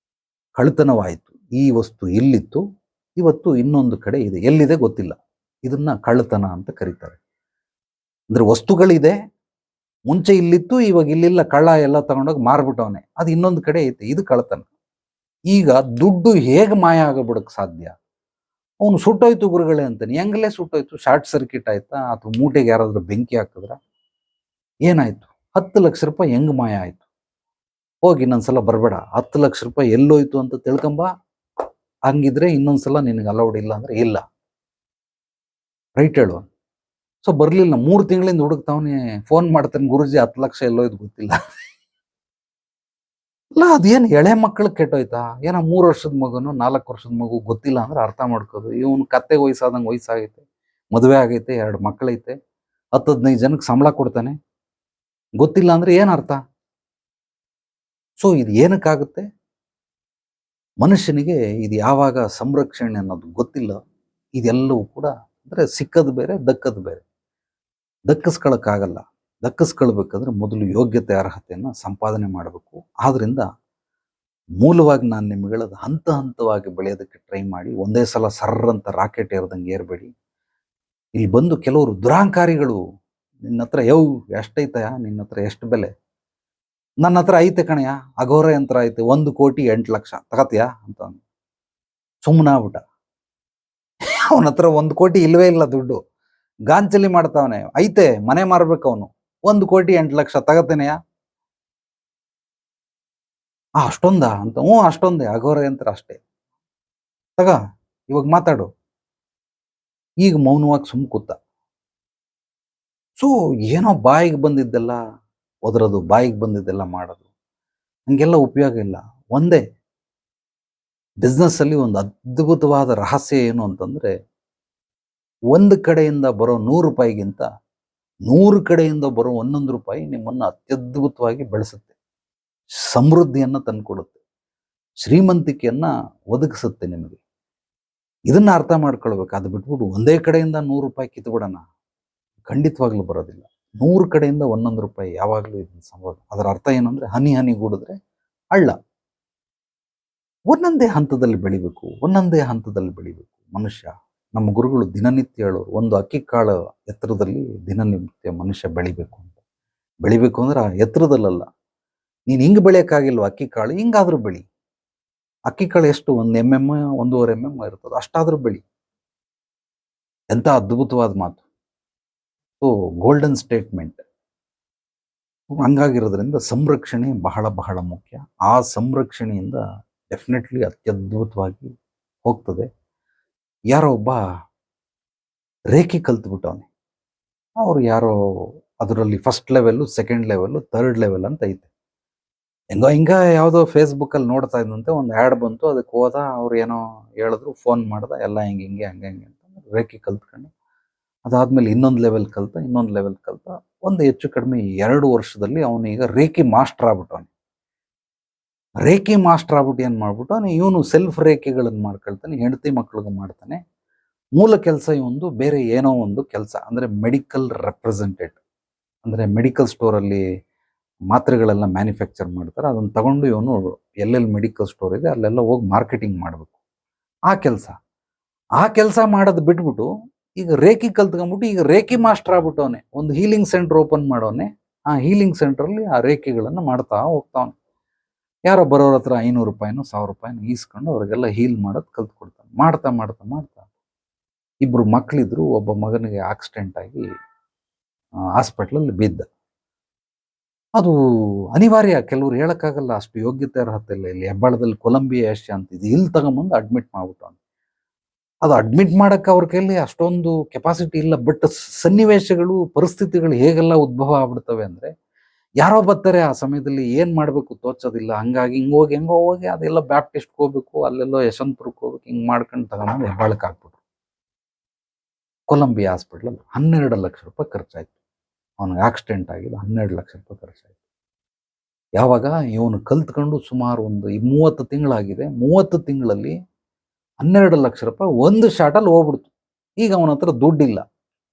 A: ಕಳ್ತನವಾಯಿತು. ಈ ವಸ್ತು ಇಲ್ಲಿತ್ತು, ಇವತ್ತು ಇನ್ನೊಂದು ಕಡೆ ಇದೆ, ಎಲ್ಲಿದೆ ಗೊತ್ತಿಲ್ಲ. ಇದನ್ನ ಕಳ್ತನ ಅಂತ ಕರೀತಾರೆ. ಅಂದ್ರೆ ವಸ್ತುಗಳಿದೆ, ಮುಂಚೆ ಇಲ್ಲಿತ್ತು, ಇವಾಗ ಇಲ್ಲಿಲ್ಲ, ಕಳ್ಳ ಎಲ್ಲ ತಗೊಂಡೋಗಿ ಮಾರ್ಬಿಟ್ಟವನೆ, ಅದು ಇನ್ನೊಂದು ಕಡೆ ಐತೆ, ಇದು ಕಳ್ತನ. ಈಗ ದುಡ್ಡು ಹೇಗೆ ಮಾಯ ಆಗಬಿಡಕ್ ಸಾಧ್ಯ? ಅವನು ಸುಟ್ಟೋಯ್ತು ಗುರುಗಳೇ ಅಂತಾನೆ. ಹೆಂಗಲೇ ಸುಟ್ಟೋಯ್ತು? ಶಾರ್ಟ್ ಸರ್ಕ್ಯೂಟ್ ಆಯ್ತಾ, ಅಥವಾ ಮೂಟೆಗೆ ಯಾರಾದ್ರೂ ಬೆಂಕಿ ಹಾಕಿದ್ರ? ಏನಾಯ್ತು? 10 ಲಕ್ಷ ರೂಪಾಯಿ ಹೆಂಗ್ ಮಾಯ ಆಯ್ತು? ಹೋಗಿ ಇನ್ನೊಂದ್ಸಲ ಬರಬೇಡ, 10 ಲಕ್ಷ ರೂಪಾಯಿ ಎಲ್ಲೋಯ್ತು ಅಂತ ತಿಳ್ಕೊಂಬ. ಹಂಗಿದ್ರೆ ಇನ್ನೊಂದ್ಸಲ ನಿನಗೆ ಅಲೌಡ್ ಇಲ್ಲ ಅಂದ್ರೆ ಇಲ್ಲ. ರೈಟ್ ಹೇಳು. ಸೊ ಬರ್ಲಿಲ್ಲ, 3 ತಿಂಗಳಿಂದ ಹುಡುಕ್ತಾವನೆ, ಫೋನ್ ಮಾಡ್ತಾನೆ, ಗುರುಜಿ 10 ಲಕ್ಷ ಎಲ್ಲೋಯ್ತು ಗೊತ್ತಿಲ್ಲ. ಅಲ್ಲ, ಅದೇನು ಎಳೆ ಮಕ್ಕಳು ಕೆಟ್ಟೋಯ್ತಾ? ಏನೋ 3 ವರ್ಷದ ಮಗುನು 4 ವರ್ಷದ ಮಗು ಗೊತ್ತಿಲ್ಲ ಅಂದ್ರೆ ಅರ್ಥ ಮಾಡ್ಕೋದು. ಇವನು ಕತ್ತೆ ವಯಸ್ಸಾದಂಗೆ ವಯಸ್ಸಾಗೈತೆ, ಮದುವೆ ಆಗೈತೆ, 2 ಮಕ್ಕಳೈತೆ, 10-15 ಜನಕ್ಕೆ ಸಂಬಳ ಕೊಡ್ತಾನೆ, ಗೊತ್ತಿಲ್ಲ ಅಂದ್ರೆ ಏನ್ ಅರ್ಥ? ಸೊ ಇದು ಏನಕ್ಕಾಗುತ್ತೆ? ಮನುಷ್ಯನಿಗೆ ಇದು ಯಾವಾಗ ಸಂರಕ್ಷಣೆ ಅನ್ನೋದು ಗೊತ್ತಿಲ್ಲ, ಇದೆಲ್ಲವೂ ಕೂಡ ಅಂದ್ರೆ ಸಿಕ್ಕದು ಬೇರೆ, ದಕ್ಕದು ಬೇರೆ. ದಕ್ಕಿಸ್ಕೊಳಕ್ಕಾಗಲ್ಲ. ದಕ್ಕಿಸ್ಕೊಳ್ಬೇಕಂದ್ರೆ ಮೊದಲು ಯೋಗ್ಯತೆ ಅರ್ಹತೆಯನ್ನ ಸಂಪಾದನೆ ಮಾಡಬೇಕು. ಆದ್ರಿಂದ ಮೂಲವಾಗಿ ನಾನು ನಿಮ್ಗೆ ಹೇಳೋದು, ಹಂತ ಹಂತವಾಗಿ ಬೆಳೆಯೋದಕ್ಕೆ ಟ್ರೈ ಮಾಡಿ. ಒಂದೇ ಸಲ ಸರ್ರಂತ ರಾಕೆಟ್ ಏರ್ದಂಗೆ ಏರ್ಬೇಡಿ. ಇಲ್ಲಿ ಬಂದು ಕೆಲವರು ದುರಾಂಕಾರಿಗಳು, ನಿನ್ನ ಹತ್ರ ಎಷ್ಟೈತಯ, ನಿನ್ನ ಹತ್ರ ಎಷ್ಟು ಬೆಲೆ? ನನ್ನ ಹತ್ರ ಐತೆ ಕಣಯ್ಯ, ಅಘೋರ ಯಂತ್ರ ಐತೆ, 1,08,00,000 ತಗತಿಯಾ ಅಂತ ಸುಮ್ಮನಾಗ್ಬಿಟ್ಟ. ಅವನ ಹತ್ರ 1,00,00,000 ಇಲ್ವೇ ಇಲ್ಲ ದುಡ್ಡು, ಗಾಂಚಲಿ ಮಾಡ್ತಾವನೆ. ಐತೆ, ಮನೆ ಮಾರ್ಬೇಕು ಅವನು. 1,08,00,000 ತಗತೇನೆಯಾ? ಅಷ್ಟೊಂದ ಅಂತ? ಅಷ್ಟೊಂದೇ, ಅಘೋರ ಯಂತ್ರ ಅಷ್ಟೇ, ತಗ, ಇವಾಗ ಮಾತಾಡು. ಈಗ ಮೌನವಾಗಿ ಸುಮ್ ಕೂತ. ಸೊ ಏನೋ ಬಾಯಿಗೆ ಬಂದಿದ್ದೆಲ್ಲ ಒದರೋದು, ಬಾಯಿಗೆ ಬಂದಿದ್ದೆಲ್ಲ ಮಾಡೋದು, ಹಂಗೆಲ್ಲ ಉಪಯೋಗ ಇಲ್ಲ. ಒಂದೇ ಬಿಸ್ನೆಸ್ ಅಲ್ಲಿ ಒಂದು ಅದ್ಭುತವಾದ ರಹಸ್ಯ ಏನು ಅಂತಂದ್ರೆ, ಒಂದು ಕಡೆಯಿಂದ ಬರೋ 100 ರೂಪಾಯಿಗಿಂತ 100 ಕಡೆಯಿಂದ ಬರೋ 11 ರೂಪಾಯಿ ನಿಮ್ಮನ್ನು ಅತ್ಯದ್ಭುತವಾಗಿ ಬೆಳೆಸುತ್ತೆ, ಸಮೃದ್ಧಿಯನ್ನ ತಂದುಕೊಡುತ್ತೆ, ಶ್ರೀಮಂತಿಕೆಯನ್ನ ಒದಗಿಸುತ್ತೆ ನಿಮಗೆ. ಇದನ್ನ ಅರ್ಥ ಮಾಡ್ಕೊಳ್ಬೇಕು. ಅದು ಬಿಟ್ಬಿಟ್ಟು ಒಂದೇ ಕಡೆಯಿಂದ 100 ರೂಪಾಯಿ ಕಿತ್ಬಿಡೋಣ, ಖಂಡಿತವಾಗ್ಲೂ ಬರೋದಿಲ್ಲ. 100 ಕಡೆಯಿಂದ ಒಂದೊಂದು ರೂಪಾಯಿ ಯಾವಾಗಲೂ ಇದನ್ನ ಸಂಭವ. ಅದರ ಅರ್ಥ ಏನು ಅಂದ್ರೆ ಹನಿ ಹನಿಗೂಡಿದ್ರೆ ಹಳ್ಳ. ಒಂದೊಂದೇ ಹಂತದಲ್ಲಿ ಬೆಳಿಬೇಕು, ಒಂದೊಂದೇ ಹಂತದಲ್ಲಿ ಬೆಳಿಬೇಕು ಮನುಷ್ಯ. ನಮ್ಮ ಗುರುಗಳು ದಿನನಿತ್ಯ ಹೇಳೋರು, ಒಂದು ಅಕ್ಕಿ ಕಾಳು ಎತ್ತರದಲ್ಲಿ ದಿನನಿತ್ಯ ಮನುಷ್ಯ ಬೆಳಿಬೇಕು ಅಂತ. ಬೆಳಿಬೇಕು ಅಂದ್ರೆ ಆ ಎತ್ತರದಲ್ಲಲ್ಲ. ನೀನು ಹಿಂಗೆ ಬೆಳೆಯೋಕ್ಕಾಗಿಲ್ವ ಅಕ್ಕಿ ಕಾಳು, ಹಿಂಗಾದ್ರೂ ಬೆಳಿ. ಅಕ್ಕಿ ಕಾಳು ಎಷ್ಟು, 1 mm 1.5 mm ಇರ್ತದೆ, ಅಷ್ಟಾದ್ರೂ ಬೆಳಿ. ಎಂಥ ಅದ್ಭುತವಾದ ಮಾತು. So golden statement. ಹಂಗಾಗಿರೋದ್ರಿಂದ ಸಂರಕ್ಷಣೆ ಬಹಳ ಬಹಳ ಮುಖ್ಯ. ಆ ಸಂರಕ್ಷಣೆಯಿಂದ ಡೆಫಿನೆಟ್ಲಿ ಅತ್ಯದ್ಭುತವಾಗಿ ಹೋಗ್ತದೆ. ಯಾರೋ ಒಬ್ಬ ರೇಖೆ ಕಲ್ತ್ಬಿಟ್ಟವನೆ. ಅವ್ರು ಯಾರೋ ಅದರಲ್ಲಿ first level, second level, third level ಅಂತ ಐತೆ. ಹಿಂಗ ಯಾವುದೋ ಫೇಸ್ಬುಕ್ಕಲ್ಲಿ ನೋಡ್ತಾ ಇದ್ದಂತೆ ಒಂದು ಆ್ಯಡ್ ಬಂತು. ಅದಕ್ಕೆ ಹೋದ, ಅವ್ರು ಏನೋ ಹೇಳಿದ್ರು, ಫೋನ್ ಮಾಡ್ದ, ಎಲ್ಲ ಹಿಂಗೆ ಹಂಗೆ ಅಂತ ರೇಖೆ ಕಲ್ತ್ಕೊಂಡು ಅದಾದ್ಮೇಲೆ ಇನ್ನೊಂದು ಲೆವೆಲ್ ಕಲ್ತ ಒಂದು ಹೆಚ್ಚು ಕಡಿಮೆ 2 ವರ್ಷದಲ್ಲಿ ಅವನೀಗ ರೇಖೆ ಮಾಸ್ಟರ್ ಆಗ್ಬಿಟ್ಟವನು. ರೇಖೆ ಮಾಸ್ಟರ್ ಆಗ್ಬಿಟ್ಟು ಏನು ಮಾಡ್ಬಿಟ್ಟು ಇವನು ಸೆಲ್ಫ್ ರೇಖೆಗಳನ್ನು ಮಾಡ್ಕೊಳ್ತಾನೆ, ಹೆಂಡತಿ ಮಕ್ಳಿಗೆ ಮಾಡ್ತಾನೆ. ಮೂಲ ಕೆಲಸ ಇವೊಂದು ಬೇರೆ ಏನೋ ಒಂದು ಕೆಲಸ, ಅಂದರೆ ಮೆಡಿಕಲ್ ರೆಪ್ರೆಸೆಂಟೇಟಿವ್. ಅಂದರೆ ಮೆಡಿಕಲ್ ಸ್ಟೋರಲ್ಲಿ ಮಾತ್ರೆಗಳೆಲ್ಲ ಮ್ಯಾನುಫ್ಯಾಕ್ಚರ್ ಮಾಡ್ತಾರೆ, ಅದನ್ನು ತಗೊಂಡು ಇವನು ಎಲ್ಲೆಲ್ಲಿ ಮೆಡಿಕಲ್ ಸ್ಟೋರ್ ಇದೆ ಅಲ್ಲೆಲ್ಲ ಹೋಗಿ ಮಾರ್ಕೆಟಿಂಗ್ ಮಾಡಬೇಕು. ಆ ಕೆಲಸ ಮಾಡೋದು ಬಿಟ್ಬಿಟ್ಟು ಈಗ ರೇಖೆ ಕಲ್ತ್ಕೊಂಡ್ಬಿಟ್ಟು ಈಗ ರೇಖೆ ಮಾಸ್ಟರ್ ಆಗ್ಬಿಟ್ಟವನೆ. ಒಂದು ಹೀಲಿಂಗ್ ಸೆಂಟರ್ ಓಪನ್ ಮಾಡೋನೆ. ಆ ಹೀಲಿಂಗ್ ಸೆಂಟ್ರಲ್ಲಿ ಆ ರೇಖೆಗಳನ್ನು ಮಾಡ್ತಾ ಹೋಗ್ತಾವನೆ. ಯಾರೋ ಬರೋರ ಹತ್ರ 500 ರೂಪಾಯಿನೋ 1000 ರೂಪಾಯಿನೋ ಈಸ್ಕೊಂಡು ಅವ್ರಿಗೆಲ್ಲ ಹೀಲ್ ಮಾಡೋದು ಕಲ್ತ್ಕೊಡ್ತಾನೆ. ಮಾಡ್ತಾ ಇಬ್ರು ಮಕ್ಕಳಿದ್ರು. ಒಬ್ಬ ಮಗನಿಗೆ ಆಕ್ಸಿಡೆಂಟ್ ಆಗಿ ಹಾಸ್ಪಿಟ್ಲಲ್ಲಿ ಬಿದ್ದ. ಅದು ಅನಿವಾರ್ಯ, ಕೆಲವ್ರು ಹೇಳಕ್ಕಾಗಲ್ಲ, ಅಷ್ಟು ಯೋಗ್ಯತೆ ಅರ್ಹತೆ ಇಲ್ಲ. ಇಲ್ಲಿ ಹೆಬ್ಬಾಳದಲ್ಲಿ ಕೊಲಂಬಿಯಾ ಏಷ್ಯಾ ಅಂತಿದೆ, ಇಲ್ಲಿ ತಗೊಂಬಂದು ಅಡ್ಮಿಟ್ ಮಾಡ್ಬಿಟ್ಟವನು. ಅದು ಅಡ್ಮಿಟ್ ಮಾಡಕ್ಕೆ ಅವ್ರ ಕೈಲಿ ಅಷ್ಟೊಂದು ಕೆಪಾಸಿಟಿ ಇಲ್ಲ. ಬಟ್ ಸನ್ನಿವೇಶಗಳು, ಪರಿಸ್ಥಿತಿಗಳು ಹೇಗೆಲ್ಲ ಉದ್ಭವ ಆಗ್ಬಿಡ್ತವೆ ಅಂದ್ರೆ, ಯಾರೋ ಬರ್ತಾರೆ ಆ ಸಮಯದಲ್ಲಿ, ಏನ್ ಮಾಡ್ಬೇಕು ತೋಚೋದಿಲ್ಲ. ಹಂಗಾಗಿ ಹೆಂಗೋ ಹೋಗಿ ಅದೆಲ್ಲ ಬ್ಯಾಪ್ಟಿಸ್ಟ್ಗೆ ಹೋಗ್ಬೇಕು, ಅಲ್ಲೆಲ್ಲೋ ಯಶವಂತಪುರಕ್ಕೆ ಹೋಗ್ಬೇಕು, ಹಿಂಗ್ ಮಾಡ್ಕೊಂಡು ತಗೊಂಡು ಹೆಬ್ಬಾಳಕ್ಕೆ ಹಾಕ್ಬಿಟ್ರು. ಕೊಲಂಬಿಯಾ ಹಾಸ್ಪಿಟ್ಲಲ್ಲಿ 12 ಲಕ್ಷ ರೂಪಾಯಿ ಖರ್ಚಾಯ್ತು. ಅವನಿಗೆ ಆಕ್ಸಿಡೆಂಟ್ ಆಗಿದ್ದು 12 ಲಕ್ಷ ರೂಪಾಯಿ ಖರ್ಚಾಯ್ತು. ಯಾವಾಗ ಇವನು ಕಲ್ತ್ಕೊಂಡು ಸುಮಾರು ಒಂದು 30 ತಿಂಗಳಾಗಿದೆ. 30 ತಿಂಗಳಲ್ಲಿ 12 ಲಕ್ಷ ರೂಪಾಯಿ ಒಂದು ಶಾಟಲ್ಲಿ ಹೋಗ್ಬಿಡ್ತು. ಈಗ ಅವನ ಹತ್ರ ದುಡ್ಡಿಲ್ಲ.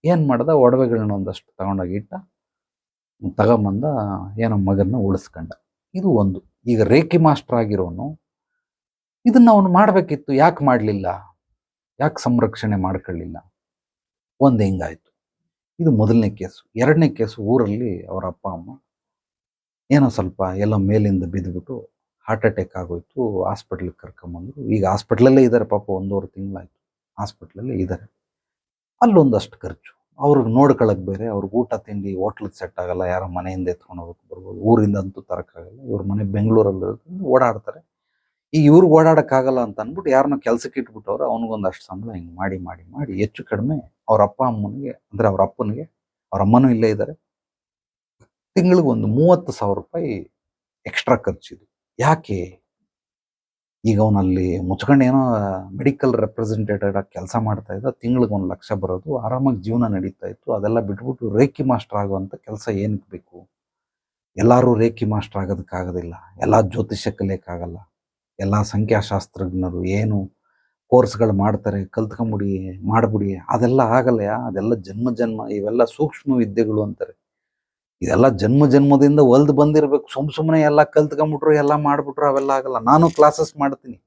A: ಏನು ಮಾಡ್ದ, ಒಡವೆಗಳನ್ನ ಒಂದಷ್ಟು ತಗೊಂಡೋಗಿ ಇಟ್ಟ, ತಗೊಂಬಂದ, ಏನೋ ಮಗನ್ನ ಉಳಿಸ್ಕೊಂಡ. ಇದು ಒಂದು. ಈಗ ರೇಖೆ ಮಾಸ್ಟರ್ ಆಗಿರೋನು ಇದನ್ನ ಅವನು ಮಾಡಬೇಕಿತ್ತು, ಯಾಕೆ ಮಾಡಲಿಲ್ಲ? ಯಾಕೆ ಸಂರಕ್ಷಣೆ ಮಾಡ್ಕೊಳ್ಳಿಲ್ಲ? ಒಂದು ಹಿಂಗಾಯ್ತು. ಇದು ಮೊದಲನೇ ಕೇಸು. 2ನೇ ಕೇಸು, ಊರಲ್ಲಿ ಅವರ ಅಪ್ಪ ಅಮ್ಮ ಏನೋ ಸ್ವಲ್ಪ ಎಲ್ಲ ಮೇಲಿಂದ ಬಿದ್ದುಬಿಟ್ಟು ಹಾರ್ಟ್ ಅಟ್ಯಾಕ್ ಆಗೋಯ್ತು. ಹಾಸ್ಪಿಟ್ಲಿಗೆ ಕರ್ಕೊಂಬಂದ್ರು. ಈಗ ಹಾಸ್ಪಿಟ್ಲಲ್ಲೇ ಇದ್ದಾರೆ ಪಾಪ, 1.5 ತಿಂಗಳಾಯ್ತು ಹಾಸ್ಪಿಟ್ಲಲ್ಲೇ ಇದ್ದಾರೆ. ಅಲ್ಲೊಂದಷ್ಟು ಖರ್ಚು, ಅವ್ರಿಗೆ ನೋಡ್ಕೊಳಕ್ಕೆ ಬೇರೆ. ಅವ್ರಿಗೆ ಊಟ ತಿಂಡಿ ಹೋಟ್ಲಿಗೆ ಸೆಟ್ ಆಗಲ್ಲ, ಯಾರೋ ಮನೆಯಿಂದ ಎತ್ಕೊಂಡು ಹೋಗಕ್ಕೆ ಬರ್ಬೋದು, ಊರಿಂದ ಅಂತೂ ತರೋಕ್ಕಾಗಲ್ಲ. ಇವ್ರ ಮನೆ ಬೆಂಗಳೂರಲ್ಲಿ ಓಡಾಡ್ತಾರೆ. ಈಗ ಇವ್ರಿಗೆ ಓಡಾಡೋಕ್ಕಾಗಲ್ಲ ಅಂತ ಅಂದ್ಬಿಟ್ಟು ಯಾರನ್ನ ಕೆಲ್ಸಕ್ಕೆ ಇಟ್ಬಿಟ್ಟವ್ರು. ಅವನಿಗೊಂದಷ್ಟು ಸಂಬಳ ಹಿಂಗೆ ಮಾಡಿ ಹೆಚ್ಚು ಕಡಿಮೆ ಅವ್ರ ಅಪ್ಪ ಅಮ್ಮನಿಗೆ, ಅಂದರೆ ಅವ್ರ ಅಪ್ಪನಿಗೆ, ಅವ್ರ ಅಮ್ಮನೂ ಇಲ್ಲೇ ಇದ್ದಾರೆ, ತಿಂಗಳಿಗೆ ಒಂದು 30,000 ರೂಪಾಯಿ ಎಕ್ಸ್ಟ್ರಾ ಖರ್ಚಿದು. ಯಾಕೆ? ಈಗ ಅವನಲ್ಲಿ ಮುಚ್ಕೊಂಡು ಏನೋ ಮೆಡಿಕಲ್ ರೆಪ್ರೆಸೆಂಟೇಟಿವ್ ಆಗಿ ಕೆಲಸ ಮಾಡ್ತಾ ಇದ್ದ, ತಿಂಗಳಿಗೆ 1 ಲಕ್ಷ ಬರೋದು, ಆರಾಮಾಗಿ ಜೀವನ ನಡೀತಾ ಇತ್ತು. ಅದೆಲ್ಲ ಬಿಟ್ಬಿಟ್ಟು ರೇಖೆ ಮಾಸ್ಟರ್ ಆಗುವಂಥ ಕೆಲಸ ಏನಕ್ಕೆ ಬೇಕು? ಎಲ್ಲರೂ ರೇಖೆ ಮಾಸ್ಟರ್ ಆಗೋದಕ್ಕಾಗೋದಿಲ್ಲ, ಎಲ್ಲ ಜ್ಯೋತಿಷ್ಯ ಕಲಿಯೋಕ್ಕಾಗಲ್ಲ, ಎಲ್ಲ ಸಂಖ್ಯಾಶಾಸ್ತ್ರಜ್ಞರು ಏನು ಕೋರ್ಸ್ಗಳು ಮಾಡ್ತಾರೆ, ಕಲ್ತ್ಕೊಂಬಿಡಿ ಮಾಡ್ಬಿಡಿ, ಅದೆಲ್ಲ ಆಗಲ್ಲ. ಅದೆಲ್ಲ ಜನ್ಮ ಇವೆಲ್ಲ ಸೂಕ್ಷ್ಮ ವಿದ್ಯೆಗಳು ಅಂತಾರೆ. ಇದೆಲ್ಲ ಜನ್ಮದಿಂದ ಒಲ್ದು ಬಂದಿರಬೇಕು. ಸುಮ್ಮನೆ ಎಲ್ಲ ಕಲ್ತ್ಕೊಂಬಿಟ್ರು, ಎಲ್ಲ ಮಾಡ್ಬಿಟ್ರು, ಅವೆಲ್ಲ ಆಗಲ್ಲ. ನಾನು ಕ್ಲಾಸಸ್ ಮಾಡ್ತೀನಿ.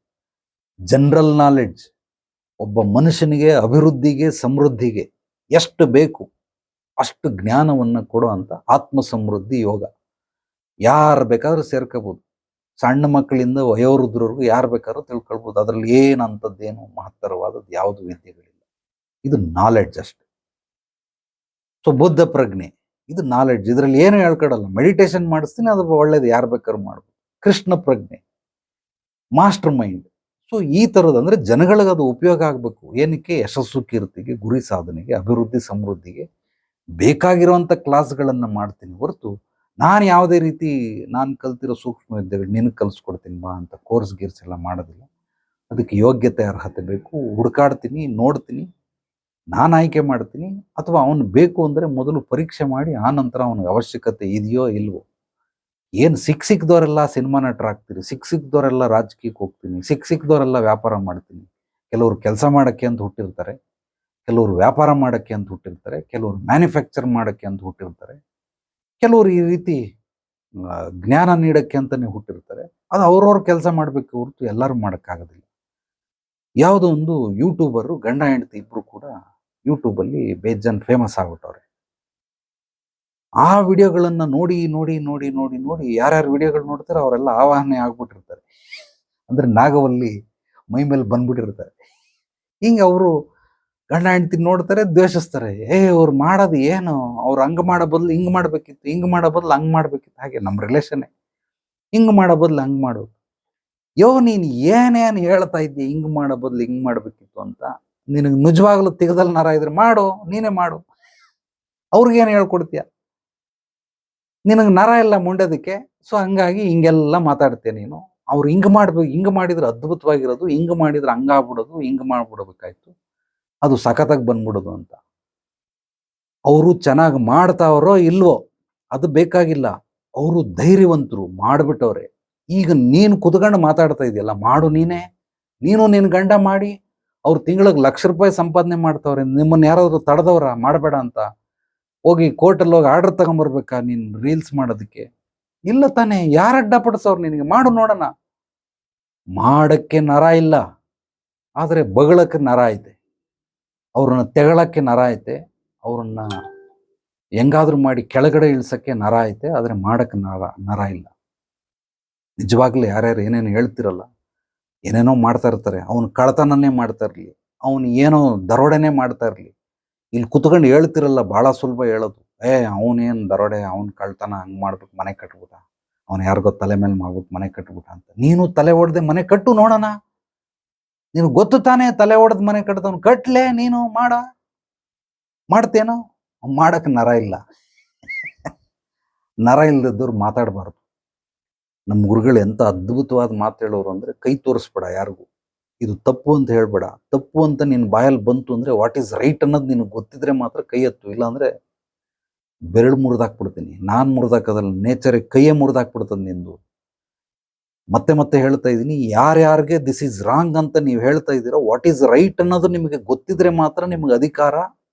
A: ಜನರಲ್ ನಾಲೆಡ್ಜ್ ಒಬ್ಬ ಮನುಷ್ಯನಿಗೆ ಅಭಿವೃದ್ಧಿಗೆ, ಸಮೃದ್ಧಿಗೆ ಎಷ್ಟು ಬೇಕು ಅಷ್ಟು ಜ್ಞಾನವನ್ನು ಕೊಡೋ ಅಂತ ಆತ್ಮ ಸಮೃದ್ಧಿ ಯೋಗ. ಯಾರು ಬೇಕಾದ್ರೂ ಸೇರ್ಕೋಬಹುದು. ಸಣ್ಣ ಮಕ್ಕಳಿಂದ ವಯೋವೃದ್ಧರವರೆಗೂ ಯಾರು ಬೇಕಾದ್ರೂ ತಿಳ್ಕೊಳ್ಬೋದು. ಅದರಲ್ಲಿ ಏನಂತದ್ದೇನು ಮಹತ್ತರವಾದದ್ದು ಯಾವುದು ವಿದ್ಯೆಗಳಿಲ್ಲ. ಇದು ನಾಲೆಡ್ಜ್ ಅಷ್ಟೆ. ಸೊ ಬುದ್ಧ ಪ್ರಜ್ಞೆ, ಇದು ನಾಲೆಡ್ಜ್. ಇದರಲ್ಲಿ ಏನು ಹೇಳ್ಕೊಡಲ್ಲ. ಮೆಡಿಟೇಷನ್ ಮಾಡಿಸ್ತೀನಿ, ಅದು ಒಳ್ಳೇದು, ಯಾರು ಬೇಕಾದ್ರೂ ಮಾಡ್ಬೋದು. ಕೃಷ್ಣ ಪ್ರಜ್ಞೆ, ಮಾಸ್ಟರ್ ಮೈಂಡ್. ಸೊ ಈ ಥರದ್ದು, ಅಂದರೆ ಜನಗಳಿಗೆ ಅದು ಉಪಯೋಗ ಆಗಬೇಕು. ಏನಕ್ಕೆ? ಯಶಸ್ಸು, ಕೀರ್ತಿಗೆ, ಗುರಿ ಸಾಧನೆಗೆ, ಅಭಿವೃದ್ಧಿ, ಸಮೃದ್ಧಿಗೆ ಬೇಕಾಗಿರುವಂಥ ಕ್ಲಾಸ್ಗಳನ್ನು ಮಾಡ್ತೀನಿ ಹೊರತು ನಾನು ಯಾವುದೇ ರೀತಿ ನಾನು ಕಲ್ತಿರೋ ಸೂಕ್ಷ್ಮ ವಿದ್ಯೆಗಳು ನಿನಗೆ ಕಲಿಸ್ಕೊಡ್ತೀನಿ ಬಾ ಅಂತ ಕೋರ್ಸ್ ಗೀರ್ಸ್ ಎಲ್ಲ ಮಾಡೋದಿಲ್ಲ. ಅದಕ್ಕೆ ಯೋಗ್ಯತೆ, ಅರ್ಹತೆ ಬೇಕು. ಹುಡುಕಾಡ್ತೀನಿ, ನೋಡ್ತೀನಿ, ನಾನು ಆಯ್ಕೆ ಮಾಡ್ತೀನಿ. ಅಥವಾ ಅವನು ಬೇಕು ಅಂದರೆ ಮೊದಲು ಪರೀಕ್ಷೆ ಮಾಡಿ ಆ ನಂತರ ಅವನಿಗೆ ಅವಶ್ಯಕತೆ ಇದೆಯೋ ಇಲ್ವೋ. ಏನು ಸಿಕ್ಕಿದವರೆಲ್ಲ ಸಿನಿಮಾ ನಟರಾಗ್ತೀರಿ, ಸಿಕ್ಕಿದವರೆಲ್ಲ ರಾಜಕೀಯಕ್ಕೆ ಹೋಗ್ತೀನಿ, ಸಿಕ್ಕಿದವರೆಲ್ಲ ವ್ಯಾಪಾರ ಮಾಡ್ತೀನಿ. ಕೆಲವರು ಕೆಲಸ ಮಾಡೋಕ್ಕೆ ಅಂತ ಹುಟ್ಟಿರ್ತಾರೆ, ಕೆಲವರು ವ್ಯಾಪಾರ ಮಾಡೋಕ್ಕೆ ಅಂತ ಹುಟ್ಟಿರ್ತಾರೆ, ಕೆಲವರು ಮ್ಯಾನುಫ್ಯಾಕ್ಚರ್ ಮಾಡೋಕ್ಕೆ ಅಂತ ಹುಟ್ಟಿರ್ತಾರೆ, ಕೆಲವರು ಈ ರೀತಿ ಜ್ಞಾನ ನೀಡೋಕ್ಕೆ ಅಂತಲೇ ಹುಟ್ಟಿರ್ತಾರೆ. ಅದು ಅವ್ರವ್ರ ಕೆಲಸ ಮಾಡಬೇಕು ಹೊರತು ಎಲ್ಲರೂ ಮಾಡೋಕ್ಕಾಗೋದಿಲ್ಲ. ಯಾವುದೋ ಒಂದು ಯೂಟ್ಯೂಬರು ಗಂಡ ಹೆಂಡತಿ ಇಬ್ಬರು ಕೂಡ ಯೂಟ್ಯೂಬಲ್ಲಿ ಬೇಜಾನ್ ಫೇಮಸ್ ಆಗ್ಬಿಟ್ಟವ್ರೆ. ಆ ವಿಡಿಯೋಗಳನ್ನು ನೋಡಿ ನೋಡಿ ನೋಡಿ ನೋಡಿ ನೋಡಿ ಯಾರ್ಯಾರು ವಿಡಿಯೋಗಳು ನೋಡ್ತಾರೆ ಅವರೆಲ್ಲ ಆವಾಹನೆ ಆಗ್ಬಿಟ್ಟಿರ್ತಾರೆ. ಅಂದರೆ ನಾಗವಲ್ಲಿ ಮೈ ಮೇಲೆ ಬಂದ್ಬಿಟ್ಟಿರ್ತಾರೆ. ಹಿಂಗೆ ಅವರು ಗಂಡ ಹೆಂಡತಿ ನೋಡ್ತಾರೆ, ದ್ವೇಷಿಸ್ತಾರೆ. ಅವ್ರು ಮಾಡೋದು ಏನು, ಅವ್ರು ಹಂಗೆ ಮಾಡೋ ಬದಲು ಹಿಂಗೆ ಮಾಡಬೇಕಿತ್ತು, ಹಿಂಗೆ ಮಾಡೋ ಬದಲು ಹಂಗೆ ಮಾಡಬೇಕಿತ್ತು. ಹಾಗೆ ನಮ್ಮ ರಿಲೇಷನ್ನೇ ಹಿಂಗೆ ಮಾಡೋ ಬದಲು ಹಂಗೆ ಮಾಡೋದು. ನೀನು ಏನೇನು ಹೇಳ್ತಾ ಇದ್ದೀಯ, ಹಿಂಗೆ ಮಾಡೋ ಬದಲು ಹಿಂಗೆ ಮಾಡಬೇಕಿತ್ತು ಅಂತ. ನಿನಗೆ ನಿಜವಾಗ್ಲೂ ತೆಗೆದಲ್ಲಿ ನರ ಇದ್ರೆ ಮಾಡು, ನೀನೇ ಮಾಡು. ಅವ್ರಿಗೇನು ಹೇಳ್ಕೊಡ್ತೀಯ? ನಿನಗೆ ನರ ಇಲ್ಲ ಮುಂಡೋದಕ್ಕೆ. ಸೊ ಹಂಗಾಗಿ ಹಿಂಗೆಲ್ಲ ಮಾತಾಡ್ತೀಯ ನೀನು. ಅವ್ರು ಹಿಂಗೆ ಮಾಡ್ಬೇಕು, ಹಿಂಗೆ ಮಾಡಿದ್ರೆ ಅದ್ಭುತವಾಗಿರೋದು, ಹಿಂಗೆ ಮಾಡಿದ್ರೆ ಹಂಗಾಗ್ಬಿಡೋದು, ಹಿಂಗೆ ಮಾಡ್ಬಿಡ್ಬೇಕಾಯ್ತು, ಅದು ಸಖತ್ತಾಗಿ ಬಂದ್ಬಿಡೋದು ಅಂತ. ಅವರು ಚೆನ್ನಾಗಿ ಮಾಡ್ತಾವ್ರೋ ಇಲ್ವೋ ಅದು ಬೇಕಾಗಿಲ್ಲ. ಅವರು ಧೈರ್ಯವಂತರು, ಮಾಡಿಬಿಟ್ಟವ್ರೆ. ಈಗ ನೀನು ಕುತ್ಕೊಂಡು ಮಾತಾಡ್ತಾ ಇದೆಯಲ್ಲ, ಮಾಡು ನೀನೇ. ನೀನು ನಿನ್ನ ಗಂಡ ಮಾಡಿ ಅವ್ರು ತಿಂಗಳಿಗೆ ₹1,00,000 ಸಂಪಾದನೆ ಮಾಡ್ತಾವ್ರೆ. ನಿಮ್ಮನ್ನು ಯಾರಾದರೂ ತಡೆದವ್ರ ಮಾಡಬೇಡ ಅಂತ? ಹೋಗಿ ಕೋರ್ಟಲ್ಲಿ ಹೋಗಿ ಆರ್ಡರ್ ತಗೊಂಬರ್ಬೇಕಾ ನೀನು ರೀಲ್ಸ್ ಮಾಡೋದಕ್ಕೆ? ಇಲ್ಲ ತಾನೇ. ಯಾರು ಅಡ್ಡ ಪಡಿಸೋರು ನಿನಗೆ? ಮಾಡು ನೋಡೋಣ. ಮಾಡಕ್ಕೆ ನರ ಇಲ್ಲ, ಆದರೆ ಬಗಳಕ್ಕೆ ನರ ಐತೆ. ಅವ್ರನ್ನ ತೆಗಳಕ್ಕೆ ನರ ಐತೆ, ಅವ್ರನ್ನ ಹೆಂಗಾದ್ರೂ ಮಾಡಿ ಕೆಳಗಡೆ ಇಳಿಸಕ್ಕೆ ನರ ಐತೆ, ಆದರೆ ಮಾಡಕ್ಕೆ ನರ ಇಲ್ಲ. ನಿಜವಾಗ್ಲೂ ಯಾರ್ಯಾರು ಏನೇನು ಹೇಳ್ತಿರಲ್ಲ, ಏನೇನೋ ಮಾಡ್ತಾ ಇರ್ತಾರೆ. ಅವನು ಕಳ್ತನನೇ ಮಾಡ್ತಾ ಇರಲಿ, ಅವನು ಏನೋ ದರೋಡೆನೇ ಮಾಡ್ತಾ ಇರಲಿ, ಇಲ್ಲಿ ಕುತ್ಕೊಂಡು ಹೇಳ್ತಿರಲ್ಲ, ಭಾಳ ಸುಲಭ ಹೇಳೋದು. ಅವನೇನು ದರೋಡೆ, ಅವ್ನು ಕಳ್ತನ, ಹಂಗೆ ಮಾಡ್ಬಿಟ್ಟು ಮನೆ ಕಟ್ಬಿಟ್ಟ, ಅವ್ನು ಯಾರಿಗೋ ತಲೆ ಮೇಲೆ ಮಾಡ್ಬಿಟ್ಟು ಮನೆ ಕಟ್ಬಿಟ್ಟ ಅಂತ. ನೀನು ತಲೆ ಹೊಡೆದೆ ಮನೆ ಕಟ್ಟು ನೋಡೋಣ. ನೀನು ಗೊತ್ತು ತಾನೇ ತಲೆ ಹೊಡೆದ್ ಮನೆ ಕಟ್ಟದವ್ನು. ಕಟ್ಲೆ ನೀನು, ಮಾಡ್ತೇನೋ? ಮಾಡಕ್ಕೆ ನರ ಇಲ್ಲ. ನರ ಇಲ್ದದ್ದವ್ರು ಮಾತಾಡಬಾರ್ದು. ನಮ್ಮ ಗುರುಗಳು ಎಂಥ ಅದ್ಭುತವಾದ ಮಾತು ಹೇಳೋರು ಅಂದರೆ, ಕೈ ತೋರಿಸ್ಬೇಡ ಯಾರಿಗೂ, ಇದು ತಪ್ಪು ಅಂತ ಹೇಳ್ಬೇಡ. ತಪ್ಪು ಅಂತ ನಿನ್ನ ಬಾಯಲ್ಲಿ ಬಂತು ಅಂದರೆ ವಾಟ್ ಈಸ್ ರೈಟ್ ಅನ್ನೋದು ನಿನಗೆ ಗೊತ್ತಿದ್ರೆ ಮಾತ್ರ ಕೈ ಎತ್ತು. ಇಲ್ಲಾಂದರೆ ಬೆರಳು ಮುರಿದಾಕ್ಬಿಡ್ತೀನಿ. ನಾನು ಮುರಿದಾಕೋದಲ್ಲ, ನೇಚರಿಗೆ ಕೈಯೇ ಮುರಿದಾಕ್ಬಿಡ್ತದೆ ನಿಂದು. ಮತ್ತೆ ಮತ್ತೆ ಹೇಳ್ತಾ ಇದ್ದೀನಿ, ಯಾರ್ಯಾರಿಗೆ ದಿಸ್ ಈಸ್ ರಾಂಗ್ ಅಂತ ನೀವು ಹೇಳ್ತಾ ಇದ್ದೀರೋ, ವಾಟ್ ಈಸ್ ರೈಟ್ ಅನ್ನೋದು ನಿಮಗೆ ಗೊತ್ತಿದ್ರೆ ಮಾತ್ರ ನಿಮಗೆ ಅಧಿಕಾರ,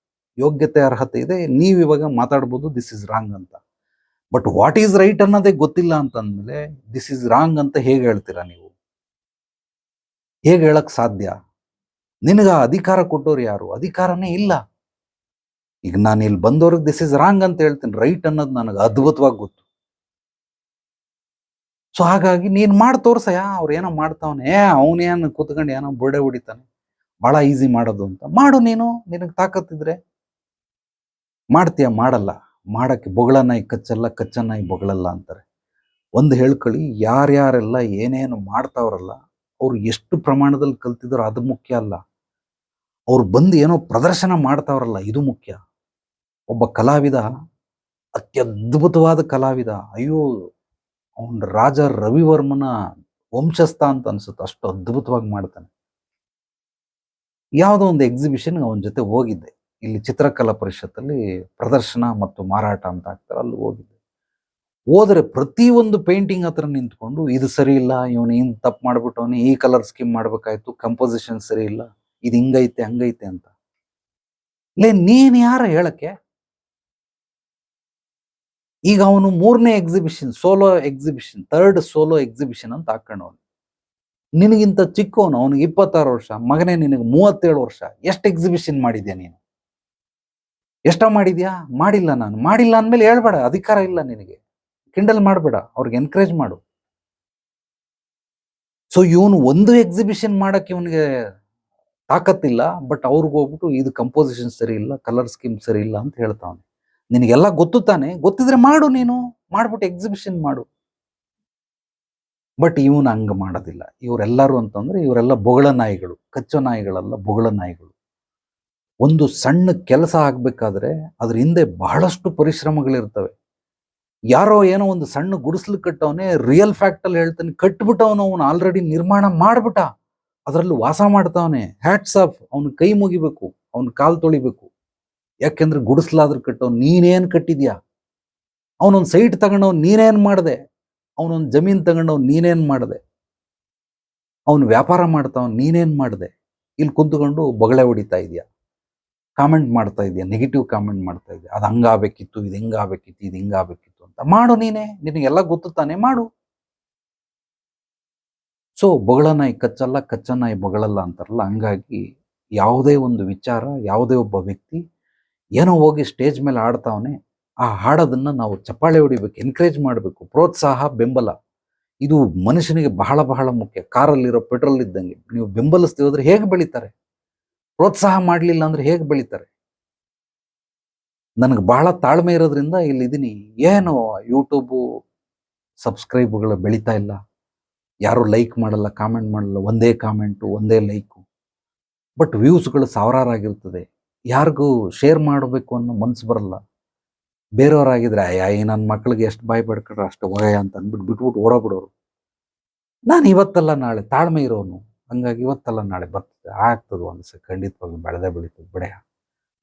A: ಯೋಗ್ಯತೆ, ಅರ್ಹತೆ ಇದೆ. ನೀವು ಇವಾಗ ಮಾತಾಡ್ಬೋದು ದಿಸ್ ಈಸ್ ರಾಂಗ್ ಅಂತ. ಬಟ್ ವಾಟ್ ಈಸ್ ರೈಟ್ ಅನ್ನೋದೇ ಗೊತ್ತಿಲ್ಲ ಅಂತಂದ್ಮೇಲೆ ದಿಸ್ ಈಸ್ ರಾಂಗ್ ಅಂತ ಹೇಗೆ ಹೇಳ್ತೀರಾ ನೀವು? ಹೇಗೆ ಹೇಳಕ್ ಸಾಧ್ಯ? ನಿನಗೆ ಅಧಿಕಾರ ಕೊಟ್ಟೋರು ಯಾರು? ಅಧಿಕಾರನೇ ಇಲ್ಲ. ಈಗ ನಾನು ಇಲ್ಲಿ ಬಂದವ್ರಿಗೆ ದಿಸ್ ಈಸ್ ರಾಂಗ್ ಅಂತ ಹೇಳ್ತೀನಿ, ರೈಟ್ ಅನ್ನೋದು ನನಗೆ ಅದ್ಭುತವಾಗಿ ಗೊತ್ತು. ಸೊ ಹಾಗಾಗಿ ನೀನು ಮಾಡಿ ತೋರ್ಸಯ್ಯ. ಅವ್ರು ಏನೋ ಮಾಡ್ತಾವನೆ, ಅವನೇನು ಕೂತ್ಕೊಂಡು ಏನೋ ಬುರ್ಡೆ ಹೊಡಿತಾನೆ, ಭಾಳ ಈಸಿ ಮಾಡೋದು ಅಂತ. ಮಾಡು ನೀನು, ನಿನಗೆ ತಾಕತ್ತಿದ್ರೆ ಮಾಡ್ತೀಯ. ಮಾಡಲ್ಲ, ಮಾಡಕ್ಕೆ ಬೊಗಳ ನಾಯಿ ಕಚ್ಚಲ್ಲ, ಕಚ್ಚ ನಾಯಿ ಬೊಗಳಲ್ಲ ಅಂತಾರೆ. ಒಂದು ಹೇಳ್ಕೊಳ್ಳಿ, ಯಾರ್ಯಾರೆಲ್ಲ ಏನೇನು ಮಾಡ್ತಾವ್ರಲ್ಲ, ಅವ್ರು ಎಷ್ಟು ಪ್ರಮಾಣದಲ್ಲಿ ಕಲ್ತಿದ್ರು ಅದು ಮುಖ್ಯ ಅಲ್ಲ. ಅವ್ರು ಬಂದು ಏನೋ ಪ್ರದರ್ಶನ ಮಾಡ್ತಾವ್ರಲ್ಲ ಇದು ಮುಖ್ಯ. ಒಬ್ಬ ಕಲಾವಿದ, ಅತ್ಯದ್ಭುತವಾದ ಕಲಾವಿದ, ಅಯ್ಯೋ ಅವನ ರಾಜ ರವಿವರ್ಮನ ವಂಶಸ್ಥ ಅಂತ ಅನ್ಸುತ್ತೆ, ಅಷ್ಟು ಅದ್ಭುತವಾಗಿ ಮಾಡ್ತಾನೆ. ಯಾವುದೋ ಒಂದು ಎಕ್ಸಿಬಿಷನ್ಗೆ ಅವನ ಜೊತೆ ಹೋಗಿದ್ದೆ. ಇಲ್ಲಿ ಚಿತ್ರಕಲಾ ಪರಿಷತ್ತಲ್ಲಿ ಪ್ರದರ್ಶನ ಮತ್ತು ಮಾರಾಟ ಅಂತ ಆಗ್ತಾರೆ, ಅಲ್ಲಿ ಹೋಗಿದ್ದೆ. ಹೋದರೆ ಪ್ರತಿಯೊಂದು ಪೇಂಟಿಂಗ್ ಹತ್ರ ನಿಂತ್ಕೊಂಡು ಇದು ಸರಿ ಇಲ್ಲ, ಇವನು ಹಿಂಗೆ ತಪ್ಪು ಮಾಡ್ಬಿಟ್ಟವನು, ಈ ಕಲರ್ ಸ್ಕೀಮ್ ಮಾಡ್ಬೇಕಾಯ್ತು, ಕಂಪೋಸಿಷನ್ ಸರಿ ಇಲ್ಲ, ಇದು ಹಿಂಗೈತೆ ಹಂಗೈತೆ ಅಂತ. ನೀನ್ ಯಾರ ಹೇಳಕ್ಕೆ? ಈಗ ಅವನು 3ನೇ exhibition, solo exhibition, 3rd solo exhibition ಅಂತ ಹಾಕೊಂಡವನು. ನಿನಗಿಂತ ಚಿಕ್ಕವನು, ಅವನಿಗೆ 26 ವರ್ಷ. ಮಗನೇ ನಿನಗೆ 37 ವರ್ಷ. ಎಷ್ಟು ಎಕ್ಸಿಬಿಷನ್ ಮಾಡಿದ್ಯಾ ನೀನು? ಎಷ್ಟ ಮಾಡಿದ್ಯಾ? ಮಾಡಿಲ್ಲ. ನಾನು ಮಾಡಿಲ್ಲ ಅಂದ್ಮೇಲೆ ಹೇಳ್ಬೇಡ, ಅಧಿಕಾರ ಇಲ್ಲ ನಿನಗೆ. ಕಿಂಡಲ್ ಮಾಡಬೇಡ, ಅವ್ರಿಗೆ ಎನ್ಕರೇಜ್ ಮಾಡು. ಸೊ ಇವನು ಒಂದು ಎಕ್ಸಿಬಿಷನ್ ಮಾಡಕ್ಕೆ ಇವನಿಗೆ ತಾಕತ್ತಿಲ್ಲ, ಬಟ್ ಅವ್ರಿಗೆ ಹೋಗ್ಬಿಟ್ಟು ಇದು ಕಂಪೋಸಿಷನ್ ಸರಿ ಇಲ್ಲ, ಕಲರ್ ಸ್ಕೀಮ್ ಸರಿ ಇಲ್ಲ ಅಂತ ಹೇಳ್ತಾವನೆ. ನಿನಗೆಲ್ಲ ಗೊತ್ತು ತಾನೆ? ಗೊತ್ತಿದ್ರೆ ಮಾಡು, ನೀನು ಮಾಡ್ಬಿಟ್ಟು ಎಕ್ಸಿಬಿಷನ್ ಮಾಡು. ಬಟ್ ಇವನು ಹಂಗ ಮಾಡೋದಿಲ್ಲ. ಇವರೆಲ್ಲರೂ ಅಂತಂದ್ರೆ ಇವರೆಲ್ಲ ಬೊಗಳ ನಾಯಿಗಳು, ಕಚ್ಚೋ ನಾಯಿಗಳಲ್ಲ, ಬೊಗಳ ನಾಯಿಗಳು. ಒಂದು ಸಣ್ಣ ಕೆಲಸ ಆಗ್ಬೇಕಾದ್ರೆ ಅದ್ರ ಹಿಂದೆ ಬಹಳಷ್ಟು ಪರಿಶ್ರಮಗಳಿರ್ತವೆ. ಯಾರೋ ಏನೋ ಒಂದು ಸಣ್ಣ ಗುಡಿಸ್ಲು ಕಟ್ಟವನೇ, ರಿಯಲ್ ಫ್ಯಾಕ್ಟ್ ಅಲ್ಲಿ ಹೇಳ್ತಾನೆ, ಕಟ್ಬಿಟ್ಟವನು, ಅವನು ಆಲ್ರೆಡಿ ನಿರ್ಮಾಣ ಮಾಡ್ಬಿಟ್ಟ, ಅದರಲ್ಲಿ ವಾಸ ಮಾಡ್ತಾವನೆ. ಹ್ಯಾಟ್ಸ್ ಆಫ್, ಅವನು ಕೈ ಮುಗಿಬೇಕು, ಅವನು ಕಾಲ್ ತೊಳಿಬೇಕು. ಯಾಕೆಂದ್ರೆ ಗುಡಿಸ್ಲಾದ್ರೂ ಕಟ್ಟವ್, ನೀನೇನ್ ಕಟ್ಟಿದ್ಯಾ? ಅವನೊಂದು ಸೈಟ್ ತಗೊಂಡವ್, ನೀನೇನ್ ಮಾಡಿದೆ? ಅವನೊಂದು ಜಮೀನ್ ತಗೊಂಡವ್, ನೀನೇನ್ ಮಾಡಿದೆ? ಅವನು ವ್ಯಾಪಾರ ಮಾಡ್ತಾವ್, ನೀನೇನ್ ಮಾಡಿದೆ? ಇಲ್ಲಿ ಕುಂತ್ಕೊಂಡು ಬೊಗಳೆ ಹೊಡಿತಾ ಇದೆಯಾ, ಕಾಮೆಂಟ್ ಮಾಡ್ತಾ ಇದೆಯಾ, ನೆಗೆಟಿವ್ ಕಾಮೆಂಟ್ ಮಾಡ್ತಾ ಇದೆಯಾ, ಅದು ಹಂಗಾಗಬೇಕಿತ್ತು, ಇದು ಹಿಂಗಾಗಬೇಕಿತ್ತು, ಇದು ಹಿಂಗಾಗಬೇಕಿತ್ತು ಅಂತ ಮಾಡು. ನೀನೇ, ನಿನಗೆಲ್ಲ ಗೊತ್ತು ತಾನೇ, ಮಾಡು. ಸೊ ಬೊಗಳ ನಾಯಿ ಕಚ್ಚಲ್ಲ, ಕಚ್ಚ ನಾಯಿ ಬೊಗಳಲ್ಲ ಅಂತಾರಲ್ಲ, ಹಂಗಾಗಿ ಯಾವುದೇ ಒಂದು ವಿಚಾರ, ಯಾವುದೇ ಒಬ್ಬ ವ್ಯಕ್ತಿ ಏನೋ ಹೋಗಿ ಸ್ಟೇಜ್ ಮೇಲೆ ಆಡ್ತಾವನೆ, ಆ ಹಾಡೋದನ್ನ ನಾವು ಚಪ್ಪಾಳೆ ಹೊಡಿಬೇಕು, ಎನ್ಕರೇಜ್ ಮಾಡಬೇಕು. ಪ್ರೋತ್ಸಾಹ, ಬೆಂಬಲ, ಇದು ಮನುಷ್ಯನಿಗೆ ಬಹಳ ಬಹಳ ಮುಖ್ಯ. ಕಾರಲ್ಲಿರೋ ಪೆಟ್ರೋಲ್ ಇದ್ದಂಗೆ. ನೀವು ಬೆಂಬಲಿಸ್ತೀವಿ ಹೋದ್ರೆ ಹೇಗೆ ಬೆಳೀತಾರೆ? ಪ್ರೋತ್ಸಾಹ ಮಾಡಲಿಲ್ಲ ಅಂದ್ರೆ ಹೇಗೆ ಬೆಳೀತಾರೆ? ನನಗೆ ಬಹಳ ತಾಳ್ಮೆ ಇರೋದ್ರಿಂದ ಇಲ್ಲಿದ್ದೀನಿ. ಏನು ಯೂಟ್ಯೂಬು ಸಬ್ಸ್ಕ್ರೈಬ್ಗಳು ಬೆಳೀತಾ ಇಲ್ಲ, ಯಾರು ಲೈಕ್ ಮಾಡಲ್ಲ, ಕಾಮೆಂಟ್ ಮಾಡಲ್ಲ, ಒಂದೇ ಕಾಮೆಂಟು, ಒಂದೇ ಲೈಕು, ಬಟ್ ವ್ಯೂಸ್ಗಳು ಸಾವಿರಾರಾಗಿರ್ತದೆ. ಯಾರಿಗೂ ಶೇರ್ ಮಾಡಬೇಕು ಅನ್ನೋ ಮನ್ಸು ಬರಲ್ಲ. ಬೇರೆಯವರಾಗಿದ್ರೆ ಅಯ್ಯ ನನ್ನ ಮಕ್ಳಿಗೆ ಎಷ್ಟು ಬಾಯಿ ಬಡ್ಕೊಂಡ್ರೆ ಅಷ್ಟು ಹೋಗಯ್ಯ ಅಂತ ಅಂದ್ಬಿಟ್ಟು ಬಿಟ್ಬಿಟ್ಟು ಓಡೋಗ್ಬಿಡೋರು. ನಾನು ಇವತ್ತಲ್ಲ ನಾಳೆ ತಾಳ್ಮೆ ಇರೋನು, ಹಂಗಾಗಿ ಇವತ್ತಲ್ಲ ನಾಳೆ ಬರ್ತದೆ, ಆಗ್ತದೆ ಒಂದ್ಸ, ಖಂಡಿತವಾಗ್ಲೂ ಬೆಳೆದೇ ಬೆಳೀತದೆ ಬಿಡೆಯ.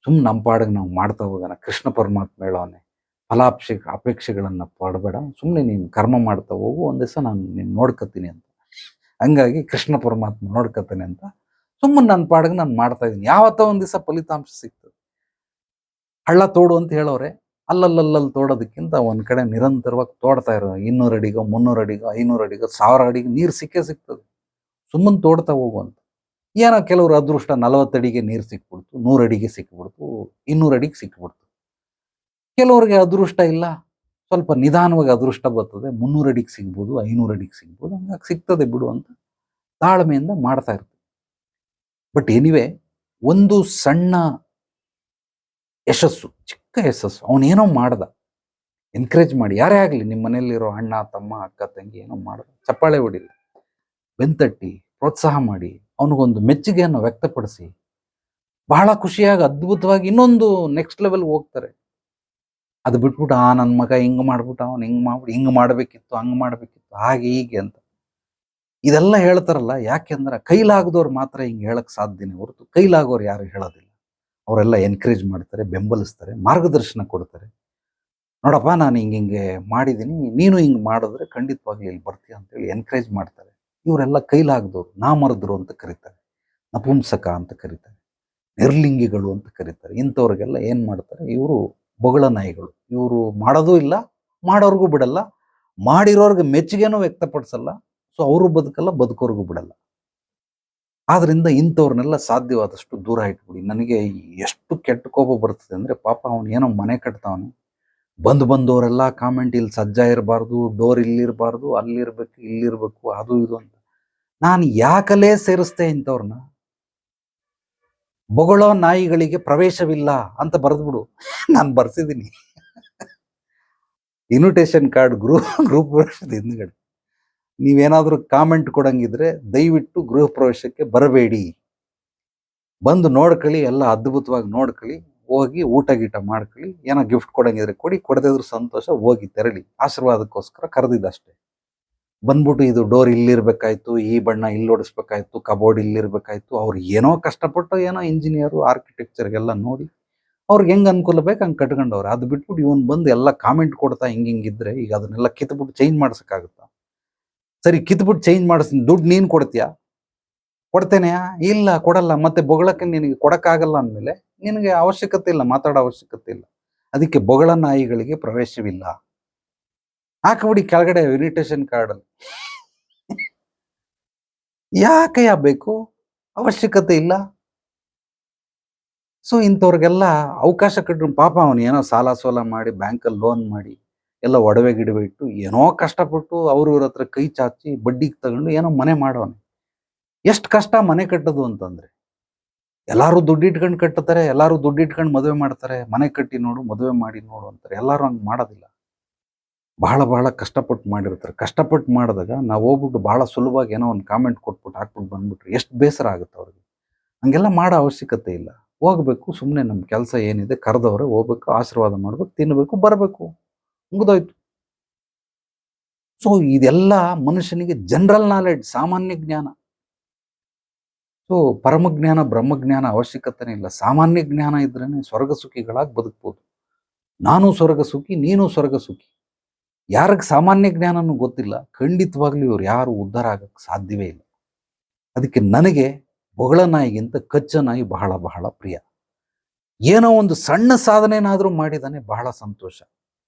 A: ಸುಮ್ಮನೆ ನಮ್ಮ ಪಾಡಿಗೆ ನಾವು ಮಾಡ್ತಾ ಹೋಗೋಣ. ಕೃಷ್ಣ ಪರಮಾತ್ಮ ಹೇಳೋನೆ, ಅಪೇಕ್ಷೆಗಳನ್ನು ಪಡಬೇಡ, ಸುಮ್ಮನೆ ನೀನು ಕರ್ಮ ಮಾಡ್ತಾ ಹೋಗು, ಒಂದು ದಿವಸ ನಾನು ನೀನು ನೋಡ್ಕೊತೀನಿ ಅಂತ. ಹಂಗಾಗಿ ಕೃಷ್ಣ ಪರಮಾತ್ಮ ನೋಡ್ಕೊತಾನೆ ಅಂತ ಸುಮ್ಮನೆ ನನ್ನ ಪಾಡಿಗೆ ನಾನು ಮಾಡ್ತಾ ಇದ್ದೀನಿ. ಯಾವತ್ತೋ ಒಂದು ದಿವಸ ಫಲಿತಾಂಶ ಸಿಗ್ತದೆ. ಹಳ್ಳ ತೋಡು ಅಂತ ಹೇಳೋರೆ, ಅಲ್ಲಲ್ಲಿ ತೋಡೋದಕ್ಕಿಂತ ಒಂದು ಕಡೆ ನಿರಂತರವಾಗಿ ತೋಡ್ತಾ ಇರೋ 200 ಅಡಿಗೋ 300 ಅಡಿಗೋ 500 ಅಡಿಗೋ 1000 ಅಡಿಗೆ ನೀರು ಸಿಕ್ಕೇ ಸಿಗ್ತದೆ. ಸುಮ್ಮನೆ ತೋಡ್ತಾ ಹೋಗುವಂತ. ಏನೋ ಕೆಲವರು ಅದೃಷ್ಟ 40 ಅಡಿಗೆ ನೀರು ಸಿಕ್ಬಿಡ್ತು, 100 ಅಡಿಗೆ ಸಿಕ್ಬಿಡ್ತು, 200 ಅಡಿಗೆ ಸಿಕ್ಬಿಡ್ತು. ಕೆಲವರಿಗೆ ಅದೃಷ್ಟ ಇಲ್ಲ, ಸ್ವಲ್ಪ ನಿಧಾನವಾಗಿ ಅದೃಷ್ಟ ಬರ್ತದೆ, 300 ಅಡಿಗೆ ಸಿಗ್ಬೋದು, 500 ಅಡಿಗೆ ಸಿಗ್ಬೋದು, ಹಂಗಾಗಿ ಸಿಗ್ತದೆ ಬಿಡು ಅಂತ ತಾಳ್ಮೆಯಿಂದ ಮಾಡ್ತಾ ಇರ್ತೀವಿ. ಬಟ್ ಎನಿವೆ, ಒಂದು ಸಣ್ಣ ಯಶಸ್ಸು, ಚಿಕ್ಕ ಯಶಸ್ಸು, ಅವನೇನೋ ಮಾಡ್ದ, ಎನ್ಕರೇಜ್ ಮಾಡಿ. ಯಾರೇ ಆಗಲಿ, ನಿಮ್ಮ ಮನೆಯಲ್ಲಿರೋ ಅಣ್ಣ, ತಮ್ಮ, ಅಕ್ಕ, ತಂಗಿ ಏನೋ ಮಾಡ್ದ, ಚಪ್ಪಾಳೆ ಹೊಡಿಲಿ, ಬೆಂತಟ್ಟಿ, ಪ್ರೋತ್ಸಾಹ ಮಾಡಿ, ಅವನಿಗೊಂದು ಮೆಚ್ಚುಗೆಯನ್ನು ವ್ಯಕ್ತಪಡಿಸಿ, ಬಹಳ ಖುಷಿಯಾಗಿ ಅದ್ಭುತವಾಗಿ ಇನ್ನೊಂದು ನೆಕ್ಸ್ಟ್ ಲೆವೆಲ್ಗೆ ಹೋಗ್ತಾರೆ. ಅದು ಬಿಟ್ಬಿಟ್ಟು ನನ್ನ ಮಗ ಹಿಂಗೆ ಮಾಡ್ಬಿಟ್ಟು, ಅವನು ಹಿಂಗೆ ಮಾಡಬೇಕಿತ್ತು, ಹಂಗೆ ಮಾಡಬೇಕಿತ್ತು, ಹಾಗೆ ಹೀಗೆ ಅಂತ ಇದೆಲ್ಲ ಹೇಳ್ತಾರಲ್ಲ. ಯಾಕೆಂದ್ರೆ ಕೈಲಾಗದವ್ರು ಮಾತ್ರ ಹಿಂಗೆ ಹೇಳಕ್ ಸಾಧ್ಯನೇ ಹೊರತು ಕೈಲಾಗೋರು ಯಾರು ಹೇಳೋದಿಲ್ಲ. ಅವರೆಲ್ಲ ಎನ್ಕರೇಜ್ ಮಾಡ್ತಾರೆ, ಬೆಂಬಲಿಸ್ತಾರೆ, ಮಾರ್ಗದರ್ಶನ ಕೊಡ್ತಾರೆ. ನೋಡಪ್ಪ, ನಾನು ಹಿಂಗೆ ಮಾಡಿದ್ದೀನಿ, ನೀನು ಹಿಂಗೆ ಮಾಡಿದ್ರೆ ಖಂಡಿತವಾಗ್ಲಿ ಇಲ್ಲಿ ಬರ್ತೀಯ ಅಂತೇಳಿ ಎನ್ಕರೇಜ್ ಮಾಡ್ತಾರೆ. ಇವರೆಲ್ಲ ಕೈಲಾಗದವ್ರು, ನಾಮರ್ದರು ಅಂತ ಕರೀತಾರೆ, ನಪುಂಸಕ ಅಂತ ಕರೀತಾರೆ, ನಿರ್ಲಿಂಗಿಗಳು ಅಂತ ಕರೀತಾರೆ. ಇಂಥವ್ರಿಗೆಲ್ಲ ಏನು ಮಾಡ್ತಾರೆ, ಇವರು ಬೊಗಳ ನಾಯಿಗಳು. ಇವರು ಮಾಡೋದೂ ಇಲ್ಲ, ಮಾಡೋರ್ಗೂ ಬಿಡಲ್ಲ, ಮಾಡಿರೋರ್ಗೆ ಮೆಚ್ಚುಗೆನೂ ವ್ಯಕ್ತಪಡಿಸಲ್ಲ. ಸೊ ಅವರು ಬದುಕಲ್ಲ, ಬದುಕೋರ್ಗೂ ಬಿಡಲ್ಲ. ಆದ್ರಿಂದ ಇಂಥವ್ರನ್ನೆಲ್ಲ ಸಾಧ್ಯವಾದಷ್ಟು ದೂರ ಇಟ್ಬಿಡಿ. ನನಗೆ ಎಷ್ಟು ಕೆಟ್ಟ ಕೋಪ ಬರ್ತದೆ ಅಂದರೆ, ಪಾಪ ಅವನು ಏನೋ ಮನೆ ಕಟ್ತಾವನು, ಬಂದವರೆಲ್ಲ ಕಾಮೆಂಟ್, ಇಲ್ಲಿ ಸಜ್ಜಾ ಇರಬಾರ್ದು, ಡೋರ್ ಇಲ್ಲಿರಬಾರ್ದು, ಅಲ್ಲಿರ್ಬೇಕು, ಇಲ್ಲಿರ್ಬೇಕು, ಅದು ಇದು ಅಂತ. ನಾನು ಯಾಕಲೇ ಸೇರಿಸ್ತೆ ಇಂಥವ್ರನ್ನ? ಬೊಗಳೋ ನಾಯಿಗಳಿಗೆ ಪ್ರವೇಶವಿಲ್ಲ ಅಂತ ಬರೆದ್ಬಿಡು. ನಾನು ಬರ್ಸಿದ್ದೀನಿ ಇನ್ವಿಟೇಷನ್ ಕಾರ್ಡ್ ಗ್ರೂಪ್ ವರ್ಷದ ಹಿಂದ್ಗಡೆ. ನೀವೇನಾದರೂ ಕಾಮೆಂಟ್ ಕೊಡಂಗಿದ್ರೆ ದಯವಿಟ್ಟು ಗೃಹ ಪ್ರವೇಶಕ್ಕೆ ಬರಬೇಡಿ, ಬಂದು ನೋಡ್ಕೊಳ್ಳಿ, ಎಲ್ಲ ಅದ್ಭುತವಾಗಿ ನೋಡ್ಕೊಳ್ಳಿ, ಹೋಗಿ ಊಟ ಗೀಟ ಮಾಡ್ಕೊಳ್ಳಿ, ಏನೋ ಗಿಫ್ಟ್ ಕೊಡಂಗಿದ್ರೆ ಕೊಡಿ, ಕೊಡದಿದ್ರು ಸಂತೋಷ, ಹೋಗಿ ತೆರಳಿ, ಆಶೀರ್ವಾದಕ್ಕೋಸ್ಕರ ಕರೆದಿದ್ದಷ್ಟೇ. ಬಂದ್ಬಿಟ್ಟು ಇದು ಡೋರ್ ಇಲ್ಲಿರ್ಬೇಕಾಯ್ತು, ಈ ಬಣ್ಣ ಇಲ್ಲಿ ಹೊಡಿಸ್ಬೇಕಾಯ್ತು, ಕಬೋರ್ಡ್ ಇಲ್ಲಿರ್ಬೇಕಾಯ್ತು, ಅವ್ರು ಏನೋ ಕಷ್ಟಪಟ್ಟು ಏನೋ ಇಂಜಿನಿಯರು ಆರ್ಕಿಟೆಕ್ಚರ್ಗೆಲ್ಲ ನೋಡಿ ಅವ್ರಿಗೆ ಹೆಂಗೆ ಅನುಕೂಲ ಬೇಕು ಹಂಗೆ ಕಟ್ಕೊಂಡವ್ರು. ಅದು ಬಿಟ್ಬಿಟ್ಟು ಇವನು ಬಂದು ಎಲ್ಲ ಕಾಮೆಂಟ್ ಕೊಡ್ತಾ ಹಿಂಗಿದ್ರೆ ಈಗ ಅದನ್ನೆಲ್ಲ ಕಿತ್ಬಿಟ್ಟು ಚೇಂಜ್ ಮಾಡ್ಸೋಕ್ಕಾಗುತ್ತಾ? ಸರಿ, ಕಿತ್ಬಿಟ್ಟು ಚೇಂಜ್ ಮಾಡಿಸ್ತೀನಿ, ದುಡ್ಡು ನೀನು ಕೊಡ್ತೀಯಾ? ಕೊಡ್ತೇನೆ? ಇಲ್ಲ, ಕೊಡಲ್ಲ. ಮತ್ತೆ ಬೊಗಳಕ್ಕೆ ನಿನಗೆ ಕೊಡಕ್ಕಾಗಲ್ಲ ಅಂದಮೇಲೆ ನಿನಗೆ ಅವಶ್ಯಕತೆ ಇಲ್ಲ, ಮಾತಾಡೋ ಅವಶ್ಯಕತೆ ಇಲ್ಲ. ಅದಕ್ಕೆ ಬೊಗಳ ನಾಯಿಗಳಿಗೆ ಪ್ರವೇಶವಿಲ್ಲ. ಹಾಕಬಿಡಿ ಕೆಳಗಡೆ ಇನ್ವಿಟೇಷನ್ ಕಾರ್ಡ್. ಯಾಕೆ ಬೇಕು? ಅವಶ್ಯಕತೆ ಇಲ್ಲ. ಸೊ ಇಂಥವ್ರಿಗೆಲ್ಲ ಅವಕಾಶ ಕೊಟ್ಟರು. ಪಾಪ ಅವನು ಏನೋ ಸಾಲ ಸೋಲ ಮಾಡಿ, ಬ್ಯಾಂಕಲ್ಲಿ ಲೋನ್ ಮಾಡಿ, ಎಲ್ಲ ಒಡವೆ ಗಿಡವೆ ಇಟ್ಟು, ಏನೋ ಕಷ್ಟಪಟ್ಟು ಇವ್ರ ಹತ್ರ ಕೈ ಚಾಚಿ ಬಡ್ಡಿಗೆ ತಗೊಂಡು ಏನೋ ಮನೆ ಮಾಡೋನೆ. ಎಷ್ಟು ಕಷ್ಟ ಮನೆ ಕಟ್ಟೋದು ಅಂತಂದ್ರೆ. ಎಲ್ಲರೂ ದುಡ್ಡು ಇಟ್ಕೊಂಡು ಕಟ್ಟುತ್ತಾರೆ, ಎಲ್ಲರೂ ದುಡ್ಡು ಇಟ್ಕೊಂಡು ಮದುವೆ ಮಾಡ್ತಾರೆ. ಮನೆ ಕಟ್ಟಿ ನೋಡು, ಮದುವೆ ಮಾಡಿ ನೋಡು ಅಂತಾರೆ. ಎಲ್ಲರೂ ಹಂಗೆ ಮಾಡೋದಿಲ್ಲ. ಬಹಳ ಕಷ್ಟಪಟ್ಟು ಮಾಡಿರ್ತಾರೆ. ಕಷ್ಟಪಟ್ಟು ಮಾಡಿದಾಗ ನಾವು ಹೋಗ್ಬಿಟ್ಟು ಬಹಳ ಸುಲಭವಾಗಿ ಏನೋ ಒಂದು ಕಾಮೆಂಟ್ ಕೊಟ್ಬಿಟ್ಟು ಹಾಕ್ಬಿಟ್ಟು ಬಂದ್ಬಿಟ್ರೆ ಎಷ್ಟು ಬೇಸರ ಆಗುತ್ತೆ ಅವ್ರಿಗೆ. ಹಂಗೆಲ್ಲ ಮಾಡೋ ಅವಶ್ಯಕತೆ ಇಲ್ಲ. ಹೋಗ್ಬೇಕು, ಸುಮ್ಮನೆ ನಮ್ಮ ಕೆಲಸ ಏನಿದೆ, ಕರೆದವ್ರೆ ಹೋಗ್ಬೇಕು, ಆಶೀರ್ವಾದ ಮಾಡ್ಬೇಕು, ತಿನ್ನಬೇಕು, ಬರಬೇಕು, ಮುಗಿದೋಯ್ತು. ಸೊ ಇದೆಲ್ಲ ಮನುಷ್ಯನಿಗೆ ಜನರಲ್ ನಾಲೆಡ್ಜ್, ಸಾಮಾನ್ಯ ಜ್ಞಾನ. ಸೊ ಪರಮಜ್ಞಾನ, ಬ್ರಹ್ಮಜ್ಞಾನ ಅವಶ್ಯಕತೆನೇ ಇಲ್ಲ. ಸಾಮಾನ್ಯ ಜ್ಞಾನ ಇದ್ರೇನೆ ಸ್ವರ್ಗ ಸುಖಿಗಳಾಗಿ ಬದುಕ್ಬೋದು. ನಾನು ಸ್ವರ್ಗ ಸುಖಿ, ನೀನು ಸ್ವರ್ಗ ಸುಖಿ. ಯಾರಿಗೆ ಸಾಮಾನ್ಯ ಜ್ಞಾನನೂ ಗೊತ್ತಿಲ್ಲ, ಖಂಡಿತವಾಗ್ಲೂ ಇವ್ರು ಯಾರು ಉದ್ಧಾರ ಆಗಕ್ಕೆ ಸಾಧ್ಯವೇ ಇಲ್ಲ. ಅದಕ್ಕೆ ನನಗೆ ಬೊಗಳ ನಾಯಿಗಿಂತ ಕಚ್ಚ ನಾಯಿ ಬಹಳ ಬಹಳ ಪ್ರಿಯ. ಏನೋ ಒಂದು ಸಣ್ಣ ಸಾಧನೆನಾದರೂ ಮಾಡಿದಾನೆ, ಬಹಳ ಸಂತೋಷ.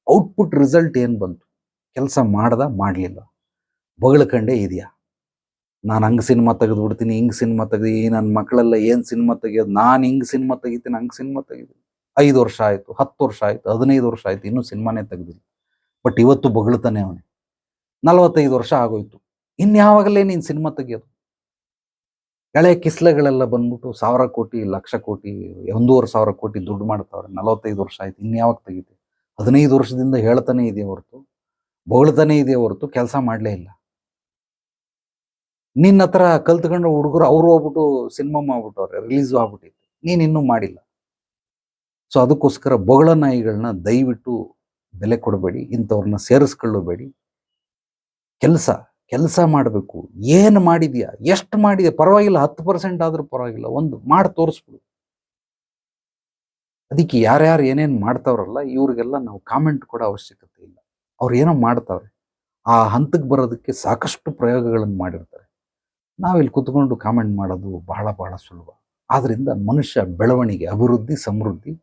A: ಔಟ್ಪುಟ್ ರಿಸಲ್ಟ್ ಏನು ಬಂತು? ಕೆಲಸ ಮಾಡ್ದ, ಮಾಡಲಿಲ್ಲ, ಬೊಗಳಕಂಡೇ ಇದೆಯಾ? ನಾನು ಹಂಗೆ ಸಿನಿಮಾ ತೆಗೆದ್ಬಿಡ್ತೀನಿ, ಹಿಂಗೆ ಸಿನಿಮಾ ತೆಗ್ದು, ನನ್ನ ಮಕ್ಕಳೆಲ್ಲ ಏನು ಸಿನಿಮಾ ತೆಗಿಯೋದು, ನಾನು ಹಿಂಗೆ ಸಿನಿಮಾ ತೆಗಿತೀನಿ, ಹಂಗೆ ಸಿನಿಮಾ ತೆಗಿತೀನಿ. 5 ವರ್ಷ ಆಯಿತು, 10 ವರ್ಷ ಆಯಿತು, 15 ವರ್ಷ ಆಯಿತು, ಇನ್ನೂ ಸಿನಿಮಾನೇ ತೆಗೆದಿಲ್ಲ. ಬಟ್ ಇವತ್ತು ಬೊಗಳ್ತಾನೆ ಅವನೇ. 45 ವರ್ಷ ಆಗೋಯ್ತು, ಇನ್ಯಾವಾಗಲೇ ನೀನು ಸಿನಿಮಾ ತೆಗಿಯೋದು? ಎಳೆ ಕಿಸ್ಲೆಗಳೆಲ್ಲ ಬಂದ್ಬಿಟ್ಟು 1000 ಕೋಟಿ, ಲಕ್ಷ ಕೋಟಿ, 1,500 ಕೋಟಿ ದುಡ್ಡು ಮಾಡ್ತಾವ್ರೆ. 45 ವರ್ಷ ಆಯ್ತು, ಇನ್ಯಾವಾಗ ತೆಗಿತೀವಿ? 15 ವರ್ಷದಿಂದ ಹೇಳ್ತಾನೆ ಇದೆಯೇ ಹೊರತು, ಬೊಗಳ್ತಾನೆ ಇದೆಯೇ ಹೊರತು ಕೆಲಸ ಮಾಡಲೇ ಇಲ್ಲ. ನಿನ್ನ ಹತ್ರ ಕಲ್ತ್ಕೊಂಡ್ರೆ ಹುಡುಗರು ಅವ್ರು ಹೋಗ್ಬಿಟ್ಟು ಸಿನಿಮಾ ಮಾಡ್ಬಿಟ್ಟವ್ರೆ, ರಿಲೀಸು ಆಗ್ಬಿಟ್ಟಿತ್ತು, ನೀನು ಇನ್ನೂ ಮಾಡಿಲ್ಲ. ಸೊ ಅದಕ್ಕೋಸ್ಕರ ಬೊಗಳ ನಾಯಿಗಳನ್ನ ದಯವಿಟ್ಟು ಬೆಲೆ ಕೊಡಬೇಡಿ, ಇಂಥವ್ರನ್ನ ಸೇರಿಸ್ಕೊಳ್ಳಬೇಡಿ. ಕೆಲಸ ಮಾಡಬೇಕು. ಏನು ಮಾಡಿದ್ಯಾ, ಎಷ್ಟು ಮಾಡಿದೆ ಪರವಾಗಿಲ್ಲ, 10% ಆದ್ರೂ ಪರವಾಗಿಲ್ಲ, ಒಂದು ಮಾಡಿ ತೋರಿಸ್ಬಿಡು. ಅದಕ್ಕೆ ಯಾರ್ಯಾರು ಏನೇನು ಮಾಡ್ತಾವ್ರಲ್ಲ, ಇವ್ರಿಗೆಲ್ಲ ನಾವು ಕಾಮೆಂಟ್ ಕೊಡೋ ಅವಶ್ಯಕತೆ ಇಲ್ಲ. ಅವ್ರು ಏನೋ ಮಾಡ್ತಾವ್ರೆ, ಆ ಹಂತಕ್ಕೆ ಬರೋದಕ್ಕೆ ಸಾಕಷ್ಟು ಪ್ರಯೋಗಗಳನ್ನು ಮಾಡಿರ್ತಾರೆ. ನಾವಿಲ್ಲಿ ಕುತ್ಕೊಂಡು ಕಾಮೆಂಟ್ ಮಾಡೋದು ಬಹಳ ಬಹಳ ಸುಲಭ. ಆದ್ರಿಂದ ಮನುಷ್ಯ ಬೆಳವಣಿಗೆ, ಅಭಿವೃದ್ಧಿ, ಸಮೃದ್ಧಿ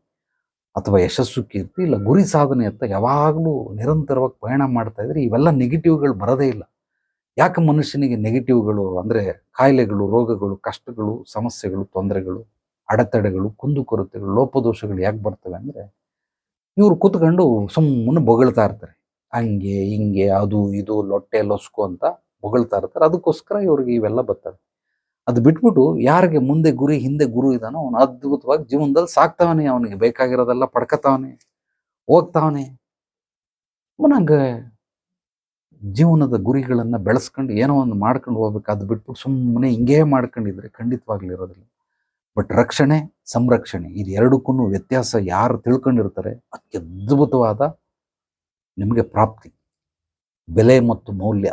A: ಅಥವಾ ಯಶಸ್ಸು, ಕೀರ್ತಿ ಇಲ್ಲ ಗುರಿ ಸಾಧನೆಯತ್ತ ಯಾವಾಗಲೂ ನಿರಂತರವಾಗಿ ಪಯಣ ಮಾಡ್ತಾ ಇದ್ರೆ ಇವೆಲ್ಲ ನೆಗೆಟಿವ್ಗಳು ಬರೋದೇ ಇಲ್ಲ. ಯಾಕೆ ಮನುಷ್ಯನಿಗೆ ನೆಗೆಟಿವ್ಗಳು ಅಂದರೆ ಕಾಯಿಲೆಗಳು, ರೋಗಗಳು, ಕಷ್ಟಗಳು, ಸಮಸ್ಯೆಗಳು, ತೊಂದರೆಗಳು, ಅಡೆತಡೆಗಳು, ಕುಂದುಕೊರತೆಗಳು, ಲೋಪದೋಷಗಳು ಯಾಕೆ ಬರ್ತವೆ ಅಂದರೆ, ಇವರು ಕೂತ್ಕೊಂಡು ಸುಮ್ಮನೆ ಬೊಗಳ್ತಾ ಇರ್ತಾರೆ. ಹಂಗೆ ಹಿಂಗೆ ಅದು ಇದು ಲೊಟ್ಟೆ ಲೊಸ್ಕು ಅಂತ ಬೊಗಳ್ತಾ ಇರ್ತಾರೆ. ಅದಕ್ಕೋಸ್ಕರ ಇವ್ರಿಗೆ ಇವೆಲ್ಲ ಬರ್ತವೆ. ಅದು ಬಿಟ್ಬಿಟ್ಟು ಯಾರಿಗೆ ಮುಂದೆ ಗುರಿ ಹಿಂದೆ ಗುರು ಇದ್ದಾನೋ ಅವನು ಅದ್ಭುತವಾಗಿ ಜೀವನದಲ್ಲಿ ಸಾಕ್ತಾವನೆ, ಅವನಿಗೆ ಬೇಕಾಗಿರೋದೆಲ್ಲ ಪಡ್ಕತಾವನೆ, ಹೋಗ್ತಾವನೆ. ಅವನಿಗೆ ಜೀವನದ ಗುರಿಗಳನ್ನು ಬೆಳೆಸ್ಕೊಂಡು ಏನೋ ಒಂದು ಮಾಡ್ಕೊಂಡು ಹೋಗ್ಬೇಕು. ಅದು ಬಿಟ್ಬಿಟ್ಟು ಸುಮ್ಮನೆ ಹಿಂಗೇ ಮಾಡ್ಕೊಂಡಿದ್ರೆ ಖಂಡಿತವಾಗ್ಲೂ ಇರೋದಿಲ್ಲ. ಬಟ್ ರಕ್ಷಣೆ, ಸಂರಕ್ಷಣೆ, ಇದು ಎರಡಕ್ಕೂ ವ್ಯತ್ಯಾಸ ಯಾರು ತಿಳ್ಕೊಂಡಿರ್ತಾರೆ ಅತ್ಯದ್ಭುತವಾದ ನಿಮಗೆ ಪ್ರಾಪ್ತಿ, ಬೆಲೆ ಮತ್ತು ಮೌಲ್ಯ.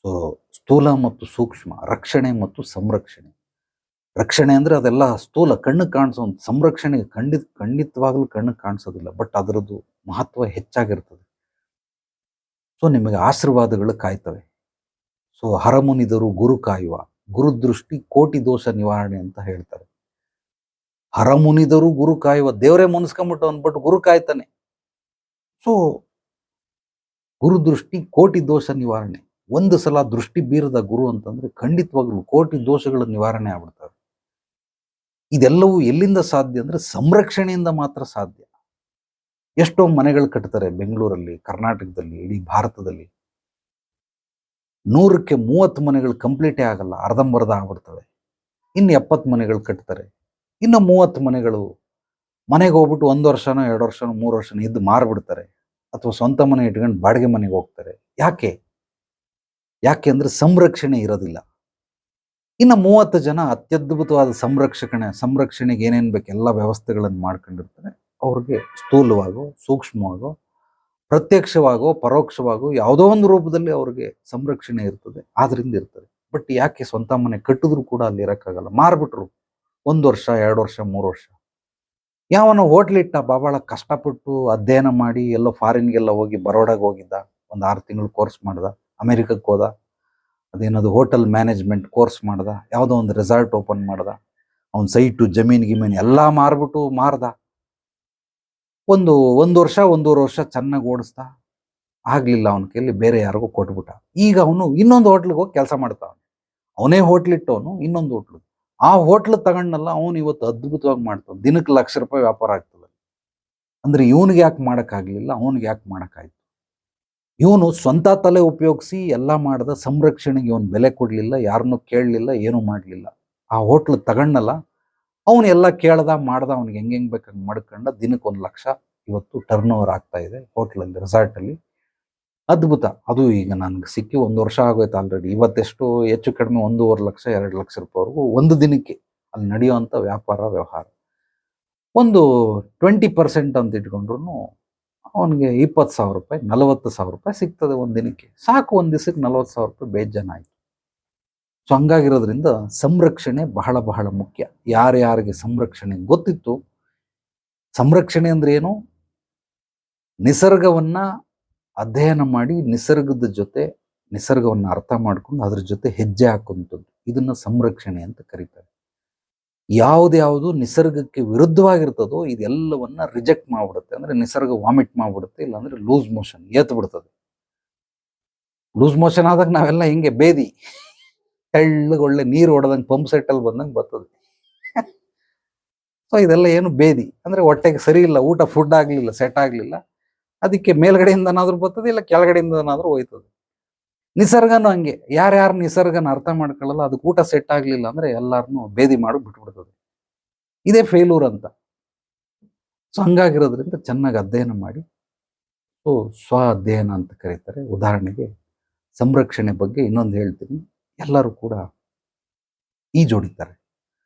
A: ಸೊ ಸ್ಥೂಲ ಮತ್ತು ಸೂಕ್ಷ್ಮ, ರಕ್ಷಣೆ ಮತ್ತು ಸಂರಕ್ಷಣೆ. ರಕ್ಷಣೆ ಅಂದರೆ ಅದೆಲ್ಲ ಸ್ಥೂಲ, ಕಣ್ಣಿಗೆ ಕಾಣಿಸೋ ಒಂದು. ಸಂರಕ್ಷಣೆ ಖಂಡಿತವಾಗ್ಲೂ ಕಣ್ಣಿಗೆ ಕಾಣಿಸೋದಿಲ್ಲ, ಬಟ್ ಅದರದ್ದು ಮಹತ್ವ ಹೆಚ್ಚಾಗಿರ್ತದೆ. ಸೊ ನಿಮಗೆ ಆಶೀರ್ವಾದಗಳು ಕಾಯ್ತವೆ. ಸೊ ಹರಮುನಿದರು ಗುರು ಕಾಯುವ, ಗುರುದೃಷ್ಟಿ ಕೋಟಿ ದೋಷ ನಿವಾರಣೆ ಅಂತ ಹೇಳ್ತಾರೆ. ಹರಮುನಿದರು ಗುರು ಕಾಯುವ, ದೇವರೇ ಮುನ್ಸ್ಕೊಂಬಿಟ್ಟು ಅಂದ್ಬಿಟ್ಟು ಗುರು ಕಾಯ್ತಾನೆ. ಸೊ ಗುರುದೃಷ್ಟಿ ಕೋಟಿ ದೋಷ ನಿವಾರಣೆ. ಒಂದು ಸಲ ದೃಷ್ಟಿ ಬೀರದ ಗುರು ಅಂತಂದ್ರೆ ಖಂಡಿತವಾಗ್ಲೂ ಕೋಟಿ ದೋಷಗಳ ನಿವಾರಣೆ ಆಗ್ಬಿಡ್ತವೆ. ಇದೆಲ್ಲವೂ ಎಲ್ಲಿಂದ ಸಾಧ್ಯ ಅಂದ್ರೆ ಸಂರಕ್ಷಣೆಯಿಂದ ಮಾತ್ರ ಸಾಧ್ಯ. ಎಷ್ಟೋ ಮನೆಗಳು ಕಟ್ತಾರೆ ಬೆಂಗಳೂರಲ್ಲಿ, ಕರ್ನಾಟಕದಲ್ಲಿ, ಇಡೀ ಭಾರತದಲ್ಲಿ. 100ಕ್ಕೆ 30 ಮನೆಗಳು ಕಂಪ್ಲೀಟೇ ಆಗಲ್ಲ, ಅರ್ಧಂಬರ್ಧ ಆಗ್ಬಿಡ್ತವೆ. ಇನ್ನು 70 ಮನೆಗಳು ಕಟ್ತಾರೆ. ಇನ್ನು 30 ಮನೆಗಳು ಮನೆಗೆ ಹೋಗ್ಬಿಟ್ಟು 1 ವರ್ಷನೋ 2 ವರ್ಷನೋ 3 ವರ್ಷನೋ ಇದ್ದು ಮಾರ್ಬಿಡ್ತಾರೆ, ಅಥವಾ ಸ್ವಂತ ಮನೆ ಇಟ್ಕೊಂಡು ಬಾಡಿಗೆ ಮನೆಗೆ ಹೋಗ್ತಾರೆ. ಯಾಕೆ ಅಂದ್ರೆ ಸಂರಕ್ಷಣೆ ಇರೋದಿಲ್ಲ. ಇನ್ನು 30 ಜನ ಅತ್ಯದ್ಭುತವಾದ ಸಂರಕ್ಷಣೆಗೆ ಏನೇನು ಬೇಕು ಎಲ್ಲ ವ್ಯವಸ್ಥೆಗಳನ್ನು ಮಾಡ್ಕೊಂಡಿರ್ತಾರೆ. ಅವ್ರಿಗೆ ಸ್ಥೂಲವಾಗೋ, ಸೂಕ್ಷ್ಮವಾಗೋ, ಪ್ರತ್ಯಕ್ಷವಾಗೋ, ಪರೋಕ್ಷವಾಗೋ ಯಾವುದೋ ಒಂದು ರೂಪದಲ್ಲಿ ಅವ್ರಿಗೆ ಸಂರಕ್ಷಣೆ ಇರ್ತದೆ, ಆದ್ರಿಂದ ಇರ್ತದೆ. ಬಟ್ ಯಾಕೆ ಸ್ವಂತ ಮನೆ ಕಟ್ಟಿದ್ರು ಕೂಡ ಅಲ್ಲಿ ಇರೋಕ್ಕಾಗಲ್ಲ, ಮಾರ್ಬಿಟ್ರು 1 ವರ್ಷ 2 ವರ್ಷ 3 ವರ್ಷ. ಯಾವನ ಹೋಟ್ಲಿಟ್ಟ ಬಹಳ ಕಷ್ಟಪಟ್ಟು ಅಧ್ಯಯನ ಮಾಡಿ ಎಲ್ಲೋ ಫಾರಿನ್ಗೆಲ್ಲ ಹೋಗಿ ಬರೋಡಾಗ ಹೋಗಿದ್ದ, ಒಂದು 6 ತಿಂಗಳು ಕೋರ್ಸ್ ಮಾಡ್ದ, ಅಮೆರಿಕಕ್ಕೆ ಹೋದ, ಅದೇನದು ಹೋಟೆಲ್ ಮ್ಯಾನೇಜ್ಮೆಂಟ್ ಕೋರ್ಸ್ ಮಾಡ್ದ, ಯಾವುದೋ ಒಂದು ರೆಸಾರ್ಟ್ ಓಪನ್ ಮಾಡ್ದ, ಅವ್ನ ಸೈಟು ಜಮೀನು ಗಿಮೀನು ಎಲ್ಲ ಮಾರ್ದ. ಒಂದು ವರ್ಷ 1.5 ವರ್ಷ ಚೆನ್ನಾಗಿ ಓಡಿಸ್ತಾ, ಆಗ್ಲಿಲ್ಲ ಅವನ ಕೈಲಿ, ಬೇರೆ ಯಾರಿಗೂ ಕೊಟ್ಬಿಟ್ಟ. ಈಗ ಅವನು ಇನ್ನೊಂದು ಹೋಟ್ಲಿಗೆ ಹೋಗಿ ಕೆಲಸ ಮಾಡ್ತಾವನೆ. ಅವನೇ ಹೋಟ್ಲಿಟ್ಟವನು ಇನ್ನೊಂದು ಹೋಟ್ಲು, ಆ ಹೋಟ್ಲು ತಗೊಂಡಲ್ಲ ಅವನು ಇವತ್ತು ಅದ್ಭುತವಾಗಿ ಮಾಡ್ತಾವ. ದಿನಕ್ಕೆ ₹1,00,000 ವ್ಯಾಪಾರ ಆಗ್ತದೆ. ಅಂದ್ರೆ ಇವನಿಗೆ ಯಾಕೆ ಮಾಡೋಕ್ಕಾಗಲಿಲ್ಲ, ಅವನಿಗೆ ಯಾಕೆ ಮಾಡೋಕ್ಕಾಯ್ತು? ಇವನು ಸ್ವಂತ ತಲೆ ಉಪಯೋಗಿಸಿ ಎಲ್ಲ ಮಾಡ್ದ, ಸಂರಕ್ಷಣೆಗೆ ಇವನು ಬೆಲೆ ಕೊಡಲಿಲ್ಲ, ಯಾರನ್ನೂ ಕೇಳಲಿಲ್ಲ, ಏನೂ ಮಾಡಲಿಲ್ಲ. ಆ ಹೋಟ್ಲು ತಗೊಂಡಲ್ಲ ಅವನು ಎಲ್ಲ ಮಾಡ್ದ, ಅವ್ನಿಗೆ ಹೆಂಗೆ ಬೇಕಂಗೆ ಮಾಡ್ಕೊಂಡ, ದಿನಕ್ಕೆ 1,00,000 ಇವತ್ತು ಟರ್ನ್ ಓವರ್ ಆಗ್ತಾ ಇದೆ ಹೋಟ್ಲಲ್ಲಿ, ರೆಸಾರ್ಟಲ್ಲಿ. ಅದ್ಭುತ. ಅದು ಈಗ ನನಗೆ ಸಿಕ್ಕಿ 1 ವರ್ಷ ಆಗೋಯ್ತು ಆಲ್ರೆಡಿ. ಇವತ್ತೆಷ್ಟು ಹೆಚ್ಚು ಕಡಿಮೆ 1.5 ಲಕ್ಷ ₹2,00,000 ಒಂದು ದಿನಕ್ಕೆ ಅಲ್ಲಿ ನಡೆಯುವಂಥ ವ್ಯವಹಾರ. ಒಂದು 20% ಅಂತ ಇಟ್ಕೊಂಡ್ರು ಅವನಿಗೆ ₹20,000 ₹40,000 ಸಿಗ್ತದೆ ಒಂದು ದಿನಕ್ಕೆ. ಸಾಕು, ಒಂದು ದಿವಸಕ್ಕೆ ₹40,000 ಬೇಜಾನ ಆಯ್ತು. ಸೊ ಹಂಗಾಗಿರೋದ್ರಿಂದ ಸಂರಕ್ಷಣೆ ಬಹಳ ಬಹಳ ಮುಖ್ಯ. ಯಾರ್ಯಾರಿಗೆ ಸಂರಕ್ಷಣೆ ಗೊತ್ತಿತ್ತು, ಸಂರಕ್ಷಣೆ ಅಂದ್ರೆ ಏನು, ನಿಸರ್ಗವನ್ನ ಅಧ್ಯಯನ ಮಾಡಿ ನಿಸರ್ಗದ ಜೊತೆ, ನಿಸರ್ಗವನ್ನು ಅರ್ಥ ಮಾಡ್ಕೊಂಡು ಅದ್ರ ಜೊತೆ ಹೆಜ್ಜೆ ಹಾಕುವಂಥದ್ದು. ಇದನ್ನ ಸಂರಕ್ಷಣೆ ಅಂತ ಕರೀತಾರೆ. ಯಾವ್ದ್ಯಾವುದು ನಿಸರ್ಗಕ್ಕೆ ವಿರುದ್ಧವಾಗಿರ್ತದೋ ಇದೆಲ್ಲವನ್ನ ರಿಜೆಕ್ಟ್ ಮಾಡ್ಬಿಡುತ್ತೆ. ಅಂದ್ರೆ ನಿಸರ್ಗ ವಾಮಿಟ್ ಮಾಡ್ಬಿಡುತ್ತೆ, ಇಲ್ಲಾಂದ್ರೆ ಲೂಸ್ ಮೋಷನ್ ಏತ್ ಬಿಡ್ತದೆ. ಲೂಸ್ ಮೋಷನ್ ಆದಾಗ ನಾವೆಲ್ಲ ಹಿಂಗೆ ಬೇದಿ ತೆಳ್ಳಗೆ ಒಳ್ಳೆ ನೀರು ಹೊಡೆದಂಗೆ ಪಂಪ್ ಸೆಟ್ ಅಲ್ಲಿ ಬಂದಂಗೆ ಬರ್ತದೆ. ಸೊ ಇದೆಲ್ಲ ಏನು ಬೇದಿ ಅಂದ್ರೆ ಹೊಟ್ಟೆಗೆ ಸರಿ ಇಲ್ಲ, ಊಟ ಫುಡ್ ಆಗ್ಲಿಲ್ಲ, ಸೆಟ್ ಆಗ್ಲಿಲ್ಲ, ಅದಕ್ಕೆ ಮೇಲ್ಗಡೆಯಿಂದನಾದ್ರೂ ಬರ್ತದೆ, ಇಲ್ಲ ಕೆಳಗಡೆಯಿಂದನಾದ್ರೂ ಹೋಯ್ತದೆ. ನಿಸರ್ಗನೂ ಹಂಗೆ, ಯಾರ್ಯಾರು ನಿಸರ್ಗನ ಅರ್ಥ ಮಾಡ್ಕೊಳ್ಳಲ್ಲ, ಅದಕ್ಕೆ ಊಟ ಸೆಟ್ ಆಗ್ಲಿಲ್ಲ ಅಂದ್ರೆ ಎಲ್ಲಾರನ್ನು ಬೇದಿ ಮಾಡಿ ಬಿಟ್ಬಿಡ್ತದೆ. ಇದೇ ಫೇಲ್ಯೂರ್ ಅಂತ. ಸೊ ಹಂಗಾಗಿರೋದ್ರಿಂದ ಚೆನ್ನಾಗಿ ಅಧ್ಯಯನ ಮಾಡಿ, ಸೊ ಸ್ವ ಅಧ್ಯಯನ ಅಂತ ಕರೀತಾರೆ. ಉದಾಹರಣೆಗೆ ಸಂರಕ್ಷಣೆ ಬಗ್ಗೆ ಇನ್ನೊಂದು ಹೇಳ್ತೀನಿ. ಎಲ್ಲರೂ ಕೂಡ ಈಜು ಹೊಡಿತಾರೆ,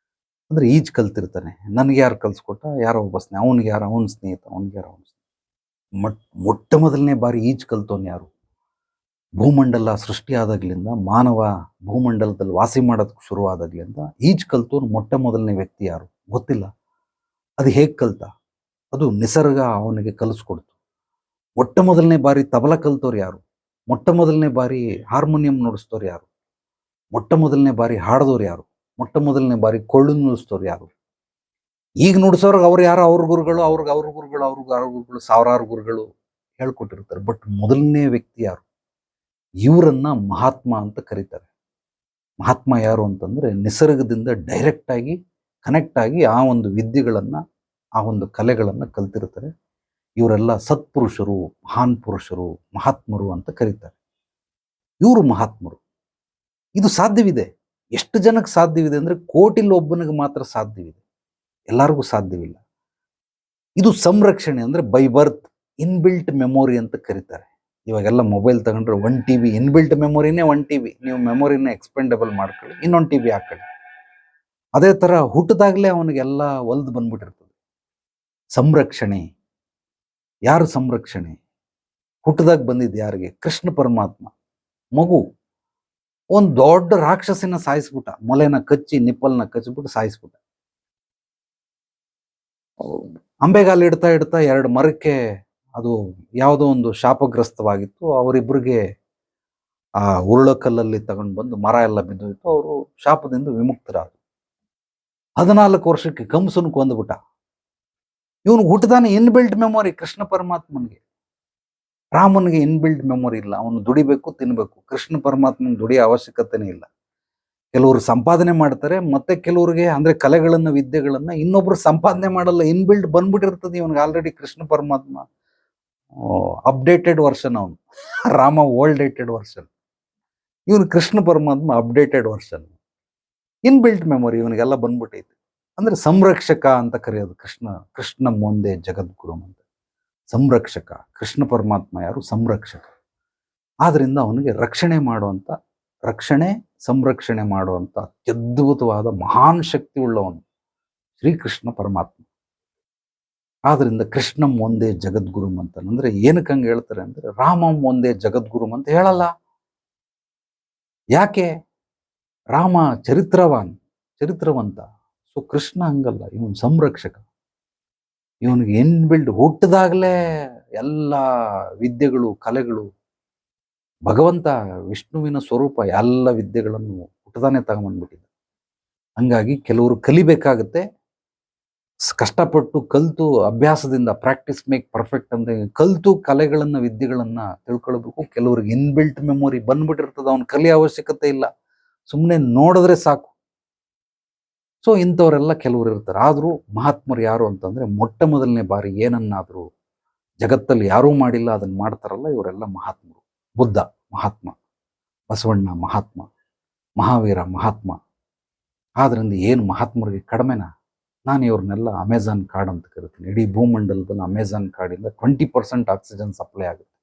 A: ಅಂದ್ರೆ ಈಜು ಕಲ್ತಿರ್ತಾನೆ. ನನಗೆ ಯಾರು ಕಲ್ಸ್ಕೊಟ್ಟ, ಯಾರೋ ಒಬ್ಬ ಅವನಿಗೆ ಯಾರು ಅವನ ಸ್ನೇಹಿತ, ಅವನಿಗೆ ಯಾರೋ ಅವನ ಮೊಟ್ಟ ಮೊದಲನೇ ಬಾರಿ ಈಜು ಕಲ್ತವನು ಯಾರು? ಭೂಮಂಡಲ ಸೃಷ್ಟಿಯಾದಾಗ್ಲಿಂದ ಮಾನವ ಭೂಮಂಡಲದಲ್ಲಿ ವಾಸಿ ಮಾಡೋದಕ್ಕೆ ಶುರುವಾದಾಗ್ಲಿಂದ ಈಜು ಕಲ್ತವನು ಮೊಟ್ಟ ಮೊದಲನೇ ವ್ಯಕ್ತಿ ಯಾರು ಗೊತ್ತಿಲ್ಲ. ಅದು ಹೇಗೆ ಕಲ್ತ? ಅದು ನಿಸರ್ಗ ಅವನಿಗೆ ಕಲಿಸ್ಕೊಡ್ತು. ಮೊಟ್ಟ ಮೊದಲನೇ ಬಾರಿ ತಬಲ ಕಲ್ತವ್ರು ಯಾರು? ಮೊಟ್ಟ ಮೊದಲನೇ ಬಾರಿ ಹಾರ್ಮೋನಿಯಂ ನುಡಿಸ್ತವ್ರು ಯಾರು? ಮೊಟ್ಟ ಮೊದಲನೇ ಬಾರಿ ಹಾಡ್ದವ್ರು ಯಾರು? ಮೊಟ್ಟ ಮೊದಲನೇ ಬಾರಿ ಕೊಳ್ಳು ನುಡಿಸ್ತವ್ರು ಯಾರು? ಈಗ ನುಡಿಸೋರ್ಗೆ ಅವ್ರು ಯಾರು, ಅವ್ರ ಗುರುಗಳು, ಅವ್ರ ಗುರುಗಳು, ಸಾವಿರಾರು ಗುರುಗಳು ಹೇಳ್ಕೊಟ್ಟಿರ್ತಾರೆ. ಬಟ್ ಮೊದಲನೇ ವ್ಯಕ್ತಿ ಯಾರು? ಇವರನ್ನ ಮಹಾತ್ಮ ಅಂತ ಕರೀತಾರೆ. ಮಹಾತ್ಮ ಯಾರು ಅಂತಂದ್ರೆ ನಿಸರ್ಗದಿಂದ ಡೈರೆಕ್ಟ್ ಆಗಿ ಕನೆಕ್ಟ್ ಆಗಿ ಆ ಒಂದು ವಿದ್ಯೆಗಳನ್ನ, ಆ ಒಂದು ಕಲೆಗಳನ್ನ ಕಲ್ತಿರ್ತಾರೆ. ಇವರೆಲ್ಲ ಸತ್ಪುರುಷರು, ಮಹಾನ್ ಪುರುಷರು, ಮಹಾತ್ಮರು ಅಂತ ಕರೀತಾರೆ. ಇವರು ಮಹಾತ್ಮರು. ಇದು ಸಾಧ್ಯವಿದೆ. ಎಷ್ಟು ಜನಕ್ಕೆ ಸಾಧ್ಯವಿದೆ ಅಂದ್ರೆ ಕೋಟಿಲ್ ಒಬ್ಬನಿಗೆ ಮಾತ್ರ ಸಾಧ್ಯವಿದೆ, ಎಲ್ಲರಿಗೂ ಸಾಧ್ಯವಿಲ್ಲ. ಇದು ಸಂರಕ್ಷಣೆ ಅಂದ್ರೆ ಬೈ ಬರ್ತ್ ಇನ್ಬಿಲ್ಟ್ ಮೆಮೊರಿ ಅಂತ ಕರೀತಾರೆ. ಇವಾಗೆಲ್ಲ ಮೊಬೈಲ್ ತಗೊಂಡ್ರೆ 1 TB ಇನ್ಬಿಲ್ಟ್ ಮೆಮೊರಿನೇ 1 TB. ನೀವು ಮೆಮೊರಿನ ಎಕ್ಸ್ಪೆಂಡಬಲ್ ಮಾಡ್ಕೊಳ್ಳಿ, ಇನ್ನೊಂದು TB ಹಾಕೊಳ್ಳಿ. ಅದೇ ತರ ಹುಟ್ಟದಾಗ್ಲೇ ಅವನಿಗೆಲ್ಲ ಒಲ್ದು ಬಂದ್ಬಿಟ್ಟಿರ್ತದೆ. ಸಂರಕ್ಷಣೆ ಯಾರು? ಸಂರಕ್ಷಣೆ ಹುಟ್ಟದಾಗ ಬಂದಿದ್ದು ಯಾರಿಗೆ? ಕೃಷ್ಣ ಪರಮಾತ್ಮ. ಮಗು ಒಂದು ದೊಡ್ಡ ರಾಕ್ಷಸಿನ ಸಾಯಿಸ್ಬಿಟ್ಟ, ಮೊಲೆನ ಕಚ್ಚಿ ನಿಪ್ಪಲ್ನ ಕಚ್ಚಿಬಿಟ್ಟು ಸಾಯಿಸ್ಬಿಟ್ಟ. ಅಂಬೆಗಾಲು ಇಡ್ತಾ ಇಡ್ತಾ 2 ಮರಕ್ಕೆ ಅದು ಯಾವುದೋ ಒಂದು ಶಾಪಗ್ರಸ್ತವಾಗಿತ್ತು. ಅವರಿಬ್ಬರಿಗೆ ಆ ಉರುಳಕಲ್ಲಲ್ಲಿ ತಗೊಂಡು ಬಂದು ಮರ ಎಲ್ಲ ಬಿದ್ದೋಯ್ತು. ಅವರು ಶಾಪದಿಂದ ವಿಮುಕ್ತರಾದರು. 14 ವರ್ಷಕ್ಕೆ ಕಂಸನ ಕೊಂದುಬಿಟ್ಟ. ಇವನು ಹುಟ್ಟದಾನೆ ಇನ್ಬಿಲ್ಟ್ ಮೆಮೊರಿ ಕೃಷ್ಣ ಪರಮಾತ್ಮನಿಗೆ. ರಾಮನಿಗೆ ಇನ್ಬಿಲ್ಟ್ ಮೆಮೊರಿ ಇಲ್ಲ, ಅವನು ದುಡಿಬೇಕು, ತಿನ್ಬೇಕು. ಕೃಷ್ಣ ಪರಮಾತ್ಮನ ದುಡಿಯೋ ಅವಶ್ಯಕತೆನೇ ಇಲ್ಲ. ಕೆಲವರು ಸಂಪಾದನೆ ಮಾಡ್ತಾರೆ, ಮತ್ತೆ ಕೆಲವರಿಗೆ ಅಂದ್ರೆ ಕಲೆಗಳನ್ನ, ವಿದ್ಯೆಗಳನ್ನ ಇನ್ನೊಬ್ರು ಸಂಪಾದನೆ ಮಾಡಲ್ಲ. ಇನ್ಬಿಲ್ಟ್ ಬಂದ್ಬಿಟ್ಟಿರ್ತದೆ ಇವನಿಗೆ ಆಲ್ರೆಡಿ. ಕೃಷ್ಣ ಪರಮಾತ್ಮ ಅಪ್ಡೇಟೆಡ್ ವರ್ಷನ್, ಅವನು ರಾಮ ಓಲ್ಡ್ ಡೇಟೆಡ್ ವರ್ಷನ್, ಇವನು ಕೃಷ್ಣ ಪರಮಾತ್ಮ ಅಪ್ಡೇಟೆಡ್ ವರ್ಷನ್. ಇನ್ಬಿಲ್ಟ್ ಮೆಮೊರಿ ಇವನಿಗೆಲ್ಲ ಬಂದ್ಬಿಟ್ಟೈತೆ. ಅಂದ್ರೆ ಸಂರಕ್ಷಕ ಅಂತ ಕರೆಯೋದು ಕೃಷ್ಣ ಮುಂದೆ ಜಗದ್ಗುರು ಅಂತ. ಸಂರಕ್ಷಕ ಕೃಷ್ಣ ಪರಮಾತ್ಮ ಯಾರು? ಸಂರಕ್ಷಕ. ಆದ್ರಿಂದ ಅವನಿಗೆ ಸಂರಕ್ಷಣೆ ಮಾಡುವಂತ ಅತ್ಯದ್ಭುತವಾದ ಮಹಾನ್ ಶಕ್ತಿ ಉಳ್ಳವನು ಶ್ರೀಕೃಷ್ಣ ಪರಮಾತ್ಮ. ಆದ್ರಿಂದ ಕೃಷ್ಣಂ ಒಂದೇ ಜಗದ್ಗುರುಂ ಅಂತ. ಅಂದ್ರೆ ಏನಕ್ಕೆ ಹಂಗೆ ಹೇಳ್ತಾರೆ ಅಂದ್ರೆ, ರಾಮಂ ಒಂದೇ ಜಗದ್ಗುರುಂ ಅಂತ ಹೇಳಲ್ಲ. ಯಾಕೆ? ರಾಮ ಚರಿತ್ರವಂತ. ಸೊ ಕೃಷ್ಣ ಹಂಗಲ್ಲ, ಇವನು ಸಂರಕ್ಷಕ. ಇವನಿಗೆ ಇನ್ಬಿಲ್ಡ್ ಹುಟ್ಟಿದಾಗಲೇ ಎಲ್ಲ ವಿದ್ಯೆಗಳು, ಕಲೆಗಳು, ಭಗವಂತ ವಿಷ್ಣುವಿನ ಸ್ವರೂಪ, ಎಲ್ಲ ವಿದ್ಯೆಗಳನ್ನು ಹುಟ್ಟದಾನೆ ತಗೊಂಡ್ಬಂದ್ಬಿಟ್ಟಿದ್ದ. ಹಂಗಾಗಿ ಕೆಲವರು ಕಲಿಬೇಕಾಗತ್ತೆ, ಕಷ್ಟಪಟ್ಟು ಕಲ್ತು ಅಭ್ಯಾಸದಿಂದ, ಪ್ರಾಕ್ಟೀಸ್ ಮೇಕ್ ಪರ್ಫೆಕ್ಟ್ ಅಂತ ಕಲ್ತು ಕಲೆಗಳನ್ನ, ವಿದ್ಯೆಗಳನ್ನ ತಿಳ್ಕೊಳ್ಬೇಕು. ಕೆಲವ್ರಿಗೆ ಇನ್ಬಿಲ್ಟ್ ಮೆಮೊರಿ ಬಂದ್ಬಿಟ್ಟಿರ್ತದೆ, ಅವ್ನು ಕಲಿಯೋ ಅವಶ್ಯಕತೆ ಇಲ್ಲ, ಸುಮ್ಮನೆ ನೋಡಿದ್ರೆ ಸಾಕು. ಸೊ ಇಂಥವರೆಲ್ಲ ಕೆಲವರು ಇರ್ತಾರೆ. ಆದರೂ ಮಹಾತ್ಮರು ಯಾರು ಅಂತಂದ್ರೆ, ಮೊಟ್ಟ ಮೊದಲನೇ ಬಾರಿ ಏನನ್ನಾದರೂ ಜಗತ್ತಲ್ಲಿ ಯಾರೂ ಮಾಡಿಲ್ಲ ಅದನ್ನ ಮಾಡ್ತಾರಲ್ಲ, ಇವರೆಲ್ಲ ಮಹಾತ್ಮರು. ಬುದ್ಧ ಮಹಾತ್ಮ, ಬಸವಣ್ಣ ಮಹಾತ್ಮ, ಮಹಾವೀರ ಮಹಾತ್ಮ. ಆದ್ರಿಂದ ಏನು ಮಹಾತ್ಮರಿಗೆ ಕಡಿಮೆನಾ? ನಾನು ಇವ್ರನ್ನೆಲ್ಲ ಅಮೆಜಾನ್ ಕಾಡ್ ಅಂತ ಕರಿತೀನಿ. ಇಡೀ ಭೂಮಂಡಲದಲ್ಲಿ ಅಮೆಜಾನ್ ಕಾಡಿಂದ 20% ಆಕ್ಸಿಜನ್ ಸಪ್ಲೈ ಆಗುತ್ತೆ.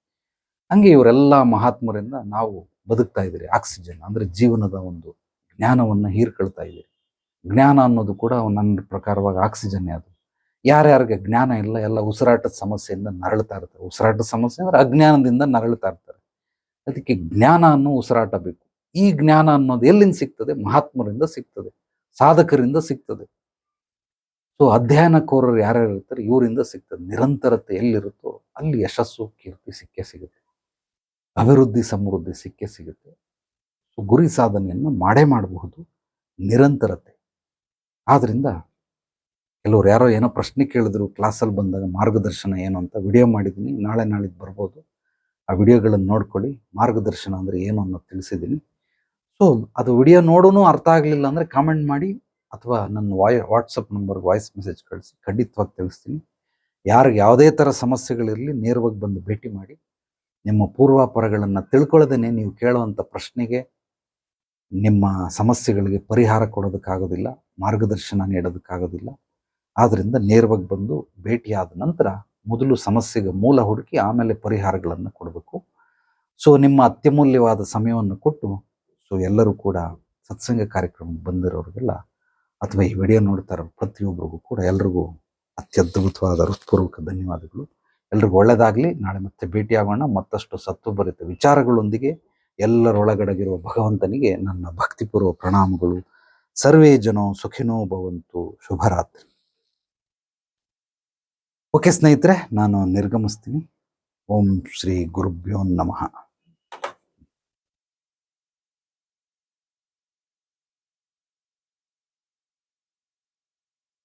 A: ಹಂಗೆ ಇವರೆಲ್ಲ ಮಹಾತ್ಮರಿಂದ ನಾವು ಬದುಕ್ತಾ ಇದ್ದೀರಿ. ಆಕ್ಸಿಜನ್ ಅಂದ್ರೆ ಜೀವನದ ಒಂದು ಜ್ಞಾನವನ್ನು ಹೀರ್ಕೊಳ್ತಾ ಇದ್ದೀರಿ. ಜ್ಞಾನ ಅನ್ನೋದು ಕೂಡ ನನ್ನ ಪ್ರಕಾರವಾಗಿ ಆಕ್ಸಿಜನ್ನೇ. ಅದು ಯಾರ್ಯಾರಿಗೆ ಜ್ಞಾನ ಇಲ್ಲ, ಎಲ್ಲ ಉಸಿರಾಟದ ಸಮಸ್ಯೆಯಿಂದ ನರಳ್ತಾ ಇರ್ತಾರೆ. ಉಸಿರಾಟದ ಸಮಸ್ಯೆ ಅಂದ್ರೆ ಅಜ್ಞಾನದಿಂದ ನರಳ್ತಾ ಇರ್ತಾರೆ. ಅದಕ್ಕೆ ಜ್ಞಾನ ಅನ್ನೋ ಉಸಿರಾಟ ಬೇಕು. ಈ ಜ್ಞಾನ ಅನ್ನೋದು ಎಲ್ಲಿಂದ ಸಿಗ್ತದೆ? ಮಹಾತ್ಮರಿಂದ ಸಿಗ್ತದೆ, ಸಾಧಕರಿಂದ ಸಿಗ್ತದೆ. ಸೊ ಅಧ್ಯಯನಕೋರರು ಯಾರ್ಯಾರು ಇರ್ತಾರೆ, ಇವರಿಂದ ಸಿಗ್ತದೆ. ನಿರಂತರತೆ ಎಲ್ಲಿರುತ್ತೋ ಅಲ್ಲಿ ಯಶಸ್ಸು, ಕೀರ್ತಿ ಸಿಕ್ಕೇ ಸಿಗುತ್ತೆ, ಅಭಿವೃದ್ಧಿ, ಸಮೃದ್ಧಿ ಸಿಕ್ಕೇ ಸಿಗುತ್ತೆ. ಸೊ ಗುರಿ ಸಾಧನೆಯನ್ನು ಮಾಡೇ ಮಾಡಬಹುದು. ನಿರಂತರತೆ. ಆದ್ದರಿಂದ ಕೆಲವ್ರು ಯಾರೋ ಏನೋ ಪ್ರಶ್ನೆ ಕೇಳಿದ್ರು ಕ್ಲಾಸಲ್ಲಿ ಬಂದಾಗ ಮಾರ್ಗದರ್ಶನ ಏನು ಅಂತ ವಿಡಿಯೋ ಮಾಡಿದ್ದೀನಿ. ನಾಳೆ ನಾಳಿದ್ದು ಬರ್ಬೋದು. ಆ ವಿಡಿಯೋಗಳನ್ನು ನೋಡ್ಕೊಳ್ಳಿ. ಮಾರ್ಗದರ್ಶನ ಅಂದರೆ ಏನು ಅನ್ನೋದು ತಿಳಿಸಿದ್ದೀನಿ. ಸೊ ಅದು ವಿಡಿಯೋ ನೋಡೂ ಅರ್ಥ ಆಗಲಿಲ್ಲ ಅಂದರೆ ಕಾಮೆಂಟ್ ಮಾಡಿ ಅಥವಾ ನನ್ನ ವಾಟ್ಸಪ್ ನಂಬರ್ಗೆ ವಾಯ್ಸ್ ಮೆಸೇಜ್ ಕಳಿಸಿ, ಖಂಡಿತವಾಗಿ ತಿಳಿಸ್ತೀನಿ. ಯಾರಿಗೆ ಯಾವುದೇ ಥರ ಸಮಸ್ಯೆಗಳಿರಲಿ ನೇರವಾಗಿ ಬಂದು ಭೇಟಿ ಮಾಡಿ. ನಿಮ್ಮ ಪೂರ್ವಾಪರಗಳನ್ನು ತಿಳ್ಕೊಳ್ಳೋದೇ ನೀವು ಕೇಳುವಂಥ ಪ್ರಶ್ನೆಗೆ ನಿಮ್ಮ ಸಮಸ್ಯೆಗಳಿಗೆ ಪರಿಹಾರ ಕೊಡೋದಕ್ಕಾಗೋದಿಲ್ಲ, ಮಾರ್ಗದರ್ಶನ ನೀಡೋದಕ್ಕಾಗೋದಿಲ್ಲ. ಆದ್ದರಿಂದ ನೇರವಾಗಿ ಬಂದು ಭೇಟಿಯಾದ ನಂತರ ಮೊದಲು ಸಮಸ್ಯೆಗೆ ಮೂಲ ಹುಡುಕಿ ಆಮೇಲೆ ಪರಿಹಾರಗಳನ್ನು ಕೊಡಬೇಕು. ಸೊ ನಿಮ್ಮ ಅತ್ಯಮೂಲ್ಯವಾದ ಸಮಯವನ್ನು ಕೊಟ್ಟು ಸೊ ಎಲ್ಲರೂ ಕೂಡ ಸತ್ಸಂಗ ಕಾರ್ಯಕ್ರಮಕ್ಕೆ ಬಂದಿರೋರಿಗೆಲ್ಲ ಅಥವಾ ಈ ವಿಡಿಯೋ ನೋಡ್ತಾ ಇರೋ ಪ್ರತಿಯೊಬ್ಬರಿಗೂ ಕೂಡ ಎಲ್ರಿಗೂ ಅತ್ಯದ್ಭುತವಾದ ಹೃತ್ಪೂರ್ವಕ ಧನ್ಯವಾದಗಳು. ಎಲ್ರಿಗೂ ಒಳ್ಳೆಯದಾಗಲಿ. ನಾಳೆ ಮತ್ತೆ ಭೇಟಿಯಾಗೋಣ ಮತ್ತಷ್ಟು ಸತ್ವಭರಿತ ವಿಚಾರಗಳೊಂದಿಗೆ. ಎಲ್ಲರೊಳಗಡೆಗಿರುವ ಭಗವಂತನಿಗೆ ನನ್ನ ಭಕ್ತಿಪೂರ್ವ ಪ್ರಣಾಮಗಳು. ಸರ್ವೇ ಜನೋ ಸುಖಿನೋ ಭವಂತು. ಶುಭರಾತ್ರಿ. ಓಕೆ ಸ್ನೇಹಿತರೆ, ನಾನು ನಿರ್ಗಮಿಸ್ತೀನಿ. ಓಂ ಶ್ರೀ ಗುರುಭ್ಯೋ ನಮಃ.